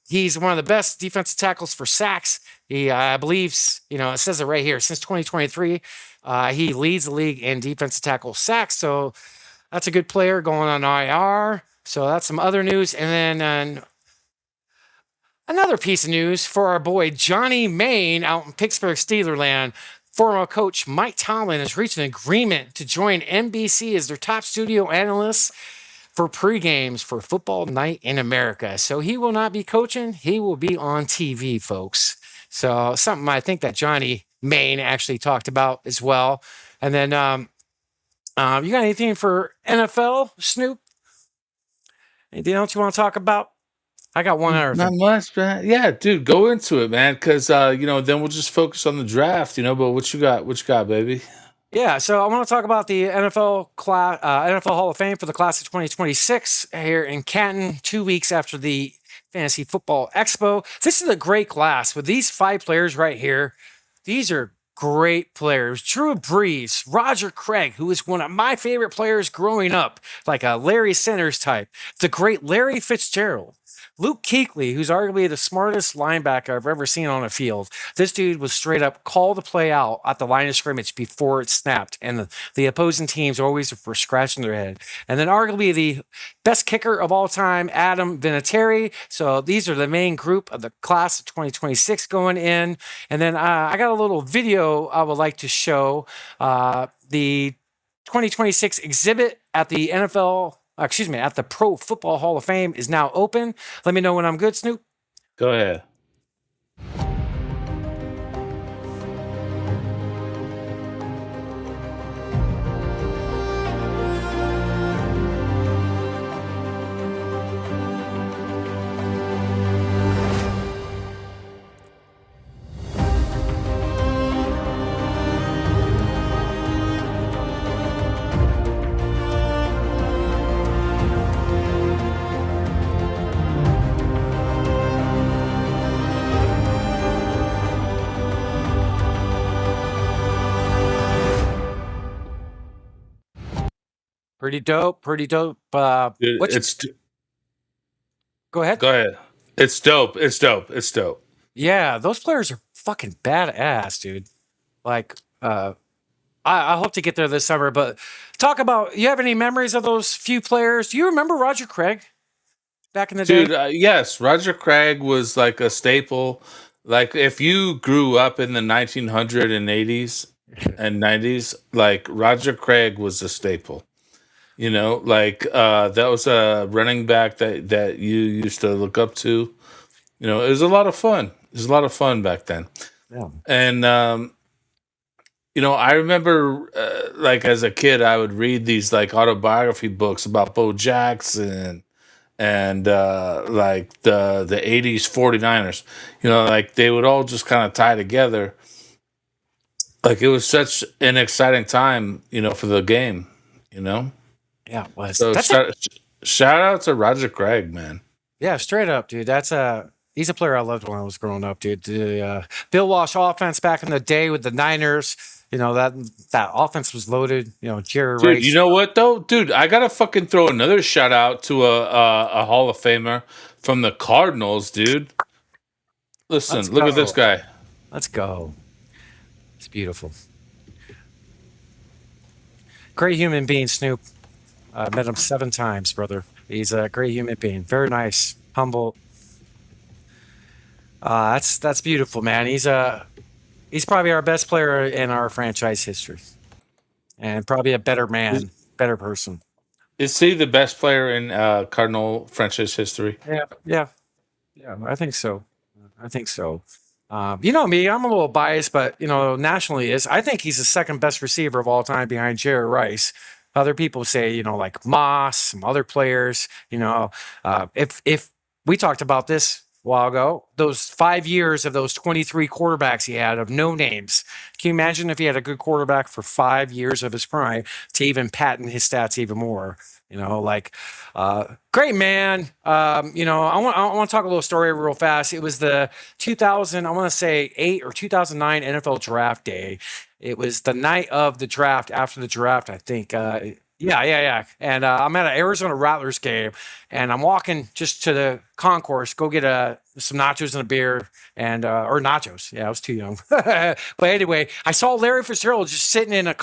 He's one of the best defensive tackles for sacks. He, I believe, it says it right here. Since 2023, he leads the league in defensive tackle sacks. So that's a good player going on IR. So that's some other news. And then another piece of news for our boy Johnny Main out in Pittsburgh Steelerland. Former coach MIkeTomlin has reached an agreement to join NBC as their top studio analyst for pre-games for Football Night in America. So he will not be coaching. He will be on TV, folks. So something I think that Johnny Main actually talked about as well. And then you got anything for NFL, Snoop? Anything else you want to talk about? I got one other Not thing. much, man. Yeah, dude, go into it, man. Because then we'll just focus on the draft. But what you got, baby? Yeah, so I want to talk about the NFL Hall of Fame for the class of 2026 here in Canton, 2 weeks after the Fantasy Football Expo. This is a great class with these 5 players right here. These are great players. Drew Brees, Roger Craig, who is one of my favorite players growing up, like a Larry Sanders type. The great Larry Fitzgerald. Luke Kuechly, who's arguably the smartest linebacker I've ever seen on a field. This dude was straight up called the play out at the line of scrimmage before it snapped, and the opposing teams always were scratching their head. And then arguably the best kicker of all time, Adam Vinatieri. So these are the main group of the class of 2026 going in. And then I got a little video I would like to show. The 2026 exhibit at the at the Pro Football Hall of Fame is now open. Let me know when I'm good, Snoop. Go ahead. Pretty dope. Pretty dope. Dude, Go ahead. Go ahead. It's dope. It's dope. It's dope. Yeah, those players are fucking badass, dude. Like, I hope to get there this summer. But talk about, you have any memories of those few players? Do you remember Roger Craig back in the day? Dude, yes, Roger Craig was like a staple. Like if you grew up in the 1980s and 90s, like Roger Craig was a staple. You know, like that was a running back that you used to look up to. You know, it was a lot of fun. It was a lot of fun back then. Yeah. And you know, I remember like as a kid, I would read these like autobiography books about Bo Jackson and like the 80s 49ers. You know, like they would all just kind of tie together. Like it was such an exciting time, you know, for the game, you know? Yeah, it was. So shout out to Roger Craig, man. Yeah, straight up, dude. He's a player I loved when I was growing up, dude. The Bill Walsh offense back in the day with the Niners, you know, that offense was loaded. You know, Jerry Dude, Rice. you know what though? Dude, I gotta fucking throw another shout out to a Hall of Famer from the Cardinals, dude. Listen, look at this guy. Let's go. It's beautiful. Great human being, Snoop. I met him 7 times, brother. He's a great human being. Very nice, humble. That's beautiful, man. He's probably our best player in our franchise history, and probably a better man, better person. Is he the best player in Cardinal franchise history? Yeah. I think so. You know me, I'm a little biased, but you know, nationally I think he's the second best receiver of all time behind Jerry Rice. Other people say, you know, like Moss, some other players, you know, if we talked about this a while ago, those 5 years of those 23 quarterbacks he had of no names. Can you imagine if he had a good quarterback for 5 years of his prime to even patent his stats even more? You know, like, great man. You know, I want to talk a little story real fast. It was the 8 or 2009 NFL Draft Day. It was the night of the draft, after the draft, I think. Yeah. And I'm at an Arizona Rattlers game, and I'm walking just to the concourse, go get some nachos and a beer, and or nachos. Yeah, I was too young. But anyway, I saw Larry Fitzgerald just sitting in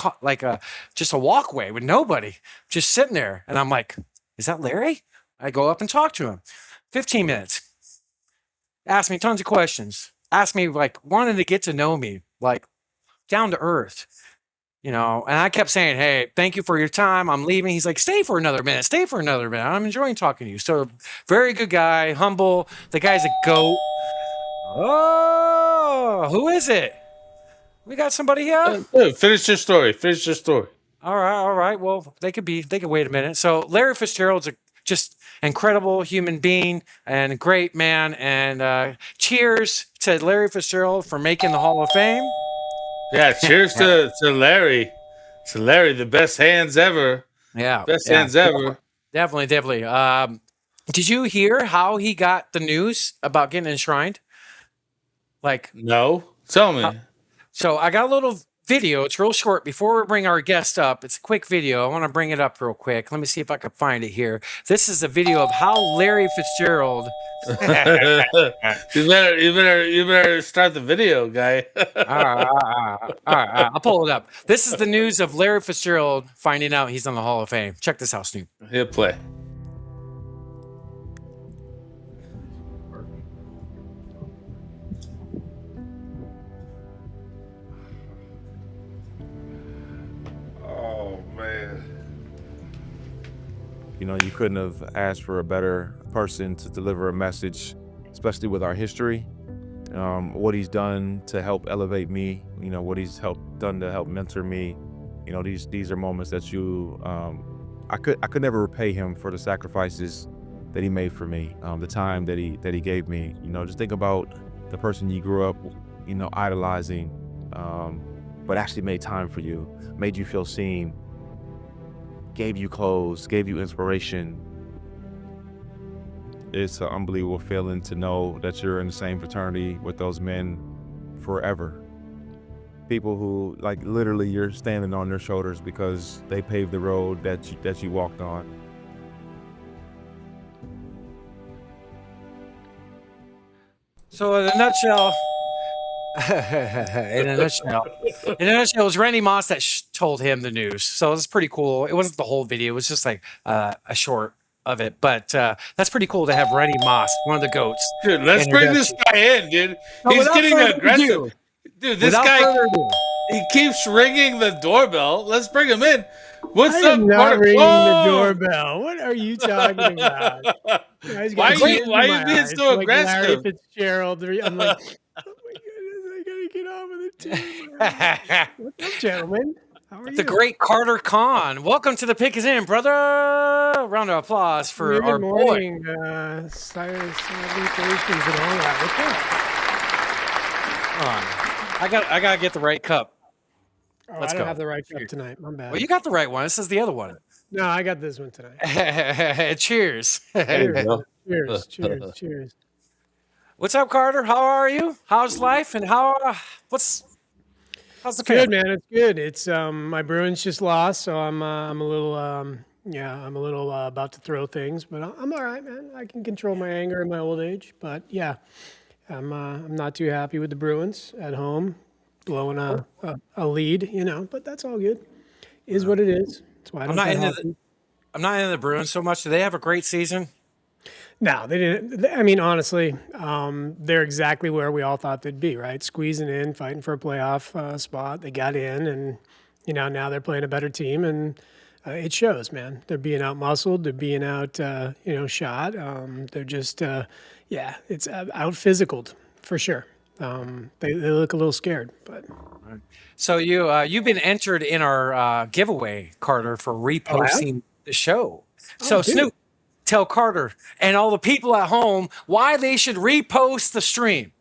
just a walkway with nobody, just sitting there, and I'm like, "Is that Larry?" I go up and talk to him. 15 minutes. Asked me tons of questions. Asked me like wanted to get to know me, like down to earth. You know, and I kept saying, "Hey, thank you for your time. I'm leaving." He's like, "Stay for another minute. Stay for another minute. I'm enjoying talking to you." So, very good guy, humble. The guy's a goat. Oh, who is it? We got somebody here. Finish your story. All right. Well, they could wait a minute. So, Larry Fitzgerald's a just incredible human being and a great man. And cheers to Larry Fitzgerald for making the Hall of Fame. Yeah, cheers to Larry. To Larry, the best hands ever. Yeah. Best hands ever. Definitely. Did you hear how he got the news about getting enshrined? Like, no. Tell me. So I got a little video. It's real short. Before we bring our guest up, it's a quick video. I want to bring it up real quick. Let me see if I can find it here. This is a video of how Larry Fitzgerald. You better start the video, guy. All right, I'll pull it up. This is the news of Larry Fitzgerald finding out he's on the Hall of Fame. Check this out, Snoop. Hit play. Oh, man. You know, you couldn't have asked for a better person to deliver a message, especially with our history. What he's done to help elevate me, you know, what he's done to help mentor me. You know, these are moments that I could never repay him for the sacrifices that he made for me, the time that he gave me. You know, just think about the person you grew up, you know, idolizing, but actually made time for you, made you feel seen, gave you clothes, gave you inspiration. It's an unbelievable feeling to know that you're in the same fraternity with those men forever. People who, like, literally you're standing on their shoulders because they paved the road that you walked on. So in a nutshell, it was Randy Moss that told him the news. So it's pretty cool. It wasn't the whole video. It was just like a short of it. But that's pretty cool to have Randy Moss, one of the GOATs. Dude, let's bring this guy in, dude. He's getting aggressive. Dude, this guy, he keeps ringing the doorbell. Let's bring him in. What's up, I'm not ringing the doorbell. What are you talking about? Why are you being so aggressive? Larry Fitzgerald. I'm like, oh my goodness, I gotta get on with it too. What's up, gentlemen? How are you? The great Carter Kahn. Welcome to the Pick Is In, brother. Round of applause for our morning, boy. Salutations and all that. I got to get the right cup. Oh, Let's I don't go. have the right cup tonight. My bad. Well, you got the right one. This is the other one. No, I got this one tonight. Cheers. Cheers. What's up, Carter? How are you? How's life? And how's the good, man? It's good. It's my Bruins just lost, so I'm a little about to throw things, but I'm all right, man. I can control my anger in my old age, but yeah, I'm not too happy with the Bruins at home, blowing a lead, you know, but that's all good. Is what it is. That's why I'm not into the Bruins so much. Do they have a great season? No, they didn't. I mean, honestly, they're exactly where we all thought they'd be, right? Squeezing in, fighting for a playoff spot. They got in, and you know now they're playing a better team, and it shows, man. They're being out muscled. They're being out, shot. They're just, it's out physicaled for sure. They look a little scared, but. So you've been entered in our giveaway, Carter, for reposting the show. So Snoop, tell Carter and all the people at home why they should repost the stream.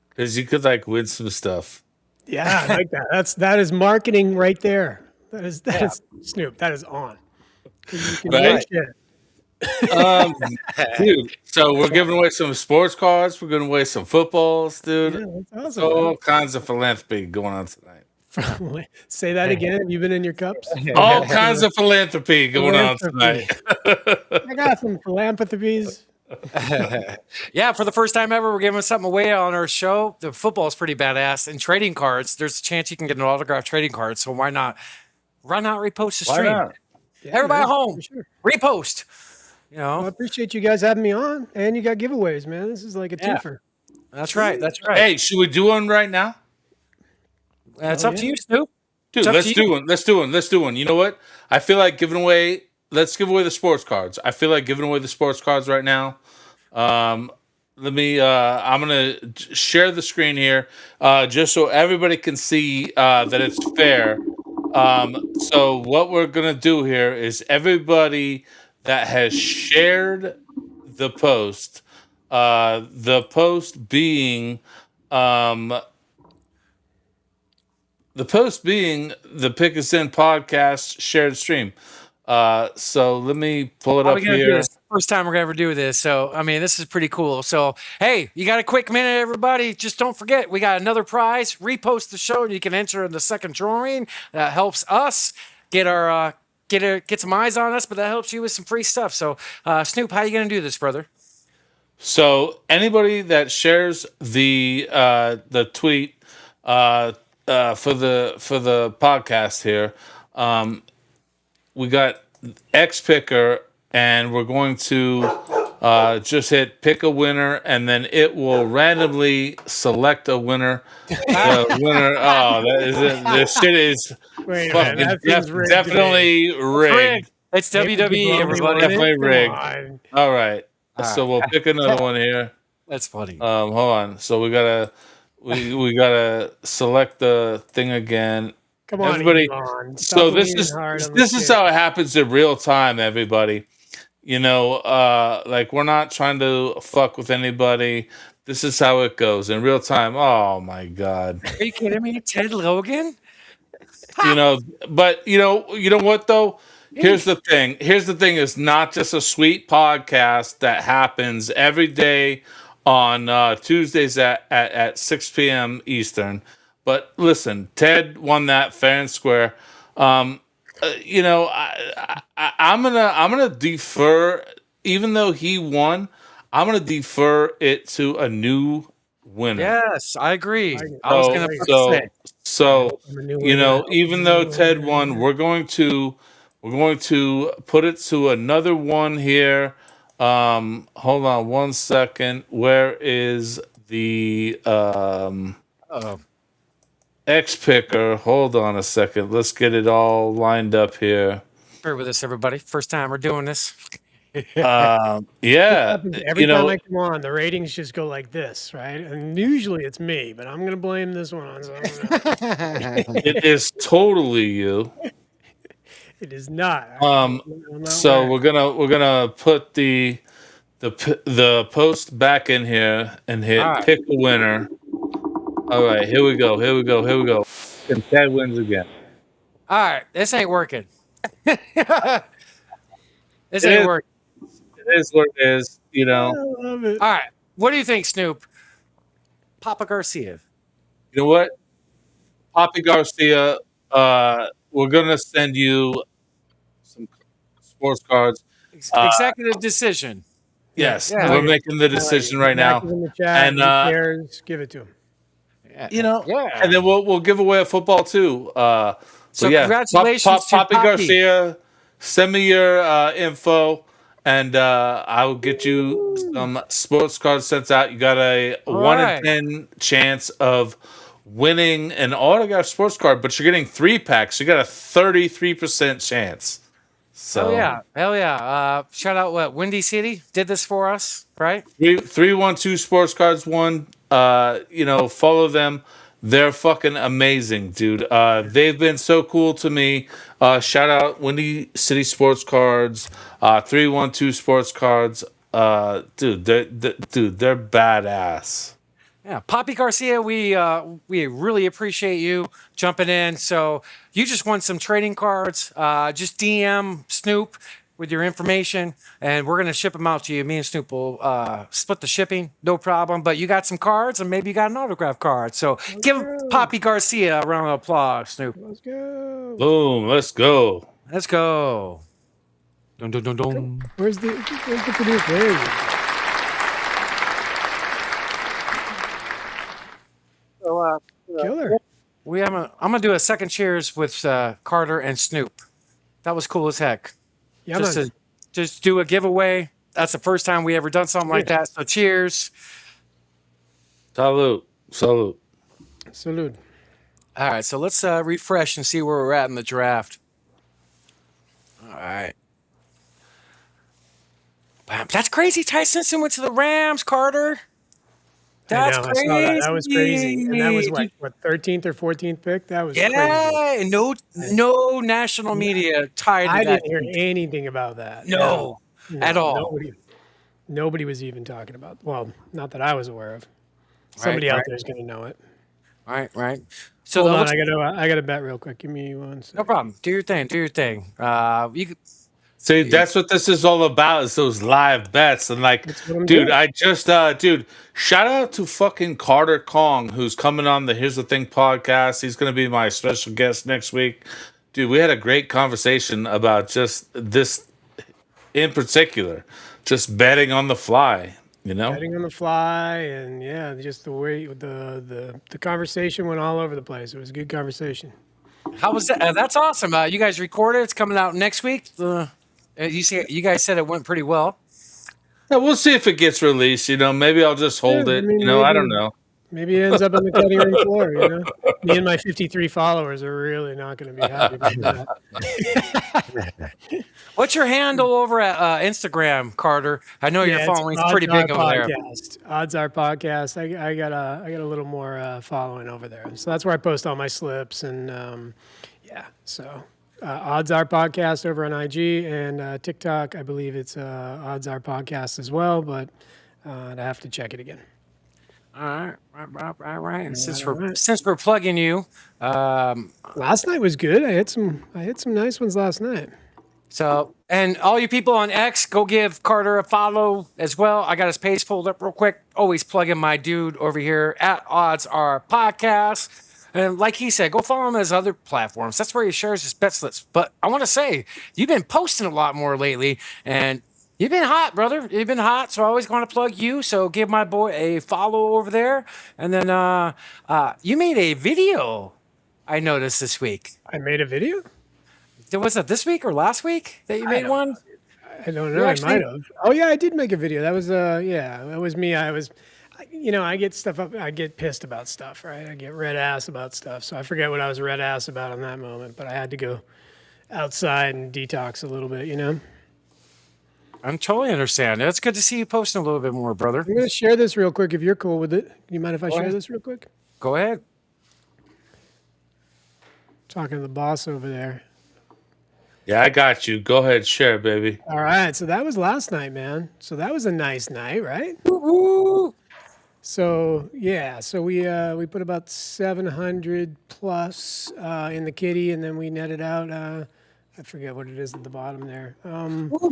Because you could win some stuff. Yeah, I like that. That is marketing right there. That is Snoop. That is on. You can right? Dude, so we're giving away some sports cards. We're giving away some footballs, dude. Yeah, that's awesome, all kinds of philanthropy going on tonight. Say that again. Have you been in your cups? All kinds of philanthropy going on tonight. I got some philanthropies. Yeah, for the first time ever, we're giving something away on our show. The football is pretty badass. And trading cards, there's a chance you can get an autographed trading card. So why not repost the stream? Yeah, everybody at home, sure. repost. You know, well, I appreciate you guys having me on, and you got giveaways, man. This is like a twofer. That's right. Hey, should we do one right now? It's up to you, Snoop. Dude, let's do one. You know what? I feel like giving away. Let's give away the sports cards. I feel like giving away the sports cards right now. Let me. I'm gonna share the screen here, just so everybody can see that it's fair. So what we're gonna do here is everybody that has shared the post being the Pick Is In podcast shared stream. So let me pull it How are up we gonna do here. this? First time we're gonna ever do this. So I mean, this is pretty cool. So hey, you got a quick minute, everybody? Just don't forget, we got another prize. Repost the show, and you can enter in the second drawing. That helps us get our get some eyes on us, but that helps you with some free stuff. So Snoop, how you gonna do this, brother? So anybody that shares the tweet for the podcast here, we got X Picker, and we're going to just hit pick a winner, and then it will randomly select a winner. The winner. Oh, that is it. This shit is fucking definitely rigged. It's WWE, everybody. Definitely rigged. All right. So we'll pick another one here. That's funny. Hold on. So we gotta select the thing again. Come on, everybody. Elon. So Stop this leaning hard is on this the is kid. how it happens in real time, everybody. You know, like we're not trying to fuck with anybody. This is how it goes in real time. Oh my god. Are you kidding me? Ted Logan? You know, but you know what though? Here's the thing. It's not just a sweet podcast that happens every day on Tuesdays at 6 p.m. Eastern. But listen, Ted won that fair and square. You know, I'm gonna defer, even though he won. I'm gonna defer it to a new winner. Yes, I agree. I was gonna say. So you know, even though Ted won, we're going to put it to another one here. Hold on one second. Where is the X Picker? Hold on a second. Let's get it all lined up here. Bear with us, everybody. First time we're doing this. Yeah. Every time I come on, the ratings just go like this, right? And usually it's me, but I'm going to blame this one on someone else. It is totally you. It is not. So we're gonna put the post back in here and hit pick a winner. All right, here we go. And Ted wins again. All right, this ain't working. This ain't working. It is what it is, you know. I love it. All right, what do you think, Snoop? Papi Garcia. You know what? Papi Garcia, we're gonna send you some sports cards. Executive decision. Yes, Yeah. we're making the decision right now. Mac is in the chat. And Who cares? Give it to him. you know, Yeah. and then we'll give away a football too. So yeah, congratulations to Papi Papi. Garcia. Send me your info, and I will get you some sports cards sent out. You got a 1 in 10 chance of winning an autographed sports card, but you're getting 3-packs. You got a 33% chance. So hell yeah! Shout out what Windy City did this for us, right? 312 Sports Cards won. You know, follow them. They're fucking amazing, dude. They've been so cool to me. Shout out Windy City Sports Cards, 312 Sports Cards. Dude, they're badass. Yeah, Papi Garcia, we really appreciate you jumping in. So you just won some trading cards. Just DM Snoop with your information, and we're gonna ship them out to you. Me and Snoop will split the shipping, no problem. But you got some cards, and maybe you got an autograph card. So give Papi Garcia a round of applause, Snoop. Let's go. Boom, let's go. Let's go. Dun, dun, dun, dun. Where's the producer? There you go. So, Killer. I'm gonna do a second cheers with Carter and Snoop. That was cool as heck. Yeah, Just do a giveaway. That's the first time we ever done something like that. So cheers. Salute. Salute. All right, so let's refresh and see where we're at in the draft. All right. Wow, that's crazy. Ty Simpson went to the Rams, Carter. That's I know, crazy. I saw that. That was crazy. And that was what 13th or 14th pick? That was crazy. Yeah, no national media tied to I that. didn't hear anything about that. No, at all. Nobody was even talking about. Well, not that I was aware of. Somebody out there is going to know it. Right. So Hold that on, looks- I gotta bet real quick. Give me 1 second. No problem. Do your thing. You could, See, that's what this is all about, is those live bets. And like, I'm dude, doing. I just dude, shout out to fucking Carter Kong, who's coming on the Here's the Thing podcast. He's gonna be my special guest next week. Dude, we had a great conversation about just this in particular, just betting on the fly, you know? Betting on the fly, and yeah, just the way the conversation went all over the place. It was a good conversation. how was that? That's awesome. You guys recorded. It's coming out next week. You guys said it went pretty well. Yeah, we'll see if it gets released, you know. Maybe I'll just hold it. You know, I don't know. Maybe it ends up on the cutting room floor. You know, me and my 53 followers are really not going to be happy about that. What's your handle over at Instagram, Carter? I know your following's pretty big over there. Odds Are Podcast. I got a little more following over there, so that's where I post all my slips and yeah. So Odds Are Podcast over on IG and TikTok. I believe it's Odds Are Podcast as well, but I have to check it again. All right. And since we're plugging you, last night was good. I hit some nice ones last night. So, and all you people on X, go give Carter a follow as well. I got his page pulled up real quick. Always plugging my dude over here at Odds Are Podcast. And like he said, go follow him on his other platforms. That's where he shares his bet slips. But I want to say, you've been posting a lot more lately, and you've been hot, brother. You've been hot, so I always want to plug you. So give my boy a follow over there. And then you made a video, I noticed this week. I made a video? Was it this week or last week that you made one? I don't know. I might have. Oh yeah, I did make a video. That was that was me. I get stuff up. I get pissed about stuff, right? I get red ass about stuff. So I forget what I was red ass about in that moment. But I had to go outside and detox a little bit, you know. I'm totally understand. It's good to see you posting a little bit more, brother. I'm gonna share this real quick if you're cool with it. You mind if I share this real quick? Go ahead. Talking to the boss over there. Yeah, I got you. Go ahead, share, baby. All right, so that was last night, man. So that was a nice night, right? Woo-hoo. So yeah, so we put about 700 plus in the kitty, and then we netted out. I forget what it is at the bottom there.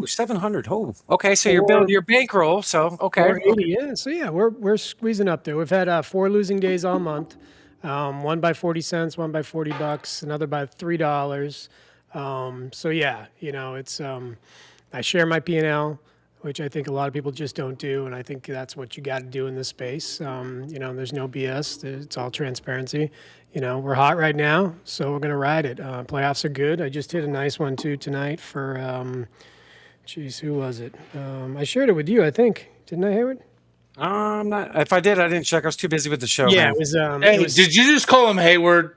700. Oh, okay. So you're building your bankroll. So okay. 480, yeah. So yeah, we're squeezing up there. We've had 4 losing days all month. One by 40 cents, one by $40, another by $3. So yeah, you know, it's I share my P&L, which I think a lot of people just don't do, and I think that's what you got to do in this space. You know, there's no BS. It's all transparency. You know, we're hot right now, so we're gonna ride it. Playoffs are good. I just hit a nice one too tonight for, who was it? I shared it with you, I think, didn't I, Hayward? Not. If I did, I didn't check. I was too busy with the show. Yeah, man. it was. Did you just call him Hayward?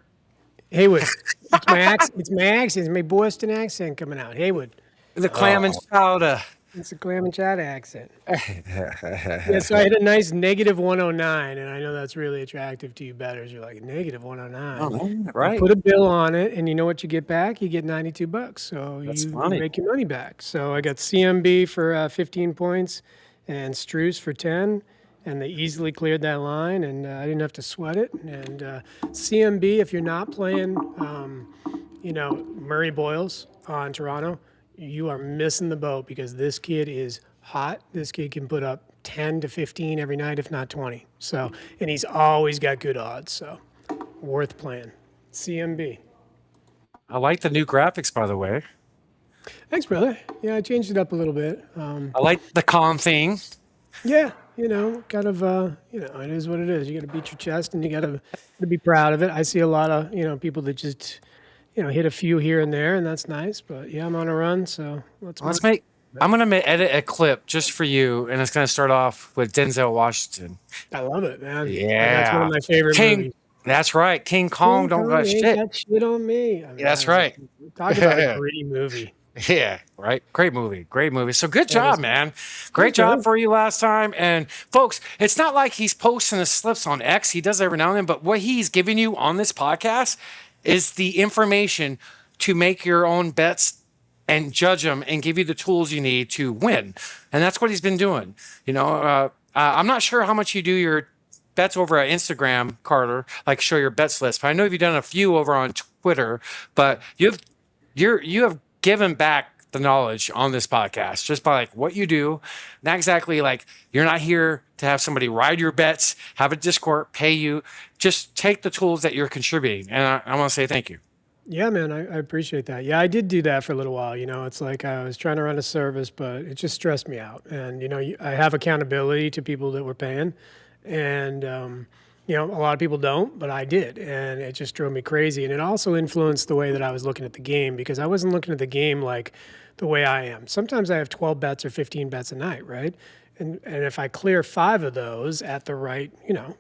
Haywood. It's my accent. It's my accent. It's my Boston accent coming out. Haywood. The clam and chowder. It's a clam and chowder accent. Yeah, so I had a nice negative 109, and I know that's really attractive to you bettors. You're like, negative 109. Oh, right. You put a bill on it, and you know what you get back? You get $92. So That's you funny. make your money back. So I got CMB for 15 points and Struce for 10. And they easily cleared that line, and I didn't have to sweat it. And CMB, if you're not playing, Murray Boyles on Toronto, you are missing the boat because this kid is hot. This kid can put up 10 to 15 every night, if not 20. So, and he's always got good odds. So, worth playing. CMB. I like the new graphics, by the way. Thanks, brother. Yeah, I changed it up a little bit. I like the calm thing. Yeah, kind of, it is what it is. You got to beat your chest, and you got to be proud of it. I see a lot of, people that just, hit a few here and there, and that's nice. But yeah, I'm on a run, so I'm gonna edit a clip just for you, and it's gonna start off with Denzel Washington. I love it, man. Yeah, That's one of my favorite movies. That's right. King Kong don't got shit. Got shit on me. I mean, That's right. Talk about a gritty movie. Yeah, right. Great movie. So good job, man. Great job for you last time. And folks, it's not like he's posting his slips on X. He does every now and then, but what he's giving you on this podcast is the information to make your own bets and judge them and give you the tools you need to win. And that's what he's been doing. I'm not sure how much you do your bets over at Instagram, Carter, like show your bets list. But I know you've done a few over on Twitter, but you have given back the knowledge on this podcast just by like what you do. Not exactly like you're not here to have somebody ride your bets, have a Discord, pay you. Just take the tools that you're contributing. And I want to say thank you. Yeah, man, I appreciate that. Yeah, I did do that for a little while. It's like I was trying to run a service, but it just stressed me out. And, I have accountability to people that were paying. And, a lot of people don't, but I did. And it just drove me crazy. And it also influenced the way that I was looking at the game, because I wasn't looking at the game like the way I am. Sometimes I have 12 bets or 15 bets a night, right? And if I clear 5 of those at the right,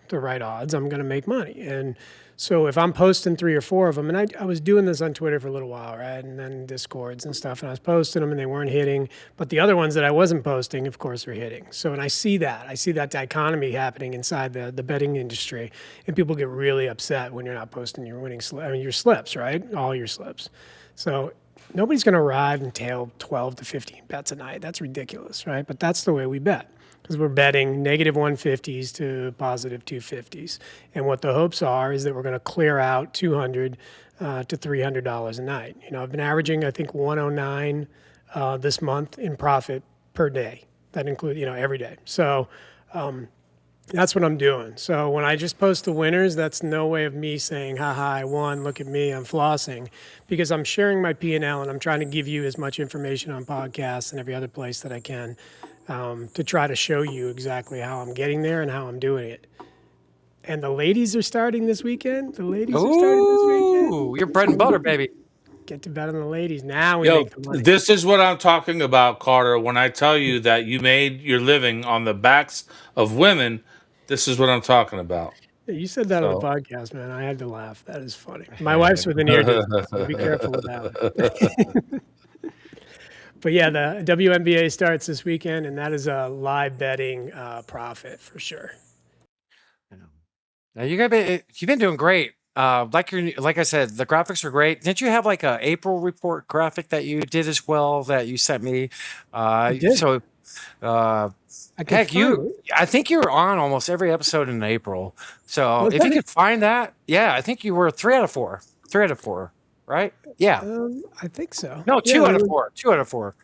the right odds, I'm going to make money. And so if I'm posting 3 or 4 of them, and I was doing this on Twitter for a little while, right? And then Discords and stuff, and I was posting them and they weren't hitting. But the other ones that I wasn't posting, of course, are hitting. So, and I see that dichotomy happening inside the betting industry. And people get really upset when you're not posting your winning your slips, right? All your slips. So nobody's going to ride and tail 12 to 15 bets a night. That's ridiculous, right? But that's the way we bet, because we're betting negative 150s to positive 250s. And what the hopes are is that we're going to clear out $200 to $300 a night. I've been averaging, I think, 109 this month in profit per day. That includes, every day. So that's what I'm doing. So when I just post the winners, that's no way of me saying, haha, I won, look at me, I'm flossing, because I'm sharing my P&L and I'm trying to give you as much information on podcasts and every other place that I can to try to show you exactly how I'm getting there and how I'm doing it. And the ladies are starting this weekend. Ooh, your bread and butter, baby. Get to bet on the ladies. Now we make the money. This is what I'm talking about, Carter. When I tell you that you made your living on the backs of women, this is what I'm talking about. Yeah, you said that on the podcast, man. I had to laugh. That is funny. My wife's with an ear disease, so be careful with that one. But yeah, the WNBA starts this weekend, and that is a live betting profit for sure. Now you've been doing great. Like I said, the graphics are great. Didn't you have like a April report graphic that you did as well that you sent me? I did. So, I think you were on almost every episode in April. So if you could find that, I think you were 3 out of 4. 3 out of 4, right? Yeah. I think so. No, 2 out of 4. 2 out of 4.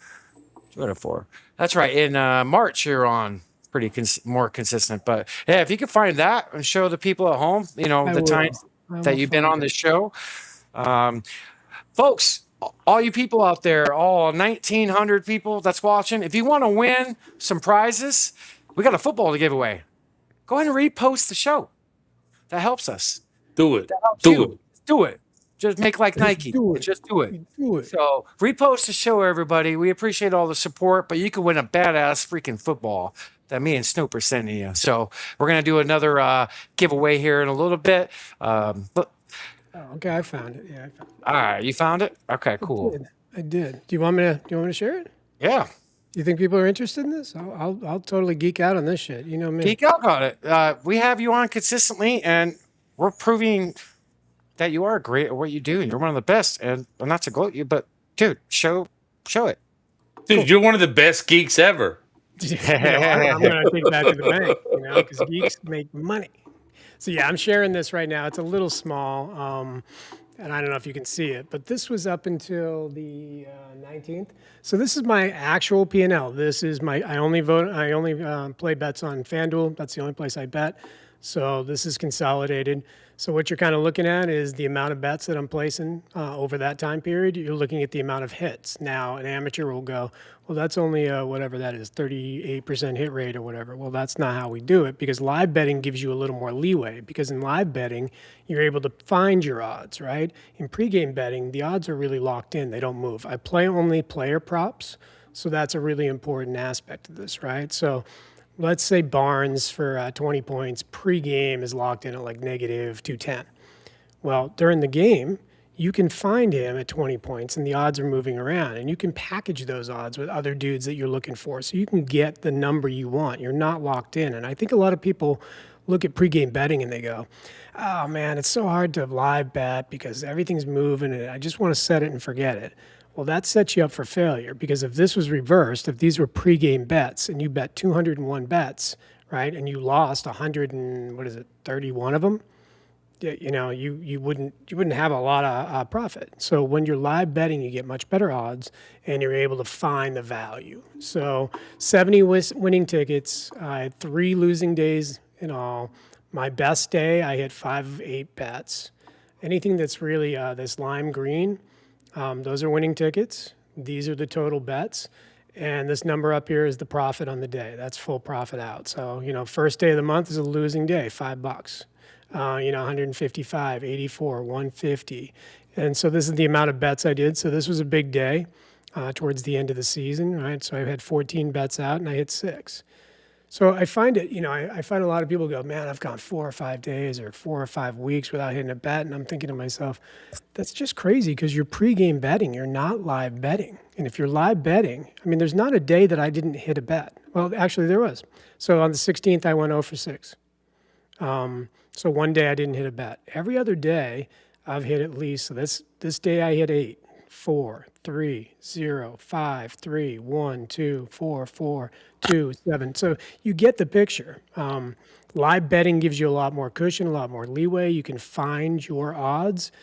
2 out of 4. That's right. In March, you're on pretty more consistent. But yeah, if you could find that and show the people at home, the times that you've been on this show. Folks, all you people out there, all 1,900 people that's watching, if you want to win some prizes, we got a football to give away. Go ahead and repost the show. That helps us. Do it. Do it. Just make like Nike. Just do it. So repost the show, everybody. We appreciate all the support, but you can win a badass freaking football that me and Snoop are sending you. So we're going to do another giveaway here in a little bit. Okay, I found it. Yeah, I found it. All right, you found it? Okay, cool. I did. Do you want me to share it? Yeah. You think people are interested in this? I'll totally geek out on this shit. You know me. Geek out on it. We have you on consistently, and we're proving that you are great at what you do, and you're one of the best. And not to gloat you, but dude, show it. Dude, you're one of the best geeks ever. I'm going to take that to the bank, because geeks make money. So yeah, I'm sharing this right now. It's a little small, and I don't know if you can see it, but this was up until the 19th. So this is my actual P&L. This is I only play bets on FanDuel. That's the only place I bet. So this is consolidated. So what you're kind of looking at is the amount of bets that I'm placing over that time period. You're looking at the amount of hits. Now, an amateur will go, well, that's only whatever that is, 38% hit rate or whatever. Well, that's not how we do it, because live betting gives you a little more leeway, because in live betting, you're able to find your odds, right? In pregame betting, the odds are really locked in. They don't move. I play only player props, so that's a really important aspect of this, right? So let's say Barnes for 20 points pregame is locked in at like negative 210. Well, during the game, you can find him at 20 points and the odds are moving around, and you can package those odds with other dudes that you're looking for. So you can get the number you want. You're not locked in. And I think a lot of people look at pregame betting and they go, oh man, it's so hard to live bet because everything's moving and I just want to set it and forget it. Well, that sets you up for failure, because if this was reversed, if these were pregame bets and you bet 201 bets, right? And you lost 31 of them. You know, you wouldn't have a lot of profit. So when you're live betting, you get much better odds, and you're able to find the value. So 70 winning tickets. I had 3 losing days in all. My best day, I hit 5 of 8 bets. Anything that's really this lime green, those are winning tickets. These are the total bets. And this number up here is the profit on the day. That's full profit out. So, you know, first day of the month is a losing day, $5. 155, 84, 150. And so this is the amount of bets I did. So this was a big day towards the end of the season, right? So I had 14 bets out and I hit 6. So I find it, you know, I find a lot of people go, man, I've gone 4 or 5 days or 4 or 5 weeks without hitting a bet. And I'm thinking to myself, that's just crazy because you're pregame betting. You're not live betting. And if you're live betting, I mean, there's not a day that I didn't hit a bet. Well, actually there was. So on the 16th, I went 0 for 6. So one day I didn't hit a bet. Every other day I've hit at least, so this day I hit 8, 4, 3, 0, 5, 3, 1, 2, 4, 4, 2, 7. So you get the picture. Live betting gives you a lot more cushion, a lot more leeway. You can find your odds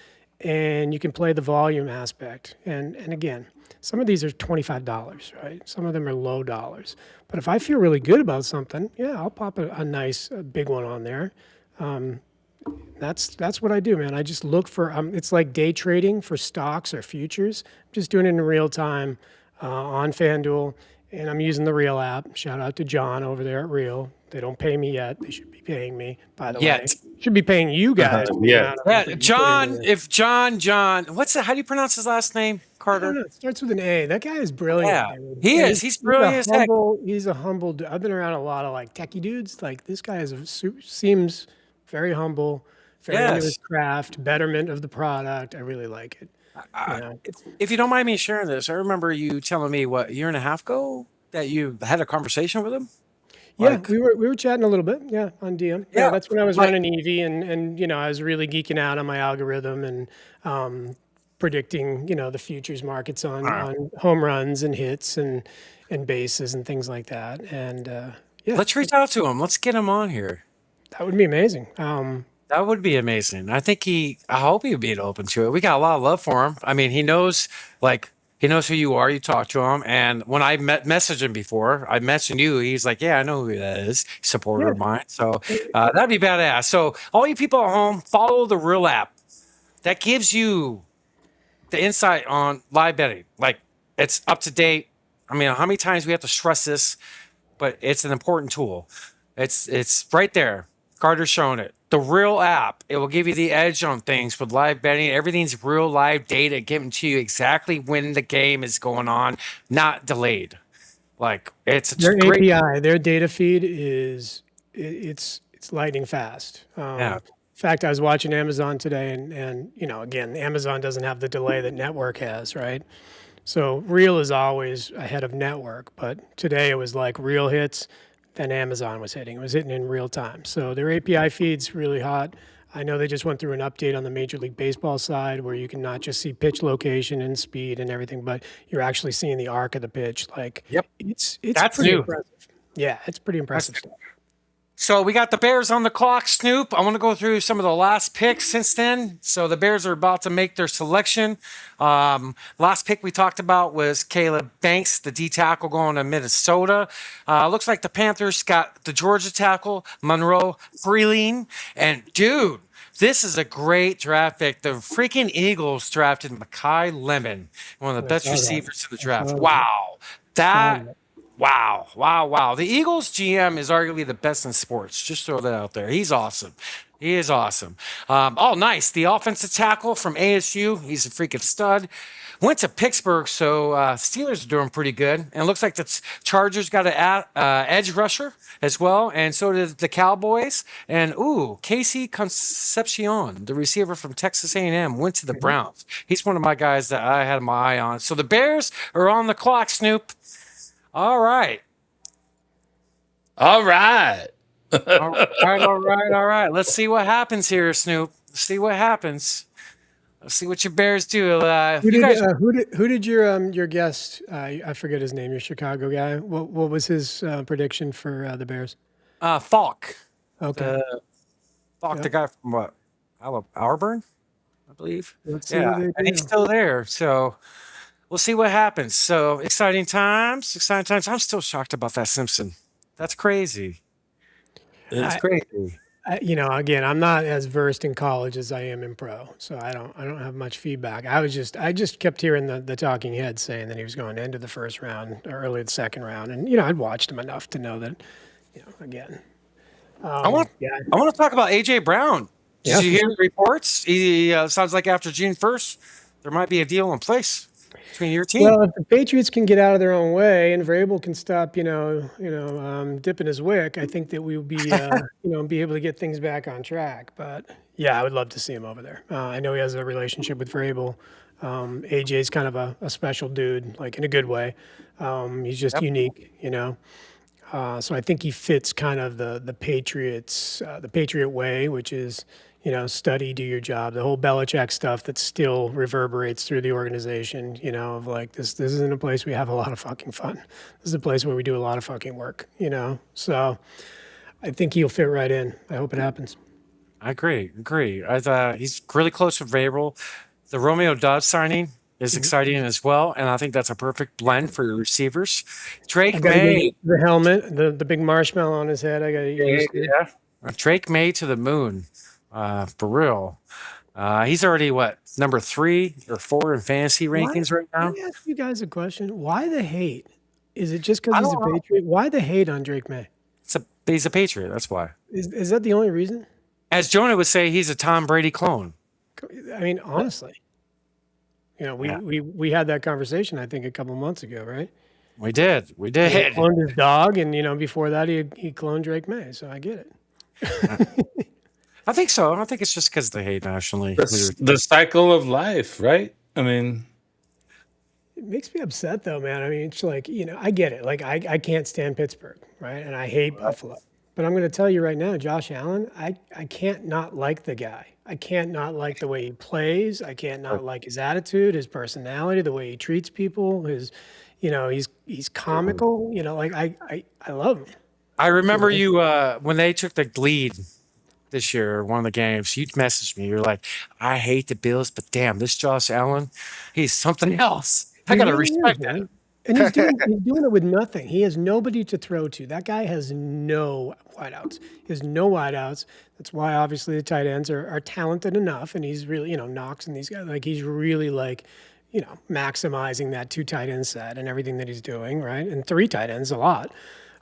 and you can play the volume aspect. And again, some of these are $25, right? Some of them are low dollars. But if I feel really good about something, yeah, I'll pop a nice big one on there. That's what I do, man. I just look for, it's like day trading for stocks or futures. I'm just doing it in real time on FanDuel, and I'm using the Real app. Shout out to John over there at Real. They don't pay me yet. They should be paying me, by the way. Should be paying you guys. Yeah, John, what's that? How do you pronounce his last name? Carter? I don't know. It starts with an A. That guy is brilliant. Yeah, he is. He's brilliant as heck. He's a humble dude. I've been around a lot of like techie dudes. Like this guy seems very humble, very into his craft, betterment of the product. I really like it. If you don't mind me sharing this, I remember you telling me a year and a half ago that you had a conversation with him. Yeah, we were chatting a little bit, on DM. Yeah, that's when I was running Evie, and you know, I was really geeking out on my algorithm and predicting, you know, the futures markets on home runs and hits and bases and things like that. And let's reach out to him. Let's get him on here. That would be amazing. That would be amazing. I hope he'd be open to it. We got a lot of love for him. I mean, he knows who you are. You talk to him. And when I messaged him before, I mentioned you. He's like, yeah, I know who that is. Supporter of mine. So that'd be badass. So all you people at home, follow the Real app. That gives you the insight on live betting. Like, it's up to date. I mean, how many times we have to stress this, but it's an important tool. It's right there. Carter's showing it. The Real app, it will give you the edge on things with live betting. Everything's real live data given to you exactly when the game is going on, not delayed. Like, it's their great API, their data feed is it's lightning fast. In fact, I was watching Amazon today, and you know, again, Amazon doesn't have the delay that network has, right? So Real is always ahead of network, but today it was like Real hits. Then Amazon was hitting. It was hitting in real time. So their API feed's really hot. I know they just went through an update on the Major League Baseball side where you can not just see pitch location and speed and everything, but you're actually seeing the arc of the pitch. Like, it's That's pretty new. impressive. Yeah, it's pretty impressive stuff. So we got the Bears on the clock, Snoop. I want to go through some of the last picks since then. So the Bears are about to make their selection. Last pick we talked about was Caleb Banks, the D tackle going to Minnesota. Looks like the Panthers got the Georgia tackle, Monroe Freeling. And dude, this is a great draft pick. The freaking Eagles drafted MIkeTomlin, one of the best receivers in the draft. Wow. Wow. The Eagles GM is arguably the best in sports. Just throw that out there. He's awesome. He is awesome. Nice. The offensive tackle from ASU. He's a freaking stud. Went to Pittsburgh, so Steelers are doing pretty good. And it looks like the Chargers got an edge rusher as well, and so did the Cowboys. And, Casey Concepcion, the receiver from Texas A&M, went to the Browns. He's one of my guys that I had my eye on. So the Bears are on the clock, Snoop. All right. All right. Let's see what happens here, Snoop. Let's see what happens. Let's see what your Bears do. Who did your guest? I forget his name. Your Chicago guy. What was his prediction for the Bears? Falk. Okay. Falk, Yeah. the guy from what? Auburn, I believe. Let's see what they and he's do. still there. So we'll see what happens. So exciting times. Exciting times. I'm still shocked about that Simpson. That's crazy. It's crazy. Again, I'm not as versed in college as I am in pro, so I don't have much feedback. I just kept hearing the talking heads saying that he was going into the first round or early the second round, and I'd watched him enough to know that, again. I want to talk about AJ Brown. Did you hear the reports? He sounds like after June 1st, there might be a deal in place between your team. Well, if the Patriots can get out of their own way and Vrabel can stop, dipping his wick, I think that we will be, be able to get things back on track. But yeah, I would love to see him over there. I know he has a relationship with Vrabel. AJ's kind of a special dude, like in a good way. He's just unique, So I think he fits kind of the Patriots, the Patriot way, which is, study, do your job. The whole Belichick stuff that still reverberates through the organization, of like this isn't a place we have a lot of fucking fun. This is a place where we do a lot of fucking work, So I think he'll fit right in. I hope it happens. I agree. He's really close with Vrabel. The Romeo Dobbs signing is exciting as well, and I think that's a perfect blend for your receivers. Drake May, the helmet, the big marshmallow on his head. I got to use it. Yeah. Drake May to the moon, for real. He's already number 3 or 4 in fantasy rankings right now. Let me ask you guys a question. Why the hate? Is it just because he's a Patriot? Why the hate on Drake May? He's a Patriot. That's why. Is that the only reason? As Jonah would say, he's a Tom Brady clone. I mean, honestly. We had that conversation, I think, a couple months ago, right? We did. He cloned his dog, and before that, he cloned Drake May. So I get it. I think so. I think it's just because they hate nationally. The cycle of life, right? I mean, it makes me upset, though, man. I mean, it's like I get it. Like I can't stand Pittsburgh, right? And I hate Buffalo. But I'm going to tell you right now, Josh Allen, I can't not like the guy. I can't not like the way he plays. I can't not like his attitude, his personality, the way he treats people. He's comical. I love him. I remember you when they took the lead this year, one of the games. You messaged me. You're like, I hate the Bills, but damn, this Josh Allen, he's something else. I gotta respect that. And he's doing it with nothing. He has nobody to throw to. That guy has no wideouts. He has no wideouts. That's why obviously the tight ends are talented enough. And he's really, Knox and these guys, he's really maximizing that 2 tight end set and everything that he's doing, right? And 3 tight ends a lot.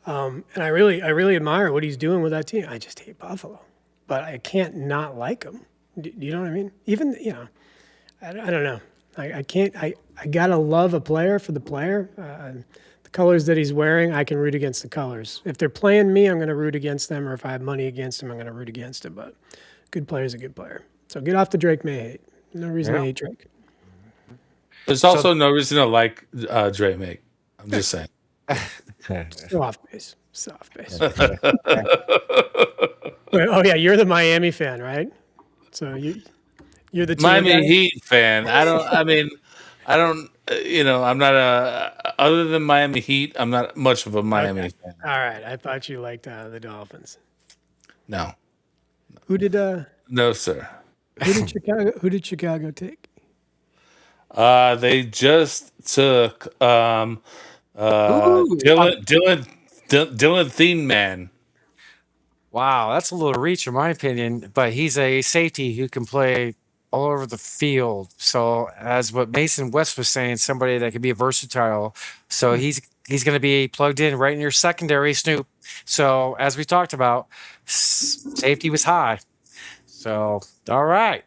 And I really admire what he's doing with that team. I just hate Buffalo, but I can't not like him. Do you know what I mean? Even, I don't know. I can't. I gotta love a player for the player. The colors that he's wearing, I can root against the colors. If they're playing me, I'm going to root against them, or if I have money against him, I'm going to root against him. But good player is a good player. So get off the Drake May hate. No reason to hate Drake. There's also no reason to like Drake May. I'm just saying. Soft base. Oh yeah, you're the Miami fan, right? So you're the Miami Heat fan. I'm not other than Miami Heat, I'm not much of a Miami fan. All right. I thought you liked the Dolphins. No. Who did No, sir. Who did Chicago take? They just took Dylan Thieneman. Wow, that's a little reach in my opinion, but he's a safety who can play all over the field. So as what Mason West was saying, somebody that can be versatile. So he's going to be plugged in right in your secondary, Snoop. So as we talked about, safety was high. So, all right.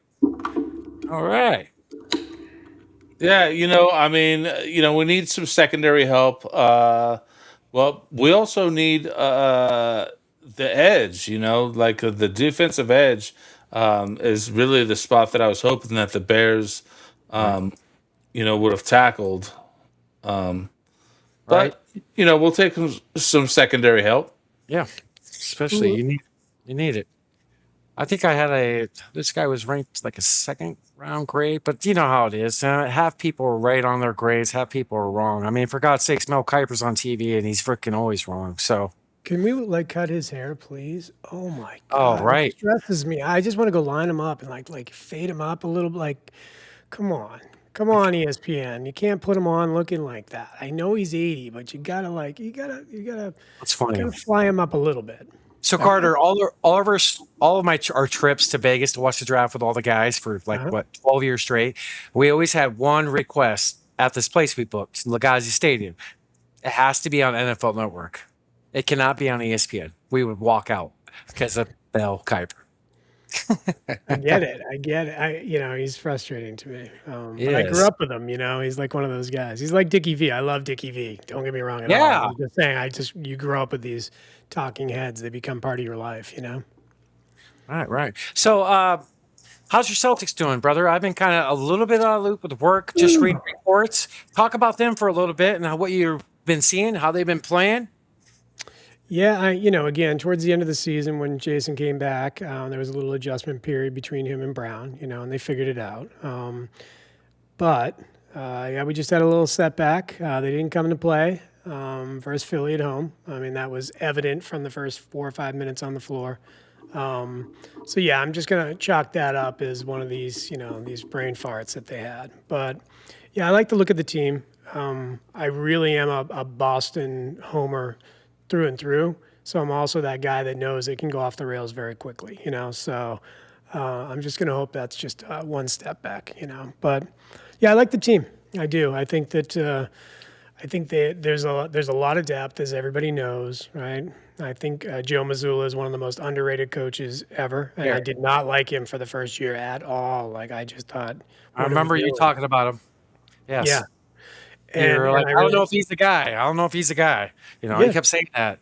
Yeah, we need some secondary help. Well, we also need the edge, the defensive edge is really the spot that I was hoping that the Bears, would have tackled. But, we'll take some secondary help. Yeah, especially you need it. I think I had this guy was ranked like a 2nd round grade, but you know how it is. Half people are right on their grades, half people are wrong. I mean, for God's sakes, Mel Kiper's on TV and he's freaking always wrong. So Can we like cut his hair, please? Oh my Oh, god, right. it stresses me. I just want to go line him up and like fade him up a little. Like, come on, ESPN. You can't put him on looking like that. I know he's 80, but you gotta That's funny. fly him up a little bit. So Carter, all of our trips to Vegas to watch the draft with all the guys for 12 years straight, we always had one request at this place we booked, Legacy Stadium. It has to be on NFL Network. It cannot be on ESPN. We would walk out because of Bell Kuiper. I get it. He's frustrating to me. He But I is. grew up with him. He's like one of those guys. He's like Dickie V. I love Dickie V. Don't get me wrong at all. Yeah. I'm just saying, you grow up with these talking heads. They become part of your life, Right. So, how's your Celtics doing, brother? I've been kind of a little bit out of the loop with work, just reading reports. Talk about them for a little bit and what you've been seeing, how they've been playing. Yeah, again, towards the end of the season when Jason came back, there was a little adjustment period between him and Brown, and they figured it out. But we just had a little setback. They didn't come into play versus Philly at home. I mean, that was evident from the first 4 or 5 minutes on the floor. I'm just going to chalk that up as one of these, these brain farts that they had. But, I like to look at the team. I really am a Boston homer through and through. So I'm also that guy that knows it can go off the rails very quickly, So I'm just going to hope that's just one step back, But I like the team. I do. I think that there's a lot of depth, as everybody knows, right? I think Joe Mazzulla is one of the most underrated coaches ever, and I did not like him for the first year at all. Like I just thought. I remember you talking about him. Yes. Yeah. You're like, I don't know if he's the guy. He kept saying that.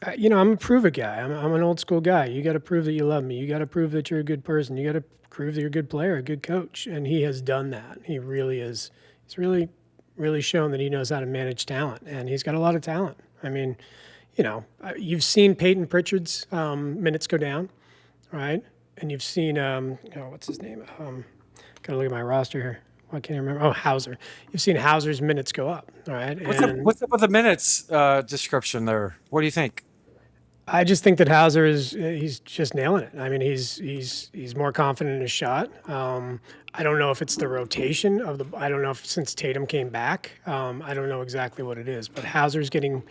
I'm a prove it guy. I'm an old school guy. You got to prove that you love me. You got to prove that you're a good person. You got to prove that you're a good player, a good coach. And he has done that. He really is. He's really, really shown that he knows how to manage talent. And he's got a lot of talent. I mean, you've seen Peyton Pritchard's minutes go down, right? And you've seen, what's his name? Got to look at my roster here. I can't remember. Oh, Hauser. You've seen Hauser's minutes go up, all right? What's up with the minutes description there? What do you think? I just think that Hauser he's just nailing it. I mean, he's more confident in his shot. I don't know if it's the rotation I don't know if since Tatum came back, I don't know exactly what it is, but Hauser's getting,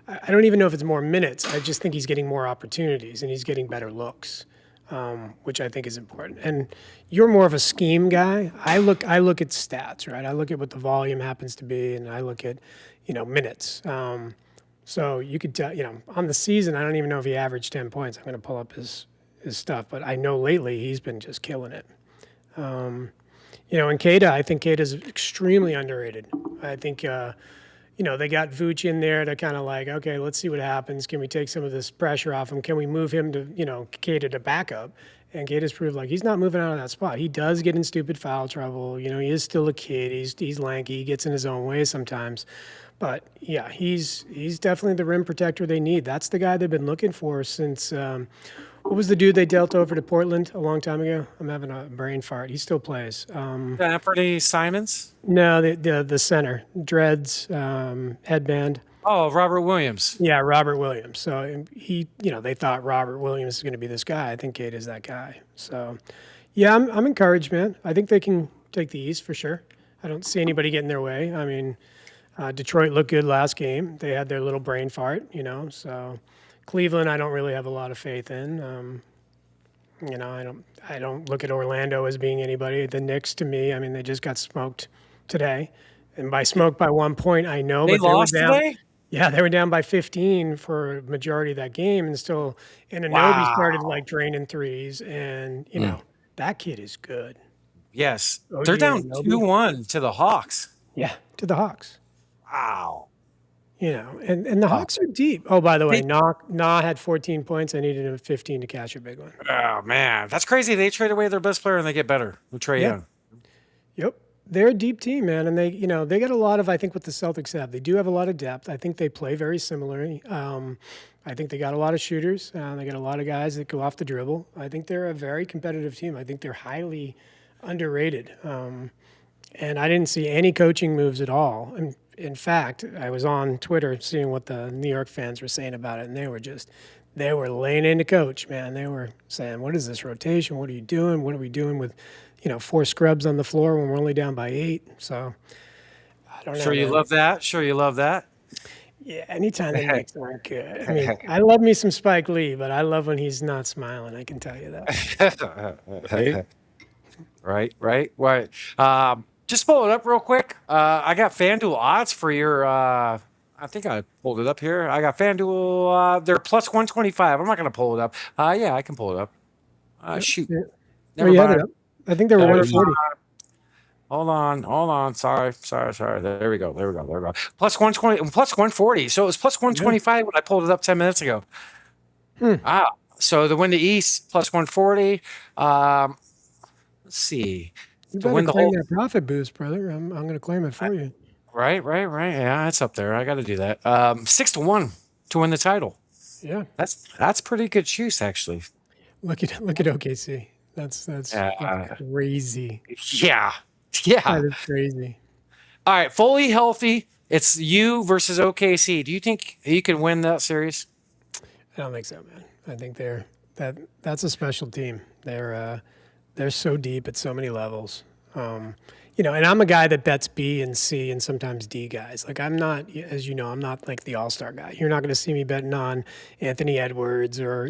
I don't even know if it's more minutes. I just think he's getting more opportunities and he's getting better looks. Which I think is important. And you're more of a scheme guy. I look at stats, right? I look at what the volume happens to be, and I look at, minutes. So you could tell, on the season, I don't even know if he averaged 10 points. I'm going to pull up his stuff, but I know lately he's been just killing it. And Keita, I think Keita's extremely underrated. I think, they got Vooch in there to kind of like, okay, let's see what happens. Can we take some of this pressure off him? Can we move him to, Keita to backup? And Keita's proved like he's not moving out of that spot. He does get in stupid foul trouble. He is still a kid. He's lanky. He gets in his own way sometimes. But yeah, he's definitely the rim protector they need. That's the guy they've been looking for since. What was the dude they dealt over to Portland a long time ago? I'm having a brain fart. He still plays. Anthony Simons? No, the center, dreads, headband. Oh, Robert Williams. Yeah, Robert Williams. So they thought Robert Williams is going to be this guy. I think Kate is that guy. So, yeah, I'm encouraged, man. I think they can take the East for sure. I don't see anybody getting their way. I mean, Detroit looked good last game. They had their little brain fart, so. Cleveland, I don't really have a lot of faith in. I don't look at Orlando as being anybody. The Knicks, to me, I mean, they just got smoked today, and by smoked by 1 point, I know. They lost today. Yeah, they were down by 15 for a majority of that game, and still, Anunoby started like draining threes, and that kid is good. Yes, they're down 2-1 to the Hawks. Yeah, to the Hawks. Wow. And the Hawks are deep. Oh, by the way, Nah had 14 points. I needed him 15 to catch a big one. Oh, man. That's crazy. They trade away their best player and they get better with Trae Young. Yep. They're a deep team, man. And they got a lot of, I think, what the Celtics have. They do have a lot of depth. I think they play very similarly. I think they got a lot of shooters. They got a lot of guys that go off the dribble. I think they're a very competitive team. I think they're highly underrated. And I didn't see any coaching moves at all. In fact, I was on Twitter seeing what the New York fans were saying about it, and they were laying into coach, man. They were saying, what is this rotation? What are you doing? What are we doing with, 4 scrubs on the floor when we're only down by 8? So I don't know. Sure, you love that. Sure, you love that. Yeah, anytime the Knicks aren't good. I mean, I love me some Spike Lee, but I love when he's not smiling. I can tell you that. Right. Just pull it up real quick. I got FanDuel odds for your. I think I pulled it up here. I got FanDuel. They're plus 125. I'm not going to pull it up. Yeah, I can pull it up. Shoot. Yeah. Never you had mind. it up. I think they were 140. Hold on. Sorry. There we go. Plus 120, plus 140. So it was plus 125 when I pulled it up 10 minutes ago. So to win the East, plus 140. Let's see. You To better win the claim whole. that profit boost, brother. I'm going to claim it for you. Right. Yeah, it's up there. I got to do that. 6-1 to win the title. Yeah, that's pretty good juice, actually. look at OKC. That's crazy. Yeah. That is crazy. All right, fully healthy. It's you versus OKC. Do you think you can win that series? I don't think so, man. I think that's a special team. They're so deep at so many levels. And I'm a guy that bets B and C and sometimes D guys. Like I'm not, as you know, I'm not like the all-star guy. You're not going to see me betting on Anthony Edwards or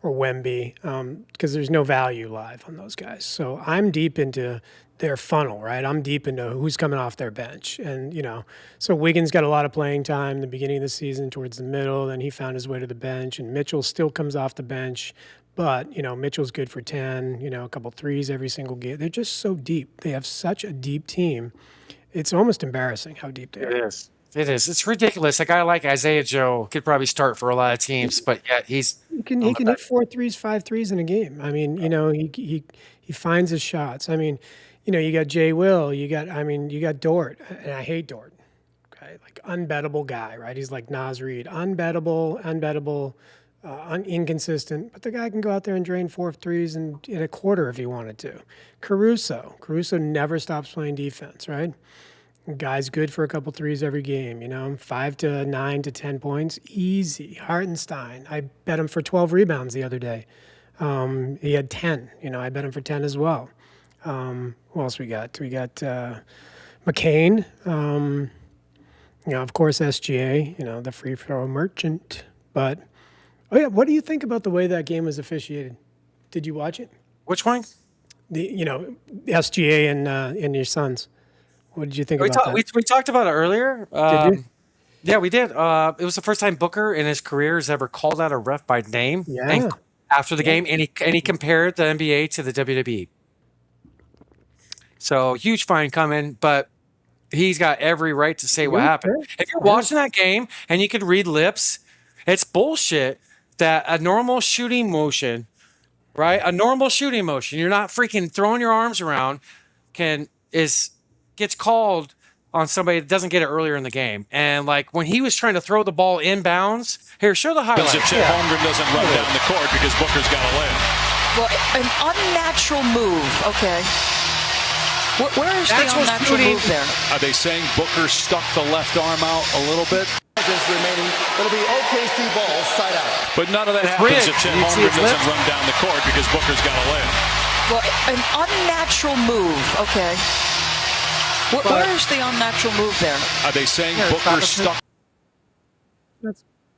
Wemby because there's no value live on those guys. So I'm deep into their funnel, right? I'm deep into who's coming off their bench. And, so Wiggins got a lot of playing time in the beginning of the season towards the middle. Then he found his way to the bench. And Mitchell still comes off the bench. But, Mitchell's good for 10, a couple threes every single game. They're just so deep. They have such a deep team. It's almost embarrassing how deep they are. It is. It's ridiculous. A guy like Isaiah Joe could probably start for a lot of teams, but yet he can hit 4 threes, 5 threes in a game. I mean, he finds his shots. I mean, you got Jay Will, you got Dort, and I hate Dort. Okay, like unbettable guy, right? He's like Nas Reed, unbettable. Inconsistent, but the guy can go out there and drain 4 threes in a quarter if he wanted to. Caruso never stops playing defense, right? Guy's good for a couple threes every game, 5 to 9 to 10 points, easy. Hartenstein, I bet him for 12 rebounds the other day. He had 10, I bet him for 10 as well. Who else we got? We got McCain, of course SGA, the free throw merchant, but. Oh yeah, what do you think about the way that game was officiated? Did you watch it? Which one? The SGA and your Suns. What did you think about that? We talked about it earlier. Did you? Yeah, we did. It was the first time Booker in his career has ever called out a ref by name. Yeah. After the game, and he compared the NBA to the WWE. So huge fine coming, but he's got every right to say what happened. If you're watching that game and you can read lips, it's bullshit. That a normal shooting motion, right? A normal shooting motion, you're not freaking throwing your arms around, gets called on somebody that doesn't get it earlier in the game. And like when he was trying to throw the ball inbounds, here, show the highlights. If Chet Holmgren doesn't run down the court because Booker's got a layup. Well, an unnatural move, okay. Where is the unnatural move there? Are they saying Booker stuck the left arm out a little bit? Remaining, it'll be OKC Bulls side out. But none of that happens if Chet Holmgren doesn't run down the court because Booker's got a layup. Well, an unnatural move, okay. Where is the unnatural move there? Are they saying Booker stuck?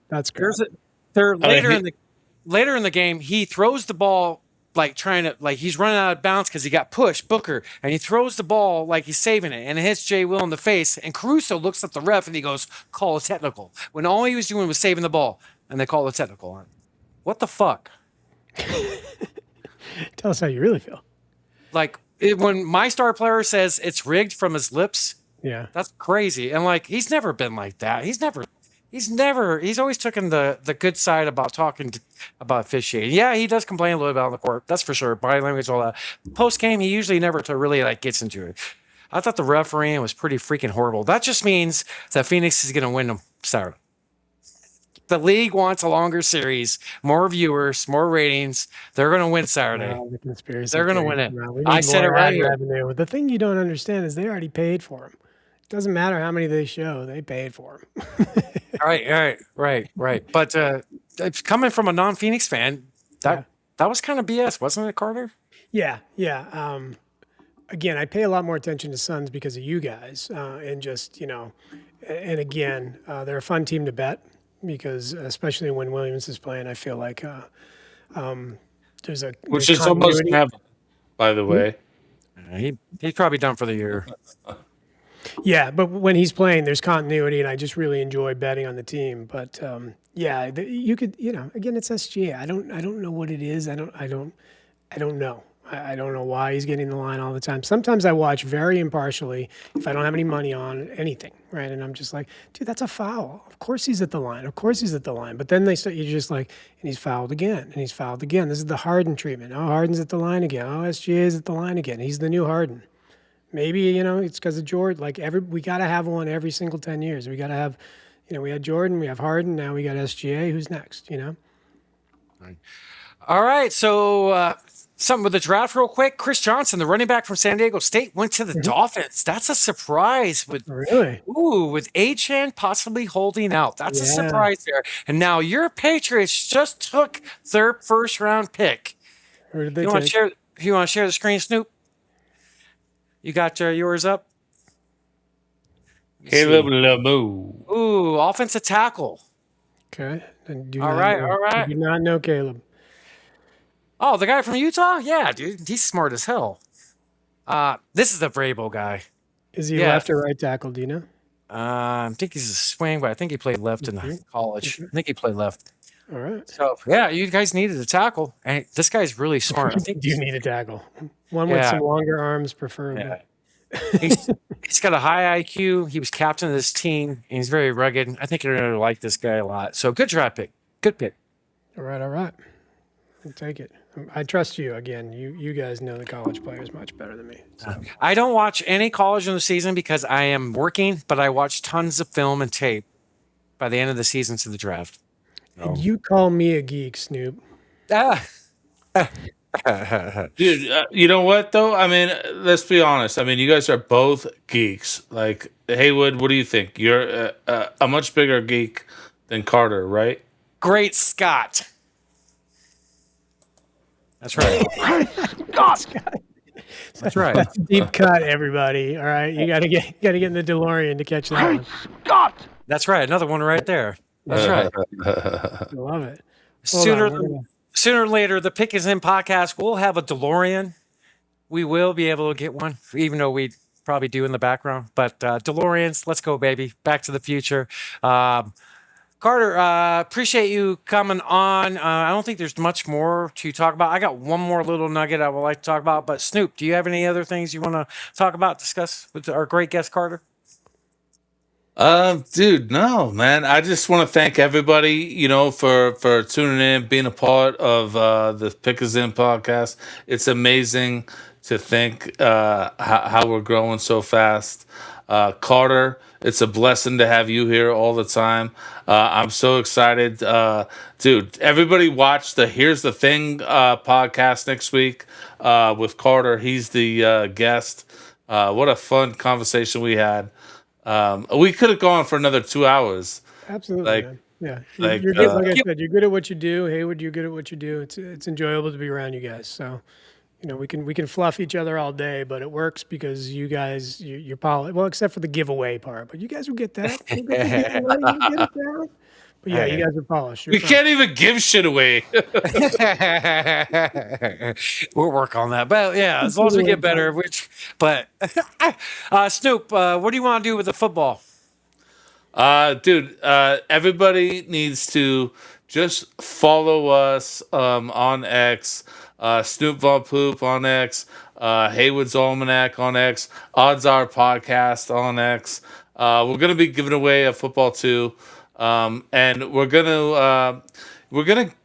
That's good. Later in the game, he throws the ball he's running out of bounds because he got pushed, Booker, and he throws the ball like he's saving it, and it hits Jay Will in the face, and Caruso looks at the ref and he goes, call a technical, when all he was doing was saving the ball, and they call a technical on him. What the fuck? Tell us how you really feel. When my star player says it's rigged from his lips, that's crazy. And he's never been like that. He's always taken the good side about talking about officiating. Yeah, he does complain a little bit on the court. That's for sure. Body language, all that. Post game, he usually never really gets into it. I thought the refereeing was pretty freaking horrible. That just means that Phoenix is going to win them Saturday. The league wants a longer series, more viewers, more ratings. They're going to win Saturday. The conspiracy They're going to win it. No, I said it right here. Revenue. The thing you don't understand is they already paid for him. Doesn't matter how many they show; they paid for them. Right. But it's coming from a non-Phoenix fan. That was kind of BS, wasn't it, Carter? Yeah. Again, I pay a lot more attention to Suns because of you guys, and just and again, they're a fun team to bet because especially when Williams is playing, I feel like there's which is almost never, by the way. He's probably done for the year. Yeah, but when he's playing, there's continuity, and I just really enjoy betting on the team. But you could, again, it's SGA. I don't know what it is. I don't know. I don't know why he's getting the line all the time. Sometimes I watch very impartially if I don't have any money on anything, right? And I'm just like, dude, that's a foul. Of course he's at the line. But then you're just like, and he's fouled again, and he's fouled again. This is the Harden treatment. Oh, Harden's at the line again. Oh, SGA is at the line again. He's the new Harden. Maybe, it's because of Jordan. Like we got to have one every single 10 years. We got to have, we had Jordan, we have Harden, now we got SGA. Who's next, All right, so something with the draft real quick. Chris Johnson, the running back from San Diego State, went to the Dolphins. That's a surprise. With Achane possibly holding out. That's a surprise there. And now your Patriots just took their first-round pick. Who did they You want to share the screen, Snoop? You got yours up? Caleb LeBou. Ooh, offensive tackle. Okay. All right. I do not know Caleb. Oh, the guy from Utah? Yeah, dude. He's smart as hell. This is the Vrabel guy. Is he left or right tackle? Do you know? I think he's a swing, but I think he played left in college. I think he played left. All right. So, yeah, you guys needed a tackle. And this guy's really smart. I think you need a tackle. One with some longer arms, preferably. Yeah. He's got a high IQ. He was captain of this team, and he's very rugged. I think you're going to like this guy a lot. So, good draft pick. Good pick. All right. I'll take it. I trust you. Again, you guys know the college players much better than me. So. I don't watch any college in the season because I am working, but I watch tons of film and tape by the end of the season to the draft. And you call me a geek, Snoop. Dude, you know what, though? I mean, let's be honest. I mean, you guys are both geeks. Like, Haywood, what do you think? You're a much bigger geek than Carter, right? Great Scott. That's right. Scott. That's right. Deep cut, everybody. All right, you got to get in the DeLorean to catch that one. Scott. That's right. Another one right there. That's right. I love it. Sooner or later, the Pick Is In podcast, we'll have a DeLorean. We will be able to get one, even though we probably do in the background. But DeLoreans, let's go, baby. Back to the future. Carter, appreciate you coming on. I don't think there's much more to talk about. I got one more little nugget I would like to talk about. But Snoop, do you have any other things you want to talk about, discuss with our great guest, Carter? Dude, no, man. I just want to thank everybody, for tuning in, being a part of the Pick Is In podcast. It's amazing to think how we're growing so fast. Carter, it's a blessing to have you here all the time. I'm so excited. Dude, everybody watch the Here's the Thing podcast next week with Carter. He's the guest. What a fun conversation we had. We could have gone for another 2 hours. Absolutely, man. Yeah. You're good, like I said, you're good at what you do. Haywood, you're good at what you do. It's enjoyable to be around you guys. So, we can fluff each other all day, but it works because you guys, you're polished. Well, except for the giveaway part, but you guys will get that. But yeah, you guys are polished. We can't even give shit away. We'll work on that. But yeah, as long as we get better. Snoop, what do you want to do with the football? Dude, everybody needs to just follow us on X. Snoop Von Poop on X. Haywood's Almanac on X. Odds Are Podcast on X. We're gonna be giving away a football too. And we're gonna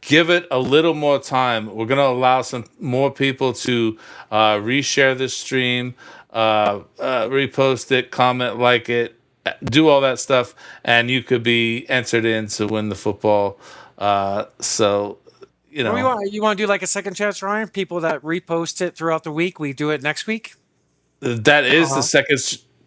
give it a little more time. We're gonna allow some more people to reshare this stream, repost it, comment, like it, do all that stuff, and you could be entered in to win the football. So you want to do like a second chance, Ryan? People that repost it throughout the week, we do it next week. That is the second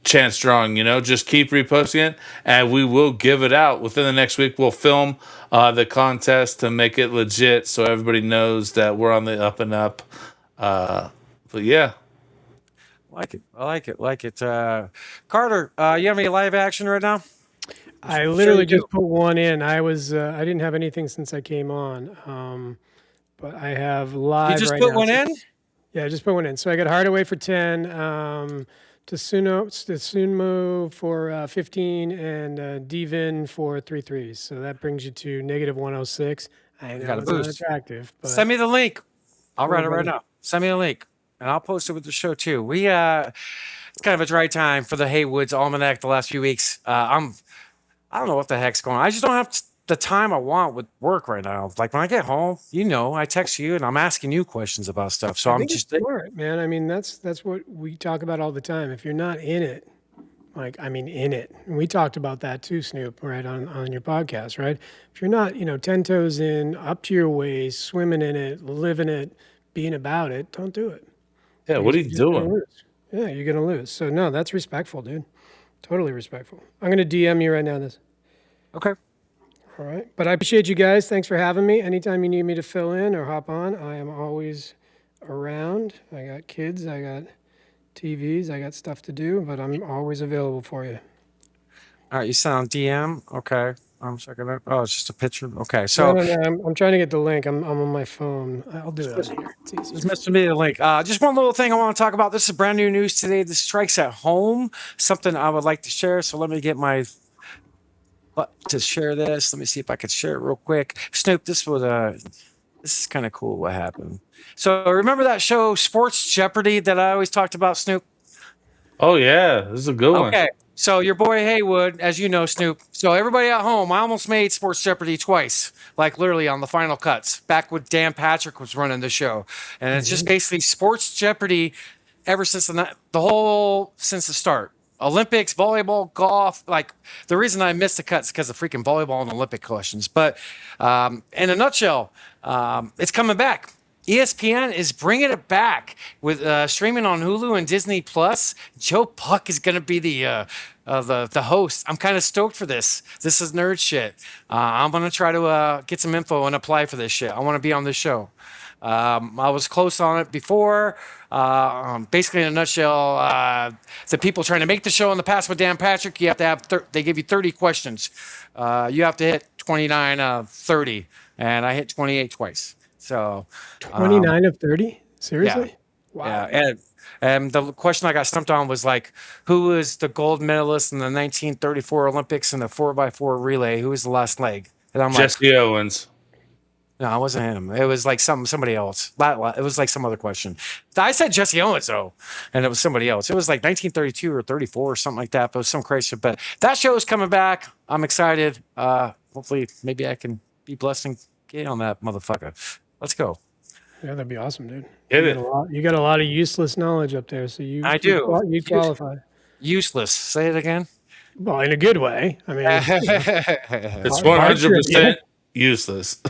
chance drawing, just keep reposting it and we will give it out within the next week. We'll film the contest to make it legit so everybody knows that we're on the up and up. But yeah. I like it. Carter, you have any live action right now? I literally just put one in. I didn't have anything since I came on. But I have live. You just right put now. one in? Yeah, I just put one in. So I got Hardaway for 10. Tsunomo for 15 and Devin for 3 threes. So that brings you to negative 106. I know it's not attractive. But send me the link. I'll write it right now. Send me the link, and I'll post it with the show too. It's kind of a dry time for the Haywoods Almanac the last few weeks. I don't know what the heck's going on. I just don't have the time I want with work right now. Like when I get home, I text you and I'm asking you questions about stuff. So I think it's smart, man. I mean, that's what we talk about all the time. If you're not in it, in it. And we talked about that too, Snoop, right, on your podcast, right? If you're not, 10 toes in, up to your waist, swimming in it, living it, being about it, don't do it. Yeah, what are you doing? Yeah, you're going to lose. So, no, that's respectful, dude. Totally respectful. I'm going to DM you right now this. Okay. All right. But I appreciate you guys. Thanks for having me. Anytime you need me to fill in or hop on, I am always around. I got kids. I got TVs. I got stuff to do, but I'm always available for you. All right. You sound DM. Okay. I'm checking it. Oh, it's just a picture. Okay. So no, I'm trying to get the link. I'm on my phone. I'll do it. Just messaged me the link. Just one little thing I want to talk about. This is brand new news today. The strikes at home. Something I would like to share. So let me get my to share this. Let me see if I could share it real quick. Snoop, this is kind of cool what happened. So remember that show Sports Jeopardy that I always talked about, Snoop? Oh yeah, this is a good one. Okay. So your boy Haywood, as you know, Snoop. So everybody at home, I almost made Sports Jeopardy twice, like literally on the final cuts, back when Dan Patrick was running the show. And it's just basically Sports Jeopardy ever since since the start. Olympics, volleyball, golf. Like the reason I missed the cuts is because of freaking volleyball and Olympic questions. But in a nutshell, it's coming back. ESPN is bringing it back with streaming on Hulu and Disney Plus. Joe Buck is going to be the host. I'm kind of stoked for this. This is nerd shit. I'm going to try to get some info and apply for this shit. I want to be on this show. I was close on it before. Basically, in a nutshell, the people trying to make the show in the past with Dan Patrick, you have to have they give you 30 questions. You have to hit 29 of 30, and I hit 28 twice. So 29 of 30? Seriously? Yeah. Wow. Yeah. And the question I got stumped on was like, who was the gold medalist in the 1934 Olympics in the 4x4 relay? Who was the last leg? And I'm Jesse Owens. No, it wasn't him. It was like somebody else. It was like some other question. I said Jesse Owens though, and it was somebody else. It was like 1932 or 34 or something like that. But it was some crazy. But that show is coming back. I'm excited. Hopefully, maybe I can be blessed and get on that motherfucker. Let's go. Yeah, that'd be awesome, dude. You got a lot of useless knowledge up there, so I do. You qualify. Useless. Say it again. Well, in a good way. I mean, it's 100% useless.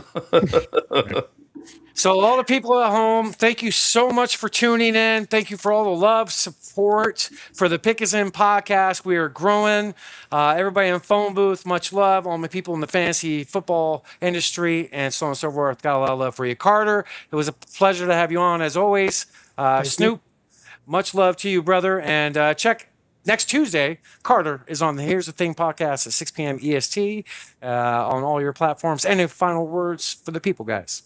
So all the people at home, thank you so much for tuning in. Thank you for all the love, support for the Pick Is In podcast. We are growing. Everybody in the phone booth, much love. All my people in the fantasy football industry and so on and so forth. Got a lot of love for you. Carter, it was a pleasure to have you on as always. Snoop, much love to you, brother. And check next Tuesday, Carter is on the Here's the Thing podcast at 6 p.m. EST on all your platforms. Any final words for the people, guys?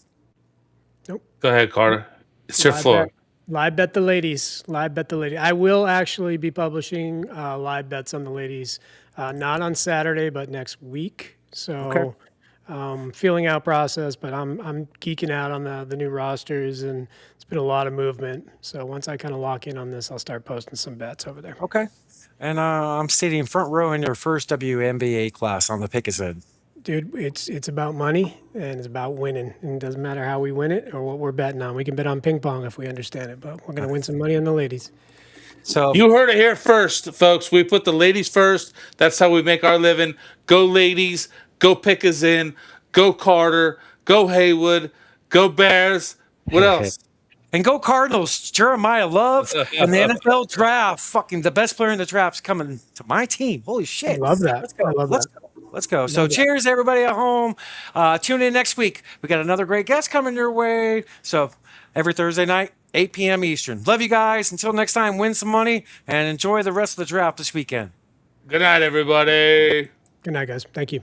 Nope. Go ahead, Carter. It's your floor. Live bet the ladies. Live bet the ladies. I will actually be publishing live bets on the ladies, not on Saturday, but next week. So, feeling out process, but I'm geeking out on the new rosters, and it's been a lot of movement. So once I kind of lock in on this, I'll start posting some bets over there. Okay. And I'm sitting front row in your first WNBA class on the Pick Is In. Dude, it's about money and it's about winning. And it doesn't matter how we win it or what we're betting on. We can bet on ping pong if we understand it, but we're going to win some money on the ladies. So you heard it here first, folks. We put the ladies first. That's how we make our living. Go ladies. Go Pick Is In. Go Carter. Go Haywood. Go Bears. What else? And go Cardinals. Jeremiah Love and the NFL draft. Fucking the best player in the draft's coming to my team. Holy shit. I love that. Let's go. I love Let's that. go. Let's go. So cheers, everybody at home. Tune in next week. We got another great guest coming your way. So every Thursday night, 8 p.m. Eastern. Love you guys. Until next time, win some money and enjoy the rest of the draft this weekend. Good night, everybody. Good night, guys. Thank you.